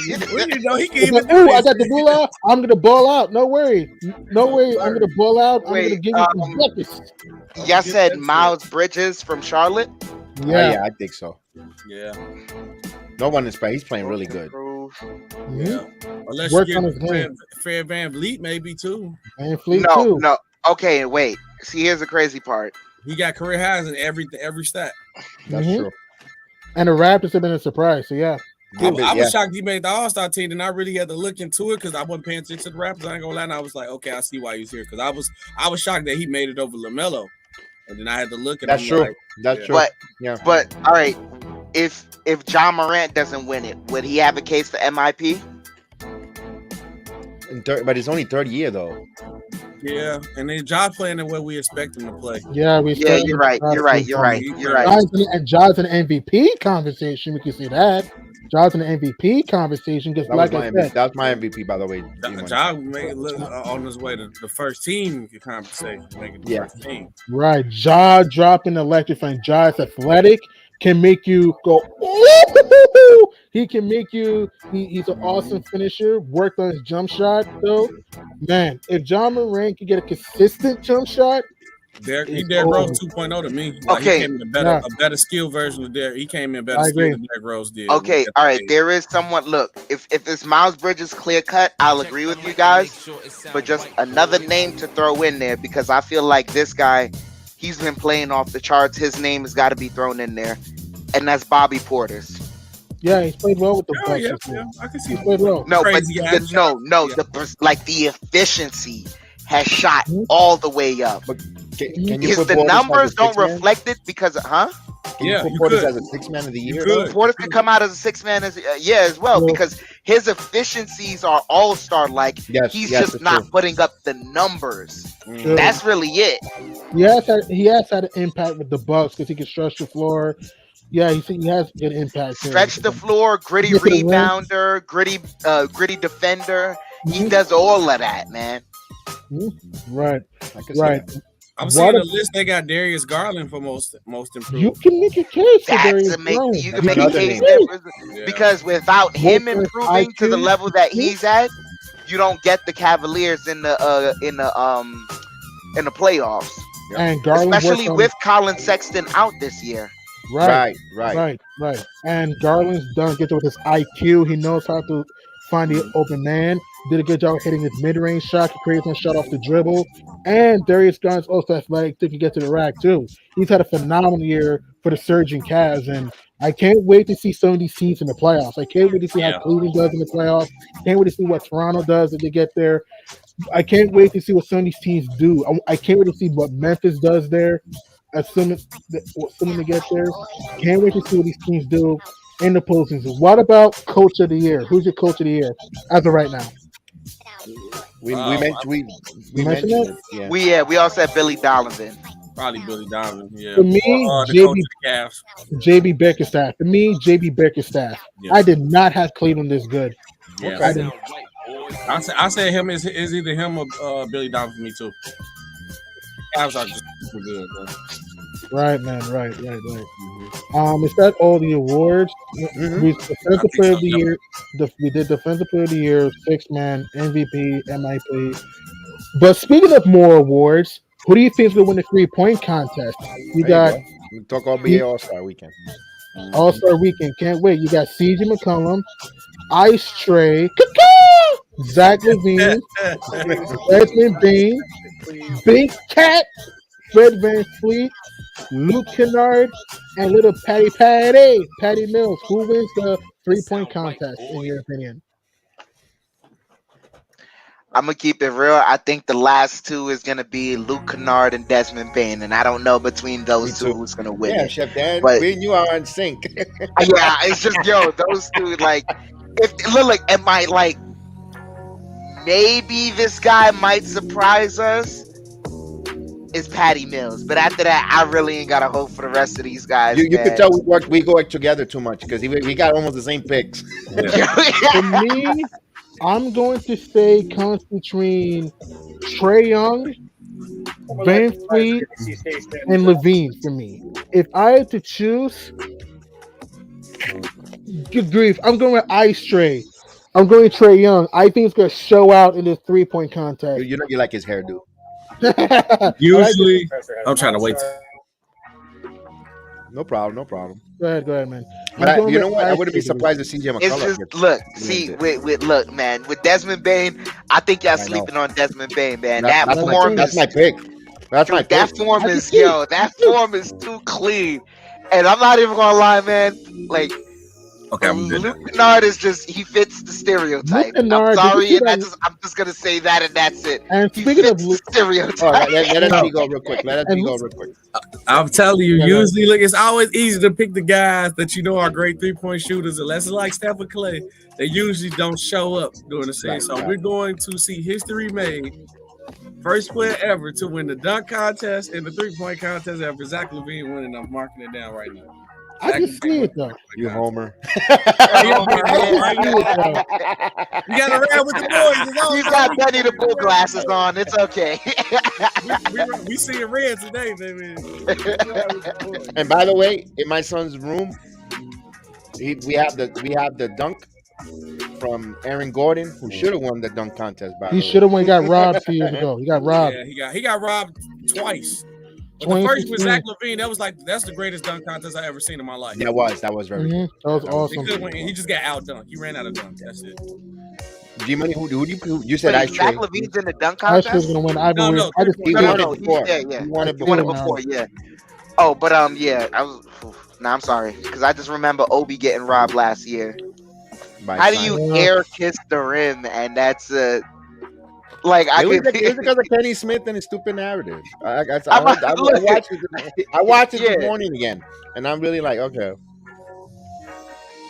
He can even Ooh, I got the ball out. I'm gonna ball out. No worry. No worry. I'm gonna ball out. I'm Wait, gonna give you some buckets. Y'all said Miles Bridges from Charlotte. Yeah. Yeah, I think so. Yeah. No one is playing. He's playing really good. Mhm. Yeah. Unless Work you on get his game. Fred Van Vliet maybe too. And Fleet No, too. no. Okay, wait. See, here's the crazy part. He got career highs in every stat. That's Mhm. true. And the Raptors have been a surprise. So yeah. I Yeah. was shocked he made the All-Star team, and I really had to look into it because I wasn't paying attention to the Raptors. I ain't gonna lie, and I was like, okay, I see why he's here because I was shocked that he made it over LaMelo, and then I had to look and That's I'm true. like, That's yeah. true. Yeah. But all right, if John Morant doesn't win it, would he have a case for MIP? But it's only third year though. yeah, and then Ja playing the way we expect him to play. Yeah, we Yeah, you're right. You're right. You're right. You're right. Ja's in the MVP conversation. We can see that. Ja's in the MVP conversation because, That like was I my said, That's my MVP, by the way. G-Money. Ja made it look on his way to the first team conversation, making the Yeah. first team. right, Ja dropping electrifying. Ja is athletic, can make you go. Ooh! He can make you. He's an awesome finisher. Worked on his jump shot though. Man, if John Morant can get a consistent jump shot, Derrick It's Rose over. 2.0 to me. Okay. He came in a better skill version of Derrick. He came in better I skill agree. than Derrick Rose did. Okay, all right. There is someone. Look, if it's Miles Bridges clear cut, I'll agree with you guys. But just another name to throw in there because I feel like this guy he's been playing off the charts. His name has got to be thrown in there, and that's Bobby Portis. Yeah, he's played well with the Bucks. Yeah, I can see. He's played well. No, but Crazy ass no, shot. Yeah. the efficiency has shot all the way up. But can you Is put the Portis as a numbers don't six-man? reflect it because Can Yeah, you you put Portis could. as a 6-man of the year? could. Portis could come out as a 6-man as well, Well- because his efficiencies are all-star like. Yes, He's yes, just that's not true. putting up the numbers. True. That's really it. He has had an impact with the Bucks because he can stretch the floor. Yeah, he has good impact. here. Stretch the floor, gritty Get to the rim. rebounder, gritty defender. He does all of that, man. Right, I can see right. that. I'm seeing What a list. They got Darius Garland for most improved. You can make a case for That's Darius a make. Garland. You can That's make a another case name. that because without him Most improving to the IQ. level that he's at, you don't get the Cavaliers in the playoffs. And Garland Especially worked on- with Colin Sexton out this year. right. Right. And Garland's done a good job with his IQ. He knows how to find the open man. Did a good job hitting his mid-range shot. He creates some shot off the dribble. And Darius Garland's also athletic. He can get to the rack too. He's had a phenomenal year for the surging Cavs, and I can't wait to see some of these teams in the playoffs. I can't wait to see Yeah. how Cleveland does in the playoffs. Can't wait to see what Toronto does if they get there. I can't wait to see what some of these teams do. I can't wait to see what Memphis does there. Assuming they get there. Can't wait to see what these teams do in the postseason. What about Coach of the Year? Who's your Coach of the Year as of right now? We mentioned mentioned it? it. Yeah. We all said Billy Donovan. Probably Billy Donovan. Yeah. For me, The JB coach of the Cavs. JB Bickerstaff. For me, JB Bickerstaff. Yeah. I did not have Cleveland this good. Yeah. I didn't. I said him is either him or Billy Donovan for me too. Cavs are just super good, bro. Right, man. Right. Is that all the awards? Mhm. We defensive player of the so, yeah. year. We did defensive player of the year, 6-man, MVP, MIP. But speaking of more awards, who do you think is going to win the 3-point contest? You got There you go. We talk All-NBA All-Star Weekend. All-Star Weekend. Can't wait. You got CJ McCollum, Ice Tray, Zach LaVine, Desmond Bain, Big Cat, Fred VanVleet, Luke Kennard, and little Patty Mills. Who wins the 3-point contest, in your opinion? I'm gonna keep it real. I think the last two is gonna be Luke Kennard and Desmond Bain, and I don't know between those Me two too. who's gonna win Yeah, it. Chef Dan, But- we and you are in sync. Yeah, it's just those two. Like, if look, am I like maybe this guy might surprise us? Is Patty Mills, but after that, I really ain't got a hope for the rest of these guys. You man. can tell we go together too much because he got almost the same picks. For me, I'm going to say comes between Trae Young, Van Fleet, and Levine for me. If I had to choose, good grief, I'm going with Ice Tray. I'm going Trae Young. I think it's going to show out in this 3-point contest. You know you like his hairdo. Usually, I'm trying to wait. No problem. Go ahead, man. But you know what? I Ice wouldn't be Tray. surprised if CJ It's McCollum just gets look, wins see, it. look, man, with Desmond Bain, I think y'all I know. sleeping on Desmond Bain, man. That's That my- form that's is my pick. That's my that pick. form I can is see it. that form is too clean. And I'm not even gonna lie, man. Like Okay, I'm good. Luke Kennard is just he fits the stereotype. Luke Kennard, I'm did you see sorry, and that- I'm just gonna say that, and that's it. And He speaking of fits Luke, the stereotype. All right, let us No. be go real quick. I'm telling you, Yeah, usually, look, it's always easy to pick the guys that you know are great 3-point shooters, unless it's like Steph and Clay. They usually don't show up during the season. Right, So right. we're going to see history made. First player ever to win the dunk contest and the 3-point contest ever. Zach LaVine winning. I'm marking it down right now. I can see it though. You homer. Oh, man. You got to ride with the boys. It's all He's got Benny the Bull glasses on. It's okay. we seeing red today, baby. And by the way, in my son's room, we have the dunk from Aaron Gordon, who should have won the dunk contest. By He the way. should have won. He got robbed 2 years ago. He got robbed. Yeah, he got robbed twice. But the first with 2016. Zach LaVine, that's the greatest dunk contest I ever seen in my life. That was very. Mhm. That was He awesome. could win. He just got out dunked. He ran out of dunk. That's it. G Money. Who you said Wait, Ice Zach Trey? Levine's in the dunk I was contest? gonna win. No, I just He feel won it. it before. Yeah. He won it He won it before. before, yeah. Oh, but yeah, I was. Nah, I'm sorry, because I just remember Obi getting robbed last year. By How do Simon. you air kiss the rim? And that's like I It was, could. it was because of Kenny Smith and his stupid narrative. I I'm like, watched it. I watched it Yeah. this morning again, and I'm really like, okay.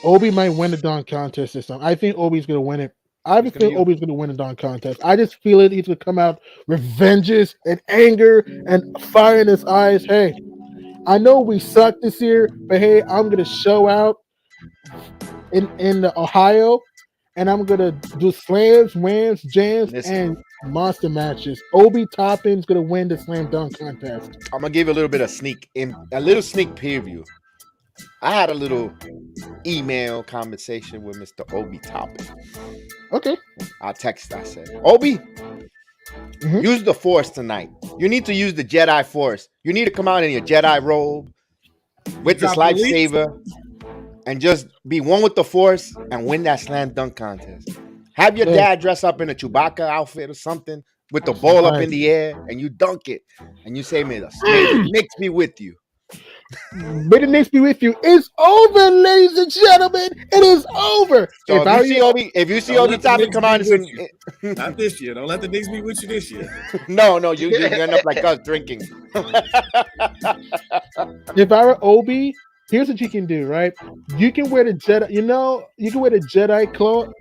Obi might win the dunk contest this time. I think Obi's gonna win it. I just feel Obi's gonna win the dunk contest. I just feel it. He's gonna come out with vengeance and anger and fire in his eyes. Hey, I know we suck this year, but hey, I'm gonna show out in Ohio, and I'm gonna do slams, whams, jams, Listen. and monster matches. Obi Toppin's gonna win the slam dunk contest. I'm gonna give you a little bit of a little sneak preview. I had a little email conversation with Mr. Obi Toppin. Okay. I said, Obi, use the Force tonight. You need to use the Jedi Force. You need to come out in your Jedi robe with this lightsaber and just be one with the Force and win that slam dunk contest. Have your dad dress up in a Chewbacca outfit or something with the ball up in the air and you dunk it and you say, may the Knicks be with you. May the Knicks be with you. It's over, ladies and gentlemen. It is over. So if you see Obi Toppin come on, not this year. Don't let the Knicks be with you this year. No, you end up like us drinking. If I were Obi, here's what you can do, right? You can wear the Jedi. You can wear the Jedi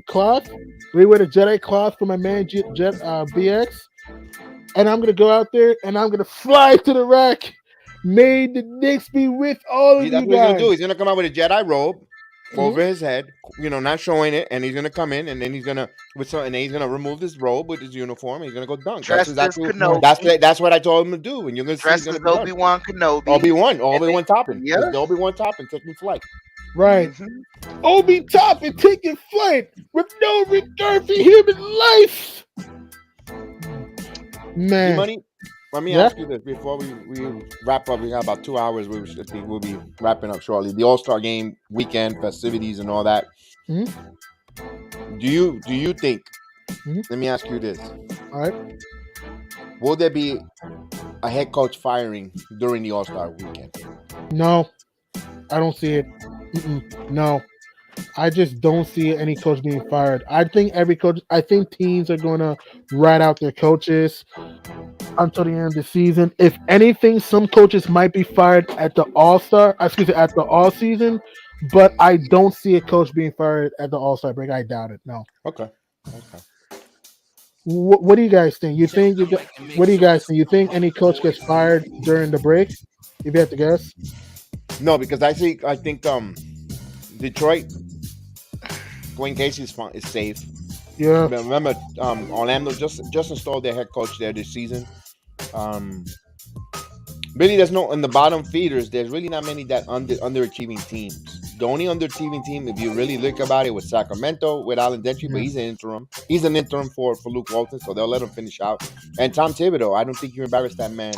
cloth. We wear the Jedi cloth for my man BX, and I'm gonna go out there and I'm gonna fly to the rack. May the Knicks be with all of you guys. That's what he's gonna do. He's gonna come out with a Jedi robe over his head, not showing it, and he's gonna come in, and then he's gonna remove his robe with his uniform. And he's gonna go dunk. That's what I told him to do. And you're gonna dress see as Obi-Wan Kenobi. Obi-Wan Toppin. Yeah, Obi-Wan Toppin taking flight. Right. Obi Toppin taking flight with no regard for human life. Man. Money. Let me ask you this before we wrap up. We got about 2 hours. We'll be wrapping up shortly. The All-Star Game weekend festivities and all that. Mm-hmm. Do you think? Mm-hmm. Let me ask you this. All right. Will there be a head coach firing during the All-Star weekend? No, I don't see it. No, I just don't see any coach being fired. I think teams are going to ride out their coaches until the end of the season. If anything, some coaches might be fired at the all season, but I don't see a coach being fired at the All-Star break. I doubt it. No. Okay. What do you guys think? What do you guys think? You think any coach gets fired during the break? If you have to guess. No, because I think Detroit, Dwayne Casey is safe. Yeah. Remember, Orlando just installed their head coach there this season. Really, there's no in the bottom feeders. There's really not many that underachieving teams. The only underachieving team, if you really look about it, was Sacramento with Alan Gentry, but he's an interim. He's an interim for Luke Walton, so they'll let him finish out. And Tom Thibodeau, I don't think you embarrass that man.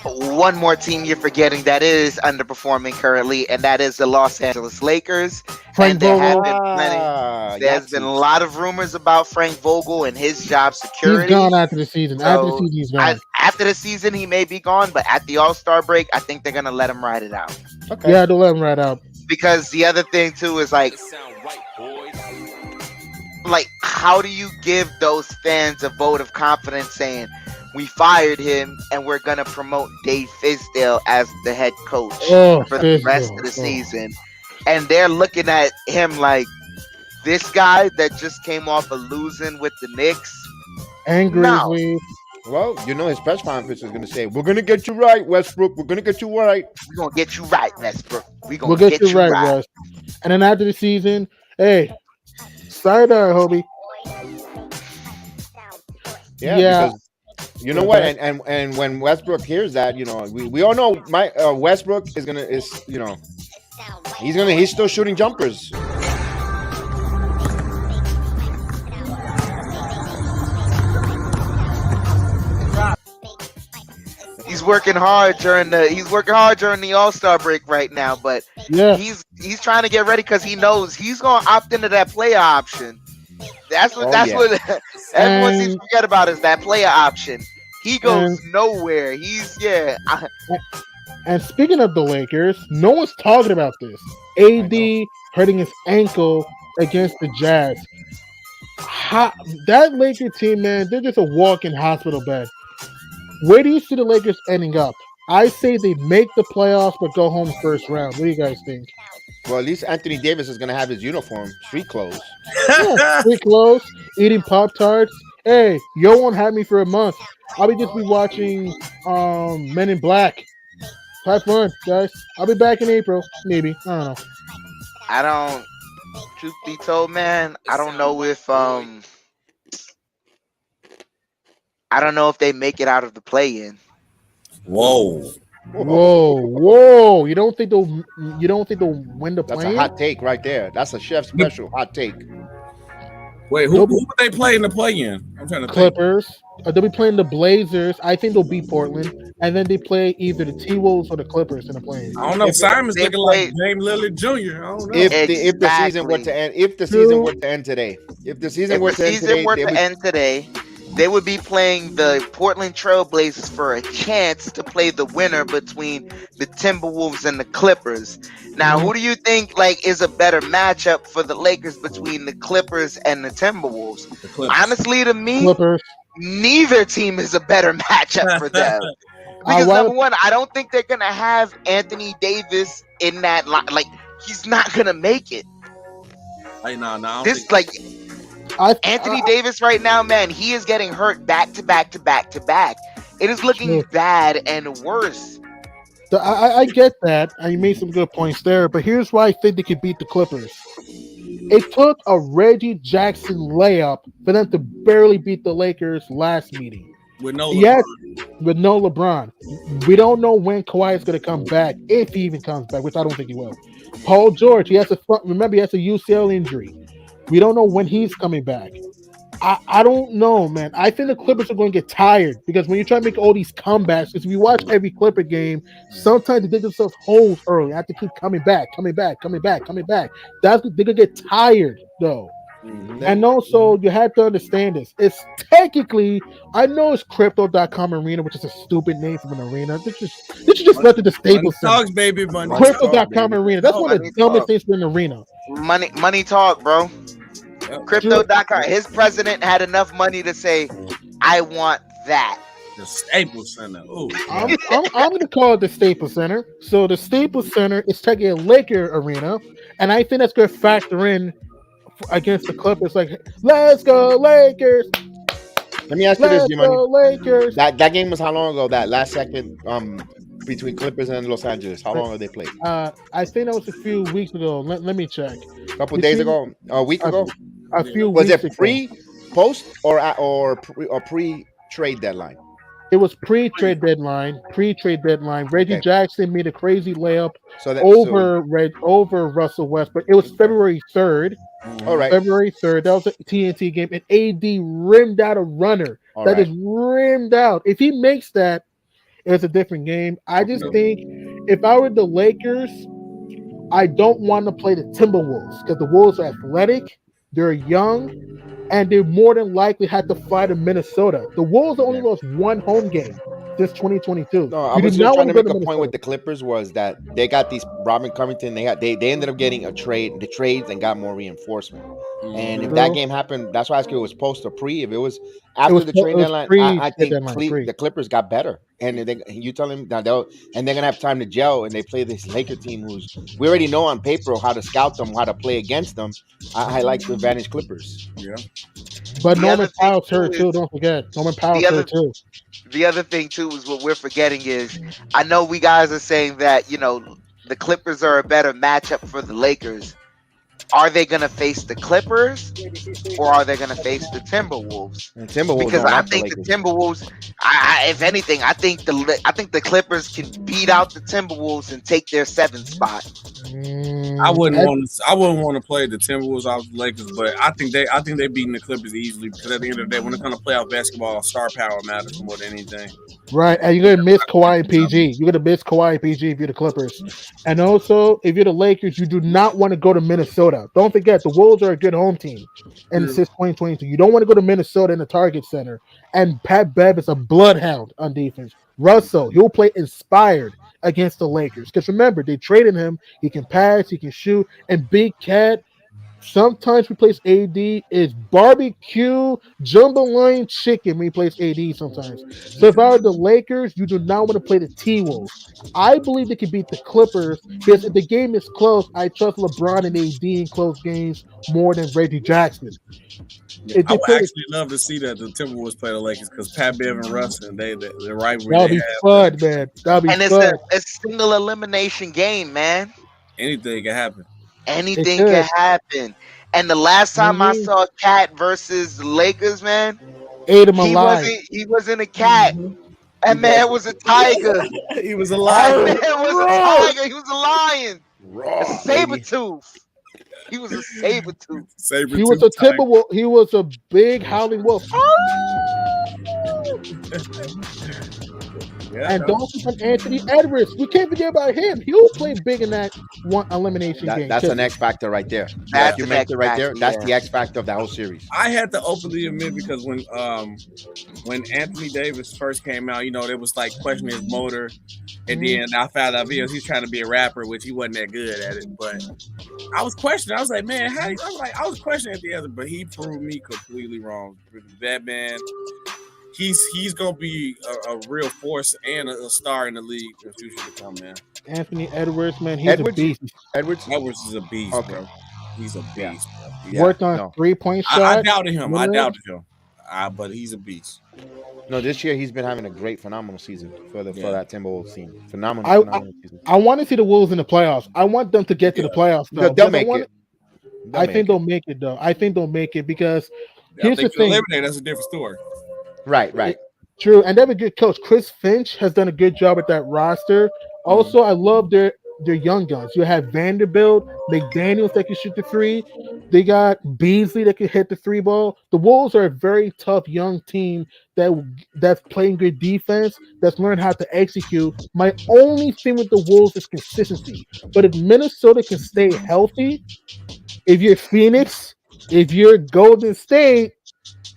One more team you're forgetting that is underperforming currently, and that is the Los Angeles Lakers. Frank Vogel. There's been a lot of rumors about Frank Vogel and his job security. He's gone after the season. He's gone. After the season, he may be gone, but at the All-Star break, I think they're going to let him ride it out. Okay. Yeah, they'll let him ride out. Because the other thing, too, is like, how do you give those fans a vote of confidence saying, we fired him and we're going to promote Dave Fizdale as the head coach for the rest of the season? And they're looking at him like, this guy that just came off of losing with the Knicks. Angry. No. Well, his press conference is going to say, we're going to get you right, Westbrook. We're going to get you right. We're going to get you right, Westbrook. We'll get you right, West. And then after the season, hey, sayonara, Hobie. Yeah. Because you know what? And when Westbrook hears that, we all know Westbrook he's still shooting jumpers. He's working hard during the All-Star break right now, but he's trying to get ready because he knows he's going to opt into that player option. That's yeah. what everyone seems to And forget about is that player option. He goes and nowhere. He's and speaking of the Lakers, no one's talking about this. I know. AD hurting his ankle against the Jazz. That Laker team, man, they're just a walking hospital bed. Where do you see the Lakers ending up? I say they make the playoffs but go home first round. What do you guys think? Well, at least Anthony Davis is gonna have his uniform, street clothes. Yeah, pretty close. Eating Pop Tarts. Hey, yo won't have me for a month. I'll be just be watching Men in Black. Have fun, guys. I'll be back in April, maybe. I don't know. I don't. Truth be told, man, I don't know if they make it out of the play-in. Whoa. Whoa! You don't think they'll win the That's play? a hot take right there. That's a chef special hot take. Wait, who would they play in the play-in? I'm trying to think. Clippers. They'll be playing the Blazers. I think they'll beat Portland, and then they play either the T-Wolves or the Clippers in the play. I don't know. Simon's they looking like James Lillard Jr. I don't know. If the season were to end, if the season were to end today, They would be playing the Portland Trailblazers for a chance to play the winner between the Timberwolves and the Clippers. Now, who do you think is a better matchup for the Lakers between the Clippers and the Timberwolves? Honestly, to me, Clippers. neither team is a better matchup for them. Because number one, I don't think they're gonna have Anthony Davis in that line. He's not gonna make it. Anthony Davis right now, man, he is getting hurt back to back to back to back. It is looking bad and worse. I get that, and you made some good points there. But here's why I think they could beat the Clippers. It took a Reggie Jackson layup for them to barely beat the Lakers last meeting. With no LeBron. Yes, with no LeBron. We don't know when Kawhi is going to come back, if he even comes back, which I don't think he will. Paul George, he has a UCL injury. We don't know when he's coming back. I don't know, man. I think the Clippers are going to get tired because when you try to make all these comebacks, because if you watch every Clipper game, sometimes they dig themselves holes early. I have to keep coming back. They're going to get tired, though. Mm-hmm. And also, you have to understand this. It's technically, I know it's Crypto.com Arena, which is a stupid name for an arena. This is just left to the Staples Center. Baby, Crypto.com Arena. That's one of the dumbest things for an arena. Money talk, bro. Yep. Crypto.com. His president had enough money to say, I want that. The Staples Center. Ooh. I'm going to call it the Staples Center. So the Staples Center is technically a Laker arena, and I think that's going to factor in against the Clippers. Let's go Lakers. Let me ask you this, G-Money. Lakers. That game was how long ago? That last second between Clippers and Los Angeles. How long have they played? I think that was a few weeks ago. Let me check. A couple days ago? A week ago? A few was weeks it pre-post or pre-trade deadline? It was pre-trade deadline. Reggie Jackson made a crazy layup over Russell Westbrook. It was February 3rd. All right. February 3rd. That was a TNT game. And AD rimmed out a runner. Is rimmed out. If he makes that, it's a different game. I just think if I were the Lakers, I don't want to play the Timberwolves because the Wolves are athletic. They're young, and they more than likely had to fly to Minnesota. The Wolves only lost one home game since 2022. No, I was just trying to make a point with the Clippers was that they got these Robin Covington. They ended up getting the trades and got more reinforcement. And if that game happened, that's why I asked you, it was post or pre. If it was after the trade deadline, I think the Clippers got better. And you tell them now they're gonna have time to gel, and they play this Laker team who's we already know on paper how to scout them, how to play against them. I like to advantage Clippers. Yeah, but Norman Powell's hurt too. Don't forget, Norman Powell's hurt too. The other thing too is what we're forgetting is I know we guys are saying that the Clippers are a better matchup for the Lakers. Are they going to face the Clippers or are they going to face the Timberwolves? Because I think the Timberwolves, if anything, I think the Clippers can beat out the Timberwolves and take their 7th spot. I wouldn't want to play the Timberwolves off the Lakers, but I think they beating the Clippers easily because at the end of the day, when it comes to playoff basketball, star power matters more than anything. Right, and you're gonna miss Kawhi and PG. You're gonna miss Kawhi and PG if you're the Clippers, and also if you're the Lakers, you do not want to go to Minnesota. Don't forget the Wolves are a good home team, and since 2022, you don't want to go to Minnesota in the Target Center. And Pat Bev is a bloodhound on defense. Russell, he'll play inspired against the Lakers because remember they traded him. He can pass, he can shoot, and Big Cat sometimes replace AD is barbecue jambalaya chicken when he plays AD sometimes. So if I were the Lakers, you do not want to play the T-Wolves. I believe they can beat the Clippers because if the game is close, I trust LeBron and AD in close games more than Reggie Jackson. Yeah, I would actually love to see that the Timberwolves play the Lakers because Pat Bev and Russ and the rivalry. That'll be fun, man. That'll be fun. It's a single elimination game, man. Anything can happen. Anything can happen. And the last time I saw Cat versus the Lakers, man, ate him alive. He wasn't a cat. That man was a tiger. He was a lion. That man was a tiger. He was a lion. Raw, A saber-tooth. He was a saber-tooth. He was a Timberwolf. He was a big howling wolf. Yeah, and don't forget Anthony Edwards. We can't forget about him. He'll play big in that one elimination game. That's an X factor right there. That's you mentioned right there. That's the X factor of the whole series. I had to openly admit because when Anthony Davis first came out, there was like questioning his motor, and then I found out he's trying to be a rapper, which he wasn't that good at it. But I was questioning. I was like, man, I was questioning at the other, but he proved me completely wrong. That man. He's gonna be a real force and a star in the league in the future to come, man. Anthony Edwards, man, he's a beast. Edwards is a beast, bro. He's a beast. Yeah. Worked on 3-point shot. I doubted him. But he's a beast. No, this year he's been having a phenomenal season for that Timberwolves team. Phenomenal season. I want to see the Wolves in the playoffs. I want them to get to the playoffs. Though. They'll make it. I think they'll make it, though. I think they'll make it because here's the thing. That's a different story. Right. True, and they have a good coach. Chris Finch has done a good job with that roster. Also, I love their young guns. You have Vanderbilt, McDaniels that can shoot the three. They got Beasley that can hit the three ball. The Wolves are a very tough young team that's playing good defense, that's learned how to execute. My only thing with the Wolves is consistency. But if Minnesota can stay healthy, if you're Phoenix, if you're Golden State,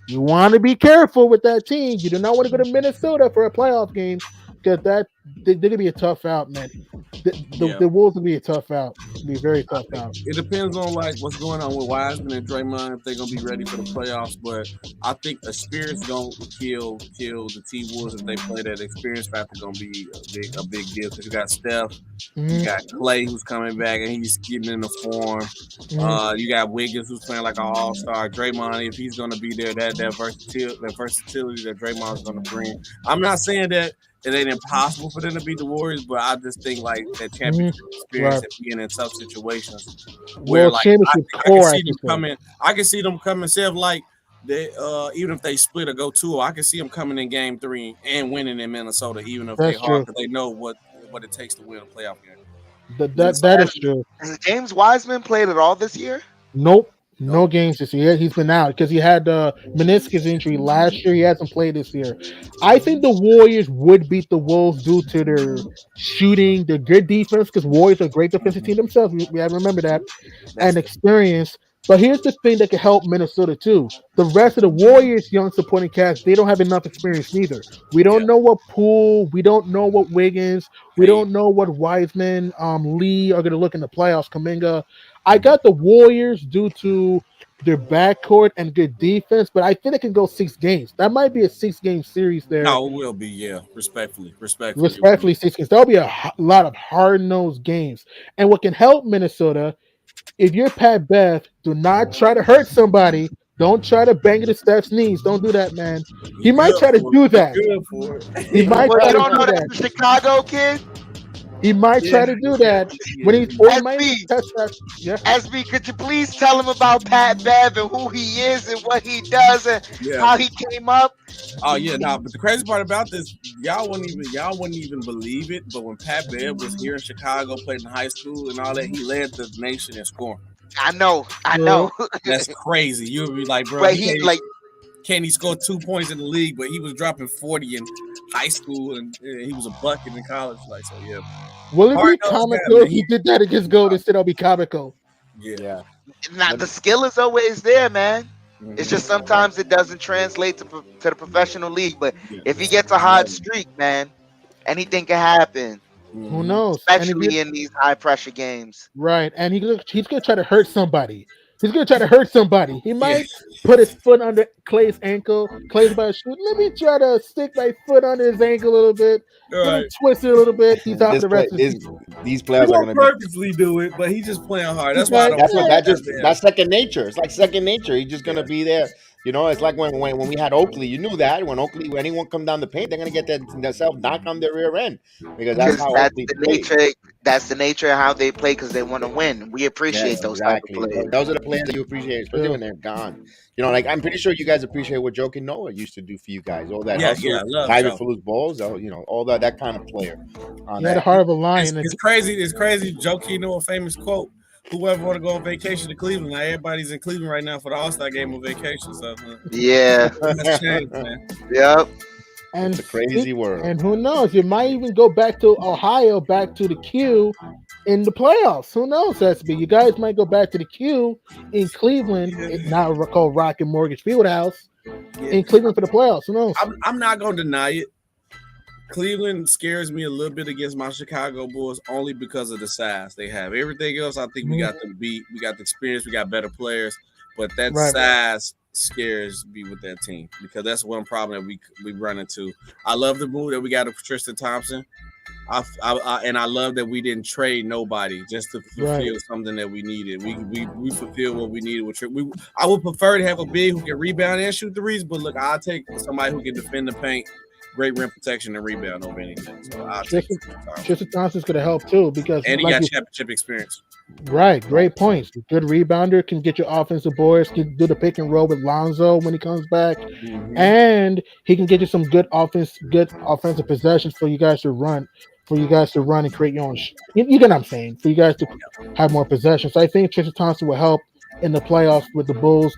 you want to be careful with that team. You do not want to go to Minnesota for a playoff game because they're going to be a tough out, man. The Wolves will be a tough out. It'll be a very tough out. It depends on what's going on with Wiseman and Draymond if they're going to be ready for the playoffs. But I think experience going to kill the T-Wolves if they play. That experience factor going to be a big deal because you got Steph, you got Clay who's coming back and he's getting in the form. You got Wiggins who's playing like an all-star. Draymond, if he's going to be there, that versatility that Draymond's going to bring. I'm not saying that it ain't impossible for them to beat the Warriors, but I just think like that championship experience and being in tough situations where I can see them coming. I can see them coming. Say like they even if they split or go 2-0, I can see them coming in Game 3 and winning in Minnesota, even if they hard because they know what it takes to win a playoff game. That is true. Has James Wiseman played at all this year? Nope. No games this year. He's been out because he had the meniscus injury last year. He hasn't played this year. I think the Warriors would beat the Wolves due to their shooting, their good defense, because Warriors are a great defensive team themselves. We have to remember that. And experience. But here's the thing that can help Minnesota too. The rest of the Warriors' young supporting cast, they don't have enough experience neither. We don't know what Poole, we don't know what Wiggins, we don't know what Wiseman, Lee are going to look in the playoffs, Kuminga. I got the Warriors due to their backcourt and good defense, but I think it can go 6 games. That might be a 6-game series there. No, it will be, yeah. Respectfully, 6 games. There'll be a lot of hard-nosed games. And what can help Minnesota, if you're Pat Bev, do not try to hurt somebody. Don't try to bang into Steph's knees. Don't do that, man. He might try to do that. He might try to do that. The Chicago kid? He might try to do that when he might touch that. Yeah. SB, could you please tell him about Pat Bev and who he is and what he does and how he came up? Oh yeah, but the crazy part about this, y'all wouldn't even believe it. But when Pat Bev was here in Chicago, played in high school and all that, he led the nation in scoring. I know. That's crazy. You would be like, bro, but he can he score 2 points in the league? But he was dropping 40 in high school, and he was a bucket in college. Like, so yeah. Will it Hard be knows comical that, if he did that against Golden State? It'll be comical. Yeah. Now the skill is always there, man. It's just sometimes it doesn't translate to the professional league. But if he gets a hot streak, man, anything can happen. Who knows? And if Especially you- in these high pressure games. right, and he's gonna try to hurt somebody. He's gonna try to hurt somebody. He might put his foot under Clay's ankle. Clay's about to shoot. Let me try to stick my foot under his ankle a little bit. Let me twist it a little bit. He's out for the rest of the season. These He players are won't going to be. purposely do it, but he's just playing hard. That's why I don't. That's second nature. It's like second nature. He's just gonna be there. You know, it's like when we had Oakley. You knew that when anyone come down the paint, they're gonna get themselves knocked on their rear end because that's how Oakley the plays. nature. That's the nature of how they play because they want to win. We appreciate those type of players. Those are the players that you appreciate, especially when they're gone. You know, like I'm pretty sure you guys appreciate what Joe Noah used to do for you guys. All that hustle, diving for loose balls. You know, all that kind of player. He had a heart of a lion. It's crazy. It's crazy. Joe Noah, a famous quote. Whoever want to go on vacation to Cleveland, now everybody's in Cleveland right now for the All-Star game on vacation. So yeah, that's changed, man. Yep. And it's a crazy world. And who knows? You might even go back to Ohio, back to the Q in the playoffs. Who knows, SB? You guys might go back to the Q in Cleveland, now called Rocket Mortgage FieldHouse, in Cleveland for the playoffs. Who knows? I'm not going to deny it. Cleveland scares me a little bit against my Chicago Bulls only because of the size they have. Everything else, I think we got them beat. We got the experience. We got better players. But that size scares me with that team because that's one problem that we run into. I love the move that we got to Tristan Thompson. And I love that we didn't trade nobody just to fulfill something that we needed. We fulfilled what we needed. I would prefer to have a big who can rebound and shoot threes, but look, I'll take somebody who can defend the paint, great rim protection and rebound over anything. So Tristan Thompson's going to help too because he got championship experience. Right, great points. Good rebounder, can get your offensive boards, can do the pick and roll with Lonzo when he comes back, and he can get you some good offensive possessions for you guys to run. And create your own. You get what I'm saying? For you guys to have more possessions. So I think Tristan Thompson will help in the playoffs with the Bulls.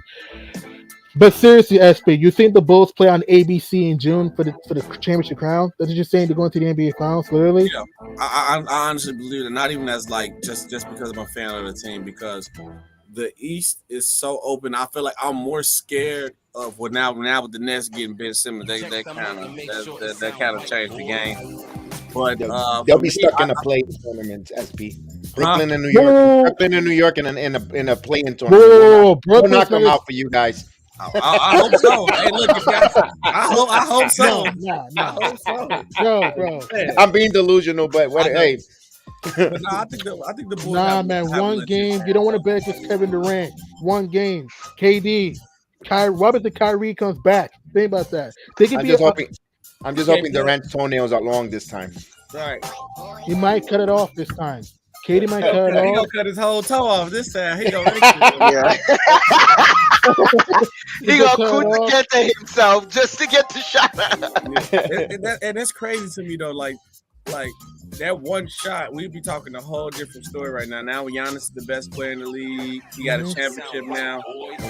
But seriously, SB, you think the Bulls play on ABC in June for the championship crown? That's what you're saying to go into the NBA Finals, literally? Yeah, I honestly believe that. Not even as like just because I'm a fan of the team, because the East is so open. I feel like I'm more scared of now with the Nets getting Ben Simmons. That kind of changed the game. But they'll be stuck in a play tournament, SP. Brooklyn and New York. Brooklyn and New York in a play-in tournament. We'll knock them out for you guys. I hope so. Hey, look, I hope so. No. I hope so. Bro. I'm being delusional, but hey. But no, I think the Bulls. Nah, man. One game. You don't want to bet against Kevin Durant. One game. KD. What if the Kyrie comes back? Think about that. I'm just hoping Durant's toenails are long this time. Right. He might cut it off this time. Katie might cut it off. He gonna cut his whole toe off this time. He gonna he gonna get to himself just to get the shot. And that's crazy to me though. Like that one shot, we'd be talking a whole different story right now. Now Giannis is the best player in the league. He got a championship now.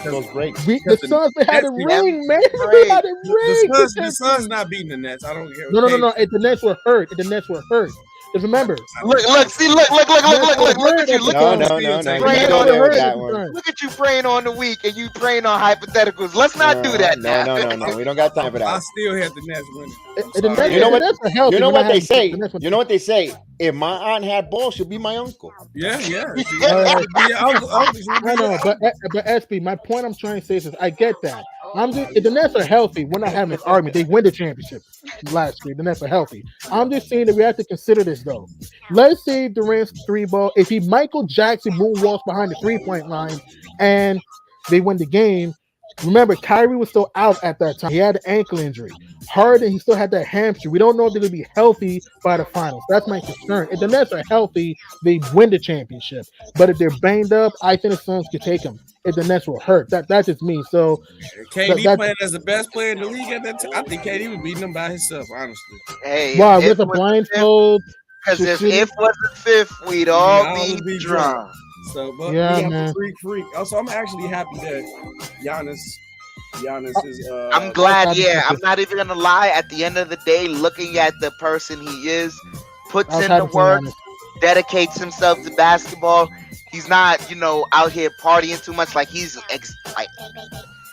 Feels great. The Suns had a ring, man. They had a ring. The Suns not beating the Nets. I don't care. No. If the Nets were hurt, Because remember, look at you, look at you. Look at you praying on the week and you praying on hypotheticals. Let's not do that now. No. We don't got time for that. I still have the Nets You winning. know what they say? You know what they say? If my aunt had balls, she'll be my uncle. Yeah. I know, but SB, my point I'm trying to say is this, I get that. If the Nets are healthy, we're not having this argument. They win the championship last year. The Nets are healthy. I'm just saying that we have to consider this though. Let's say Durant's three ball. If he Michael Jackson moonwalks behind the 3-point line and they win the game. Remember, Kyrie was still out at that time. He had an ankle injury. Harden, he still had that hamstring. We don't know if they're going to be healthy by the finals. That's my concern. If the Nets are healthy, they win the championship. But if they're banged up, I think the Suns could take them. If the Nets were hurt, that's just me. So, KD playing as the best player in the league at that time. I think KD was beating them by himself, honestly. Hey, wow, with a blindfold. Because if wasn't fifth, we'd all be drunk. So, but yeah, we got man. the freak. Also, I'm actually happy that Giannis Giannis is. I'm glad. Yeah, I'm not even gonna lie. At the end of the day, looking at the person he is, puts I was in the happy for work, Giannis. dedicates himself to basketball. He's not, out here partying too much. Like like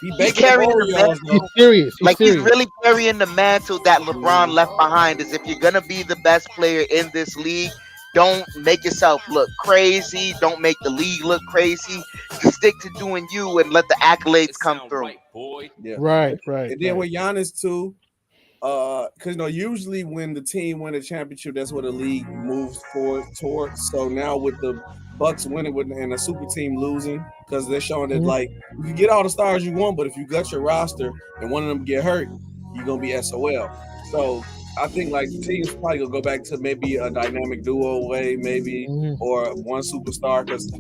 He he's baking the carrying the Oreos mantle. He's though. serious. He's Like he's serious. really carrying the mantle that LeBron left behind. Is if you're gonna be the best player in this league, don't make yourself look crazy. Don't make the league look crazy. Just stick to doing you and let the accolades come through. Yeah. Right. And then Right. with Giannis too, because usually when the team win a championship, that's what the league moves towards. So now with the Bucks winning and the super team losing, because they're showing that like you can get all the stars you want, but if you gut your roster and one of them get hurt, you're gonna be SOL. So I think like teams probably gonna go back to maybe a dynamic duo way, maybe, or one superstar, because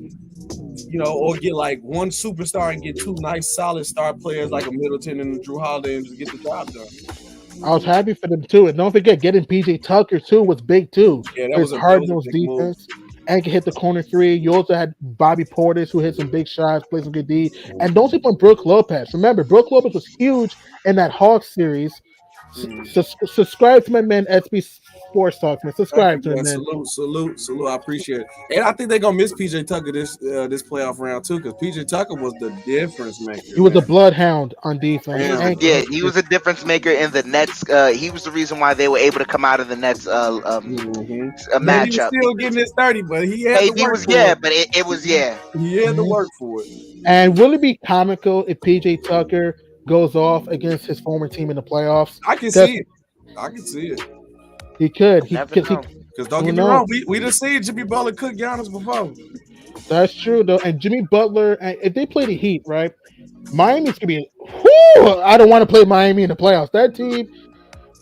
or get like one superstar and get two nice solid star players like a Middleton and a Drew Holiday and just get the job done. I was happy for them too, and don't forget getting PJ Tucker too was big too. Yeah, that His was a hard-nosed big move. defense and can hit the corner three. You also had Bobby Portis who hit some big shots, played some good D. And don't sleep on Brooke Lopez. Remember, Brooke Lopez was huge in that Hawks series. Subscribe to my man SB Sports Talk, man. Subscribe to him, man. Salute. I appreciate it. And I think they're gonna miss PJ Tucker this playoff round too, because PJ Tucker was the difference maker. He was a bloodhound on defense. He was a difference maker in the Nets. He was the reason why they were able to come out of the Nets matchup. matchup. He was still getting his 30, but he had to work for it. But it was He had to work for it. And will it be comical if PJ Tucker goes off against his former team in the playoffs? I can see it. He could. Because don't get me wrong, we done seen Jimmy Butler cook Giannis before. That's true though. And Jimmy Butler, and if they play the Heat, right? Miami's gonna be. I don't want to play Miami in the playoffs. That team,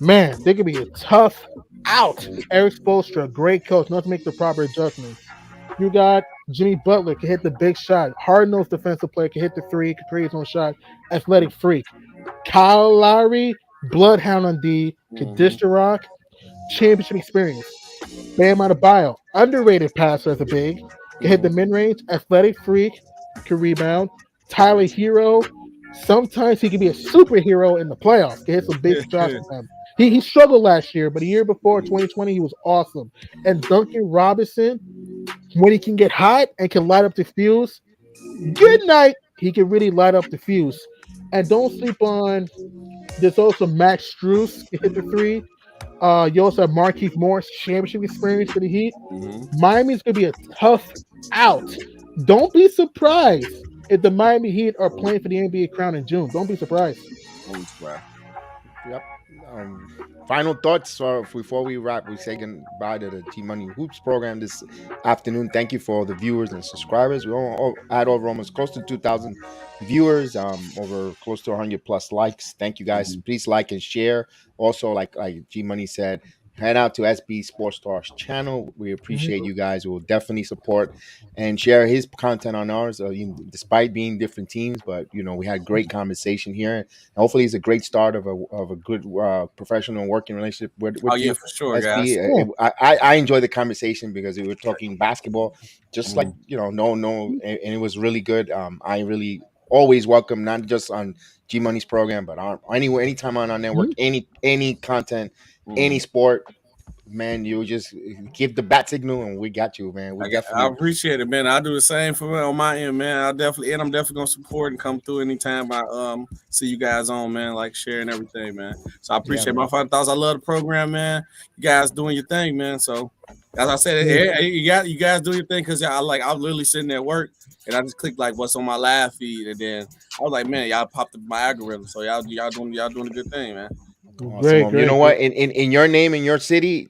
man, they could be a tough out. Eric Spoelstra, great coach, not to make the proper adjustments. You got Jimmy Butler can hit the big shot. Hard-nosed defensive player can hit the three, can create his own shot. Athletic freak. Kyle Lowry, bloodhound on D, can dish the rock. Championship experience. Bam Adebayo, underrated passer as a big. Can hit the mid-range. Athletic freak, can rebound. Tyler Hero, sometimes he can be a superhero in the playoffs. Can hit some big shots with him. He struggled last year, but the year before, 2020, he was awesome. And Duncan Robinson, when he can get hot and can light up the fuse, good night, he can really light up the fuse. And don't sleep on, there's also Max Strus can hit the three. You also have Markieff Morris, championship experience for the Heat. Miami's going to be a tough out. Don't be surprised if the Miami Heat are playing for the NBA crown in June. Don't be surprised. Yep. Final thoughts before we wrap. We say goodbye to the G Money Hoops program this afternoon. Thank you for all the viewers and subscribers. We had over almost close to 2,000 viewers, over close to 100 plus likes. Thank you guys. Please like and share. Also, like G Money said, head out to SB Sports Stars channel. We appreciate you guys. We'll definitely support and share his content on ours, despite being different teams. But we had great conversation here. And hopefully, it's a great start of a good professional working relationship with you. For sure, SB. guys. I enjoyed the conversation because we were talking basketball, just like and it was really good. I really always welcome, not just on G Money's program, but anywhere, anytime on our network, any content. Any sport, man, you just give the bat signal and we got you, man. I appreciate it, man. I do the same on my end, man. I'm definitely gonna support and come through anytime I see you guys on, man, like sharing everything, man. So I appreciate my final thoughts. I love the program, man. You guys doing your thing, man. So as I said, you guys do your thing, because I was literally sitting at work and I just clicked like what's on my live feed, and then I was like, man, y'all popped up my algorithm. So y'all doing a good thing, man. Awesome. Great, you know what? In your name, in your city,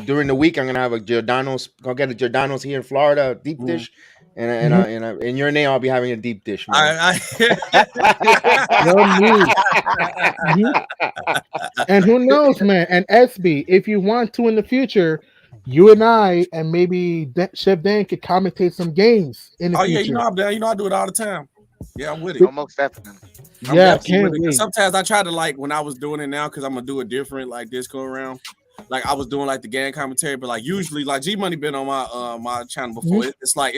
during the week, I'm gonna have a Giordano's. Go get a Giordano's here in Florida, deep dish, and in your name, I'll be having a deep dish. Man. And who knows, man? And SB, if you want to in the future, you and I and maybe Chef Dan could commentate some games in the future. Yeah, I'm down. I do it all the time. Yeah, I'm with it. Almost definitely. Sometimes I try to when I was doing it now, because I'm gonna do it different like this go around. Like I was doing like the game commentary, but like usually like G Money been on my my channel before. It's like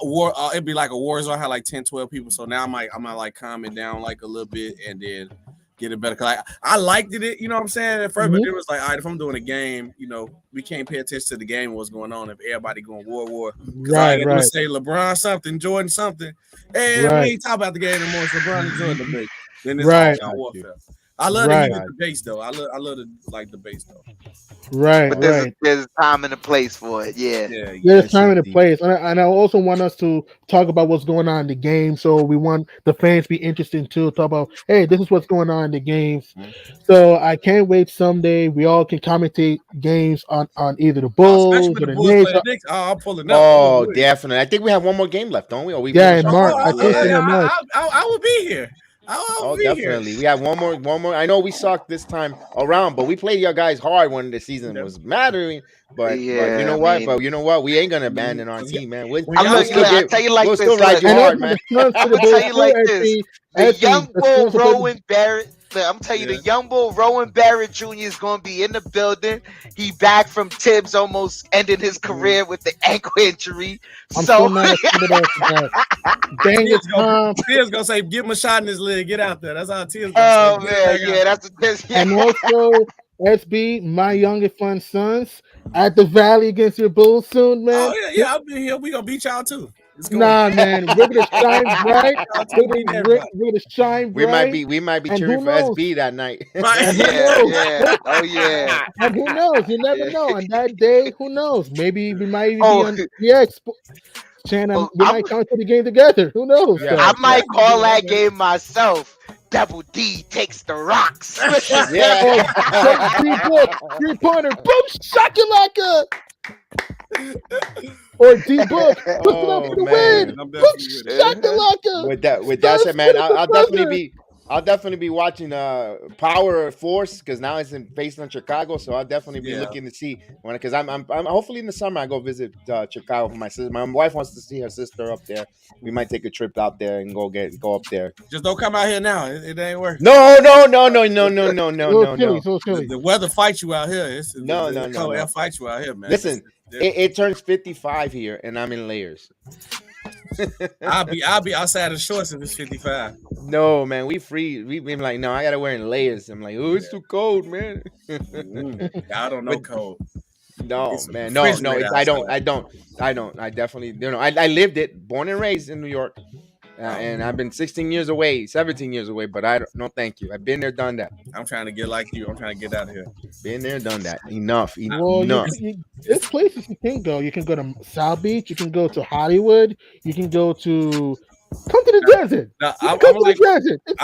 war. It'd be like a war zone. I had like 10, 12 people. So now I might like calm it down like a little bit and then get it better. Cause I liked it, you know what I'm saying, at first, but it was like, all right, if I'm doing a game, you know, we can't pay attention to the game, what's going on if everybody going war. Right. Say LeBron something, Jordan something, and we ain't talk about the game anymore. It's LeBron and Jordan debate. Then it's all warfare. I love the debates though. I love the like debates though. Right, but there's a time and a place for it. Yeah. There's time and a place, and I also want us to talk about what's going on in the game. So we want the fans to be interested too. Talk about, hey, this is what's going on in the games. So I can't wait someday we all can commentate games on either the Bulls or the Knicks. I'm pulling up. Oh, definitely. I think we have one more game left, don't we? In March. I will be here. Definitely. We have one more. I know we sucked this time around, but we played your guys hard when the season was mattering. But you know what? But you know what? We ain't gonna abandon our team, man. I'll tell you like this. Ride you hard, man. I'll tell you like this. The young bull Rowan Barrett. I'm telling you, the young bull Rowan Barrett Jr. is going to be in the building. He back from Tibbs, almost ending his career with the ankle injury. Tibbs gonna say, "Give him a shot in his leg. Get out there." That's how Tibbs. Oh man, that's what Tibbs. And also, SB, my young and fun sons at the Valley against your Bulls soon, man. Oh yeah, I'll be here. We gonna beat y'all too. Nah, man, we're gonna shine bright. We're gonna shine bright. We might be cheering for SB that night. Yeah. Oh yeah. And who knows? You never know. On that day, who knows? Maybe we might even be on the channel. We might come to the game together. Who knows? Yeah. I might call that game myself. Double D takes the rocks. Three-pointer. Boom, shakalaka. Or D-Book, push it up for the win. With that said, man, I'll definitely be watching Power Force because now it's based on Chicago, so I'll definitely be looking to see because I'm hopefully in the summer I go visit Chicago for my sister. My wife wants to see her sister up there. We might take a trip out there and go up there. Just don't come out here now. It ain't working. No. The weather fights you out here. No. It fights you out here, man. Listen, it turns 55 here, and I'm in layers. I'll be outside of shorts if it's 55. No, man, we free. We've like, no, I gotta wear in layers. I'm like, oh, it's too cold, man. I don't know cold. No, man, no. I don't. I definitely, I lived it, born and raised in New York. And I've been 17 years away, but no, thank you. I've been there, done that. I'm trying to get like you. I'm trying to get out of here. Been there, done that. Enough. There's places you can go. You can go to South Beach. You can go to Hollywood. You can go to. Come to the desert. I'm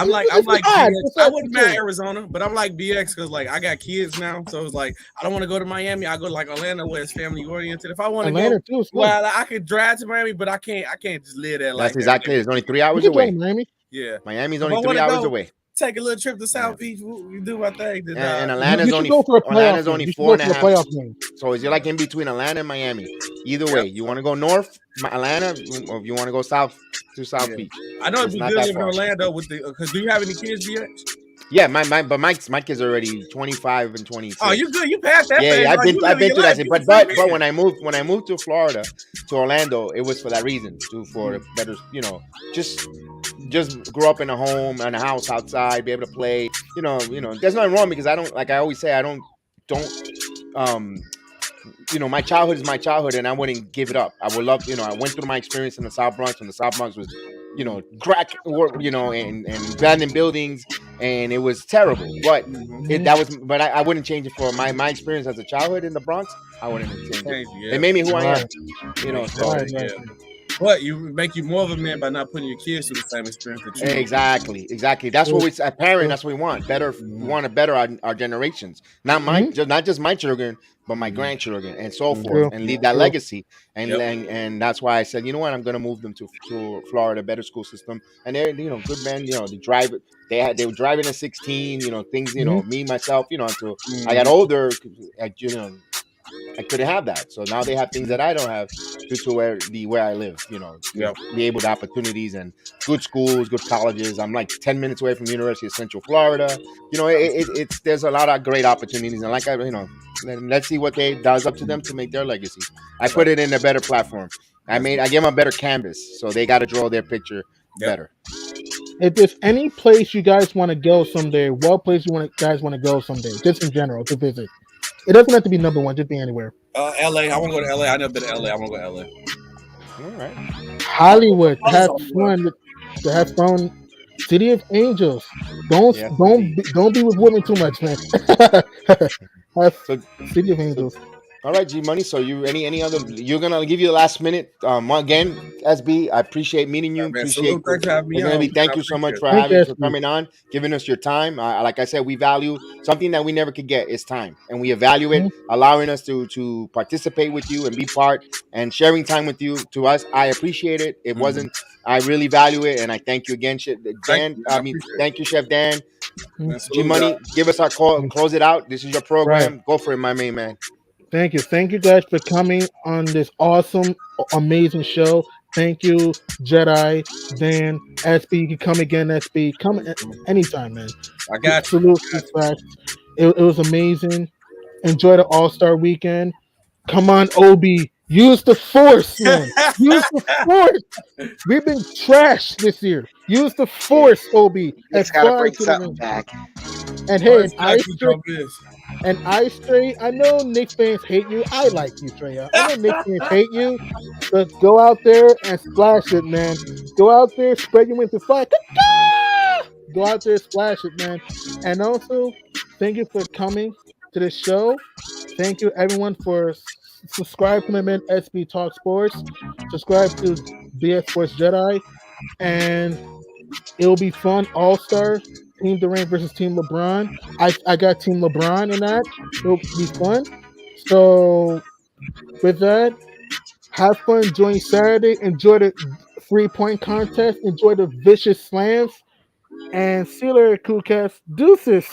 like BX. I wouldn't mind Arizona, but I'm like BX because like I got kids now, so it's like I don't want to go to Miami. I go to like Orlando where it's family oriented. If I want to go, well, I could drive to Miami, but I can't just live there. That's exactly. It's only 3 hours away. Miami. Yeah, Miami's only 3 hours away. Take a little trip to South Beach. We do my thing. And Atlanta's only 4.5. So is it like in between Atlanta and Miami? Either way, you want to go north, Atlanta, or you want to go south to South Beach? I know it'd be good living in Orlando with the. Because do you have any kids yet? Yeah, my kids are already 25 and 26. Oh, you good? You passed that? Yeah, I've been through that. But when I moved to Florida, to Orlando, it was for that reason, for better, just grow up in a home and a house outside, be able to play. There's nothing wrong because I don't, like I always say, I don't. My childhood is my childhood, and I wouldn't give it up. I would love, I went through my experience in the South Bronx, and the South Bronx was, crack, and abandoned buildings, and it was terrible. But I wouldn't change it for my experience as a childhood in the Bronx. I wouldn't change it. It made me who I am. But you make you more of a man by not putting your kids through the same experience that you. Exactly. That's what a parent. That's what we want. We want to better our generations. Not just my children, but my grandchildren and so forth, and leave that legacy. And that's why I said, you know what, I'm going to move them to Florida, better school system. And they're good men. They drive it. They were driving at 16. Things. Me myself. Until I got older. I couldn't have that. So now they have things that I don't have due to where I live, be able to opportunities and good schools, good colleges. I'm like 10 minutes away from the University of Central Florida. There's a lot of great opportunities. And let's see what does up to them to make their legacy. I put it in a better platform. I gave them a better canvas, so they got to draw their picture better. If there's any place you guys want to go someday, what place guys want to go someday, just in general to visit? It doesn't have to be number one, just be anywhere. LA. I want to go to LA. I never been to LA. I want to go to LA. All right. Hollywood, have fun. To have fun. City of Angels. Don't be with women too much, man. City of Angels. All right, G Money. So any other? You're gonna give you the last minute. Again, SB, I appreciate meeting you. Thanks for having me. Thank you so much for coming on, giving us your time. Like I said, we value something that we never could get is time, and we evaluate allowing us to participate with you and be part and sharing time with you to us. I appreciate it. It wasn't. I really value it, and I thank you again, Dan. Thank you, Chef Dan. G Money, give us our call. Close it out. This is your program. Right. Go for it, my main man. Thank you guys for coming on this awesome, amazing show. Thank you, Jedi, Dan, SB. You can come again, SB. Come anytime, man. I got you. It was amazing. Enjoy the All-Star weekend. Come on, Obi. Use the force, man. Use the force. We've been trashed this year. Use the force, Obi. It's got to bring something back. And hey, Ice Trey, I know Knicks fans hate you. I like you, Trey. I know Knicks fans hate you. But go out there and splash it, man. Go out there, spread your wings to fly. Go out there, splash it, man. And also, thank you for coming to the show. Thank you, everyone, for subscribe to my man SB Talk Sports. Subscribe to BS Sports Jedi. And it'll be fun. All-Star. Team Durant versus Team LeBron. I got Team LeBron in that. It'll be fun. So with that, have fun. Enjoy Saturday. Enjoy the 3-point contest. Enjoy the vicious slams. And see you later, Cool Cast. Deuces.